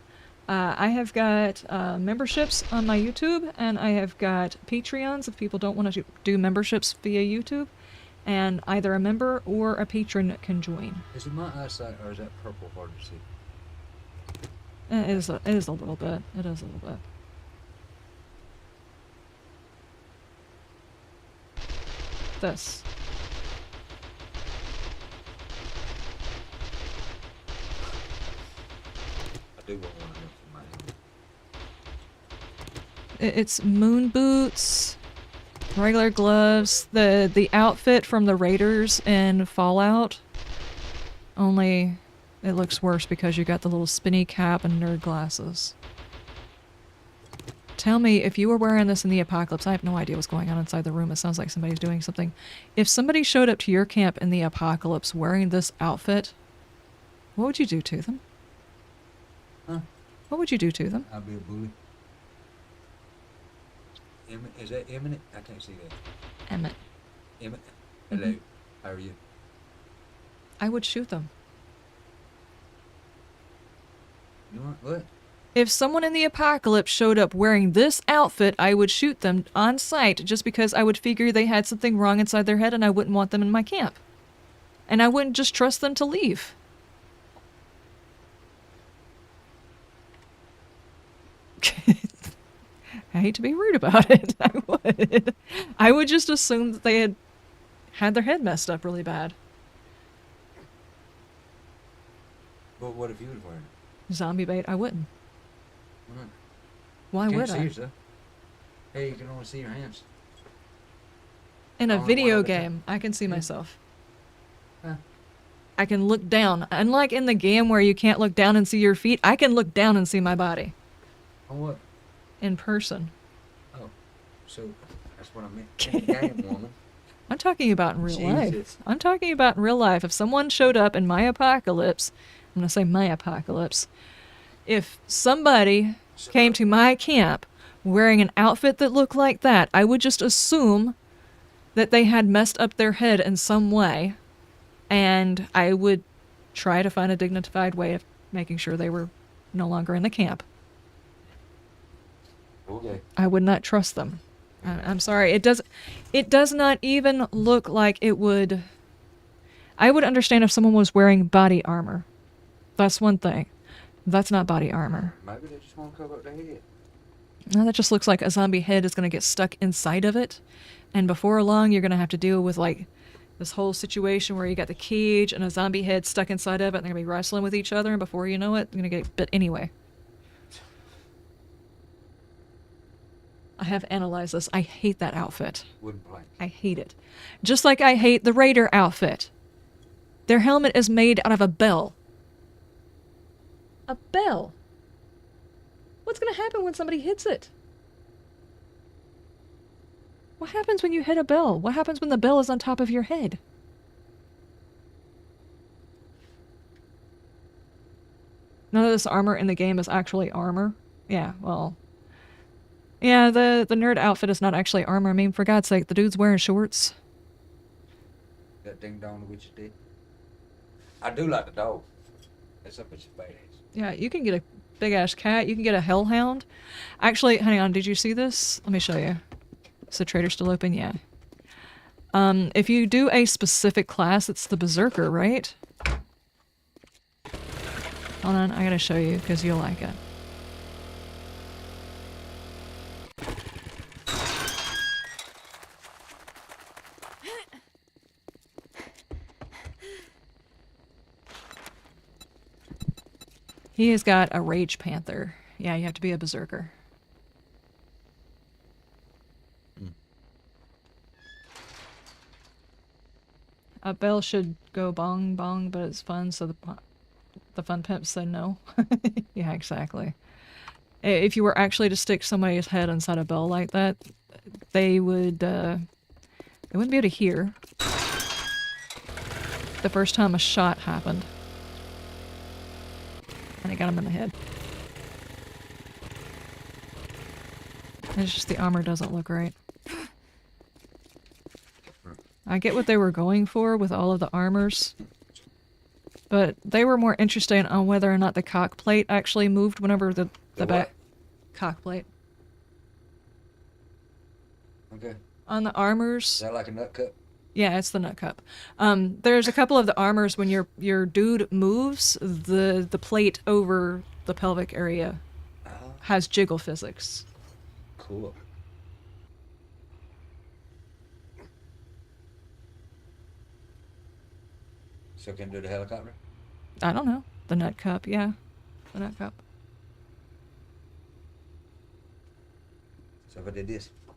I have got memberships on my YouTube, and I have got Patreons if people don't want to do memberships via YouTube. And either a member or a patron can join. Is it my eyesight or is that purple hard to see? It is a little bit. It is a little bit. This. I do want one of them for my helmet. It's moon boots, regular gloves, the outfit from the Raiders in Fallout. Only it looks worse because you got the little spinny cap and nerd glasses. Tell me, if you were wearing this in the apocalypse, I have no idea what's going on inside the room. It sounds like somebody's doing something. If somebody showed up to your camp in the apocalypse wearing this outfit, what would you do to them? Huh? What would you do to them? I'll be a bully. Is that Emmett? I can't see that. Emmett. Emmett? Hello. Mhm. How are you? I would shoot them. You want what? If someone in the apocalypse showed up wearing this outfit, I would shoot them on sight just because I would figure they had something wrong inside their head and I wouldn't want them in my camp. And I wouldn't just trust them to leave. I hate to be rude about it. I would just assume that they had their head messed up really bad. But what if you was wearing it? Zombie bait, I wouldn't. Why not? Why You would can't see I? yourself. Hey, you can only see your hands. In a Only one video at a time. game, I can see Yeah. myself. Huh. I can look down. Unlike in the game where you can't look down and see your feet, I can look down and see my body. On what? In person. Oh, so that's what I meant. In the game, woman. I'm talking about in real life. Jesus. I'm talking about in real life. If someone showed up in my apocalypse, I'm going to say my apocalypse. If somebody came to my camp wearing an outfit that looked like that, I would just assume that they had messed up their head in some way, and I would try to find a dignified way of making sure they were no longer in the camp. Okay. I would not trust them. I'm sorry. It does not even look like it would. I would understand if someone was wearing body armor. That's one thing. That's not body armor. Maybe they just want to cover up their head. No, that just looks like a zombie head is going to get stuck inside of it. And before long, you're going to have to deal with, like, this whole situation where you got the cage and a zombie head stuck inside of it, and they're going to be wrestling with each other, and before you know it, they're going to get bit anyway. I have analyzed this. I hate that outfit. Wooden plank. I hate it. Just like I hate the Raider outfit. Their helmet is made out of a bell. A bell. What's going to happen when somebody hits it? What happens when you hit a bell? What happens when the bell is on top of your head? None of this armor in the game is actually armor. Yeah, well... Yeah, the nerd outfit is not actually armor. I mean, for God's sake, the dude's wearing shorts. That ding dong with your dick. I do like the dog. That's up at your badass. Yeah, you can get a big-ass cat. You can get a hellhound. Actually, hang on. Did you see this? Let me show you. Is the trader still open? Yeah. If you do a specific class, it's the Berserker, right? Hold on. I gotta show you because you'll like it. He has got a Rage Panther. Yeah, you have to be a berserker. A bell should go bong bong, but it's fun, so the fun pimps said no. Yeah, exactly. If you were actually to stick somebody's head inside a bell like that, they wouldn't be able to hear the first time a shot happened. And it got him in the head. It's just the armor doesn't look right. I get what they were going for with all of the armors, but they were more interested on whether or not the cock plate actually moved whenever the back cock plate. Okay. On the armors. Is that like a nut cup? Yeah, it's the nut cup. There's a couple of the armors when your dude moves, the plate over the pelvic area has jiggle physics. Cool. So can do the helicopter? I don't know. The nut cup, yeah. The nut cup. So if I did this? I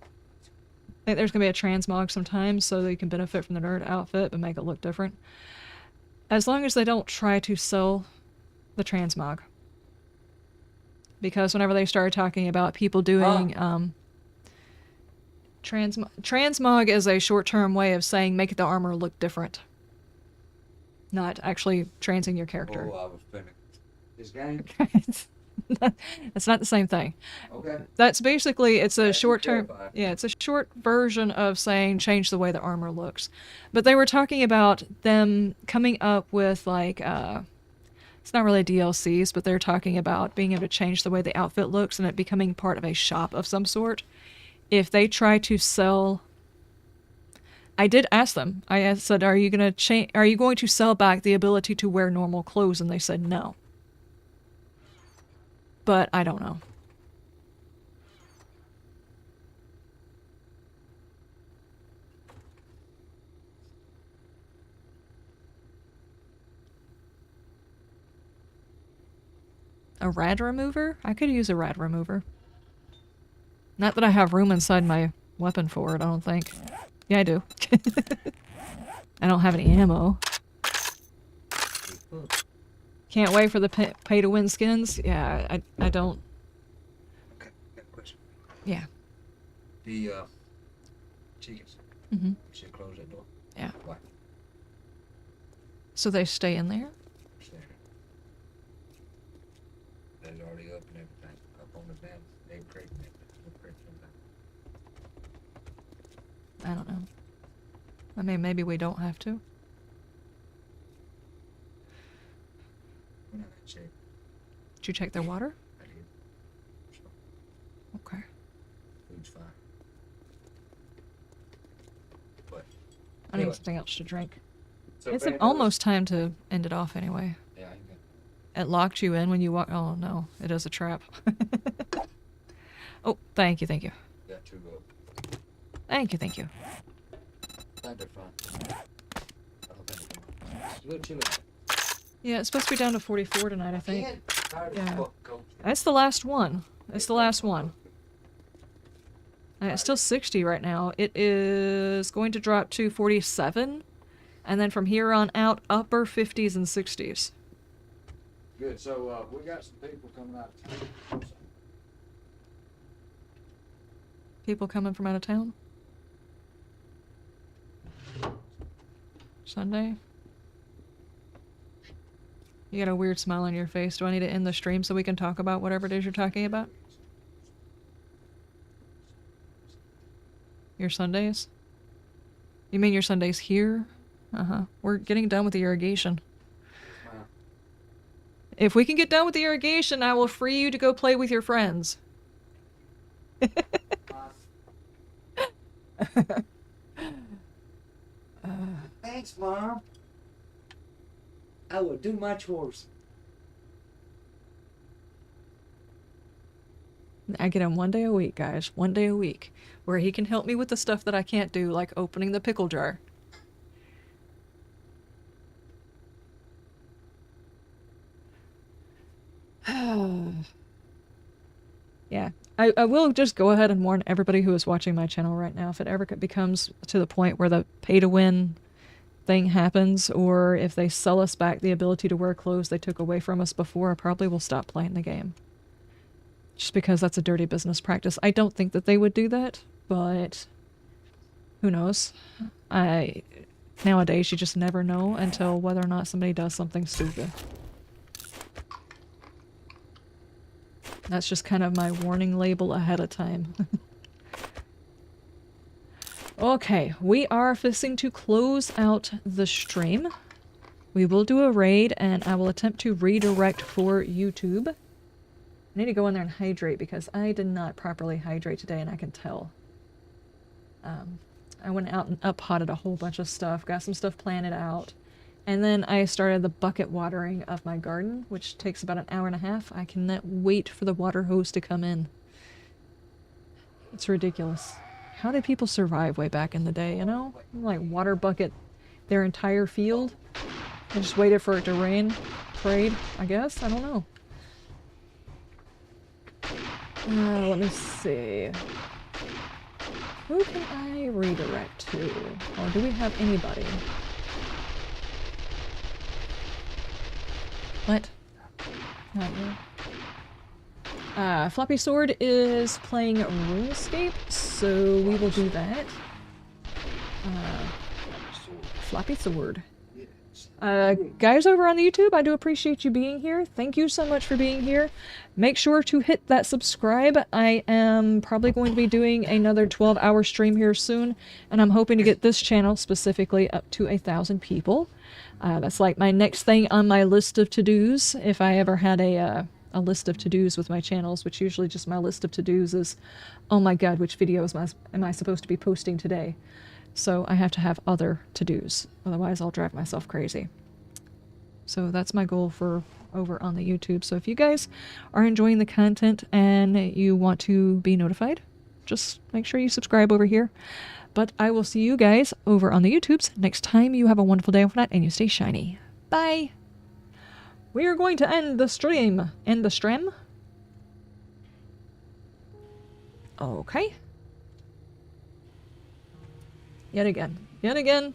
think there's going to be a transmog sometimes so they can benefit from the nerd outfit but make it look different. As long as they don't try to sell the transmog. Because whenever they started talking about people doing transmog is a short-term way of saying make the armor look different. Not actually transing your character. Oh, I was finna. This game? It's not the same thing. Okay. That's basically, it's a That'd be short-term, terrifying. yeah, it's a short version of saying change the way the armor looks. But they were talking about them coming up with like, it's not really DLCs, but they're talking about being able to change the way the outfit looks and it becoming part of a shop of some sort. If they try to sell, I did ask them. I said, "Are you going to sell back the ability to wear normal clothes?" And they said no. But I don't know. A rad remover? I could use a rad remover. Not that I have room inside my weapon for it, I don't think. Yeah, I do. I don't have any ammo. Can't wait for the pay-to-win skins? Yeah, I don't. Okay, got a question. Yeah. The chickens. Mm-hmm. You should close that door. Yeah. Why? So they stay in there? Stay there. They're already up and everything. Up on the damn egg crate and everything. No crate and everything. I don't know. I mean, maybe we don't have to. We're not gonna check. Did you check their water? I did. So, Okay. food's fine. But I need Anyway. something else to drink. so It's Brandon, almost time to end it off anyway. Yeah, I got It locked you in when you walk. Oh no, it is a trap. Oh, thank you, thank you. got two Thank you, thank you. I think they're fine. I don't think they're fine. It's a little chilly. Yeah, it's supposed to be down to 44 tonight, I think. Can't. Tired as Yeah. fuck, coach. That's the last one. It's the last one. It's still 60 right now. It is going to drop to 47. And then from here on out, upper 50s and 60s. Good. So we got some people coming out of town. People coming from out of town? Sunday? You got a weird smile on your face. Do I need to end the stream so we can talk about whatever it is you're talking about? Your Sundays? You mean your Sundays here? Uh-huh. We're getting done with the irrigation. If we can get done with the irrigation, I will free you to go play with your friends. Thanks, Mom. I will do my chores. I get him 1 day a week, guys. 1 day a week. Where he can help me with the stuff that I can't do, like opening the pickle jar. Yeah. I will just go ahead and warn everybody who is watching my channel right now, if it ever becomes to the point where the pay-to-win thing happens, or if they sell us back the ability to wear clothes they took away from us before, I probably will stop playing the game. Just because that's a dirty business practice. I don't think that they would do that, but who knows? Nowadays, you just never know until whether or not somebody does something stupid. That's just kind of my warning label ahead of time. Okay, we are fixing to close out the stream. We will do a raid, and I will attempt to redirect for YouTube. I need to go in there and hydrate because I did not properly hydrate today, and I can tell. I went out and up-potted a whole bunch of stuff, got some stuff planted out, and then I started the bucket watering of my garden, which takes about an hour and a half. I cannot wait for the water hose to come in. It's ridiculous. How did people survive way back in the day, you know? Like water bucket their entire field. They just waited for it to rain. Prayed, I guess? I don't know. Let me see. Who can I redirect to? Or do we have anybody? What? Not you. Floppy Sword is playing RuneScape, so we will do that. Floppy Sword. Guys over on the YouTube, I do appreciate you being here. Thank you so much for being here. Make sure to hit that subscribe. I am probably going to be doing another 12-hour stream here soon, and I'm hoping to get this channel specifically up to 1,000 people. That's like my next thing on my list of to-dos. If I ever had a list of to-dos with my channels, which usually just my list of to-dos is, oh my god, which videos am I supposed to be posting today? So I have to have other to-dos, otherwise I'll drive myself crazy. So that's my goal for over on the YouTube. So if you guys are enjoying the content and you want to be notified, just make sure you subscribe over here. But I will see you guys over on the YouTubes next time. You have a wonderful day and you stay shiny. Bye! We are going to end the stream. End the stream? Okay. Yet again.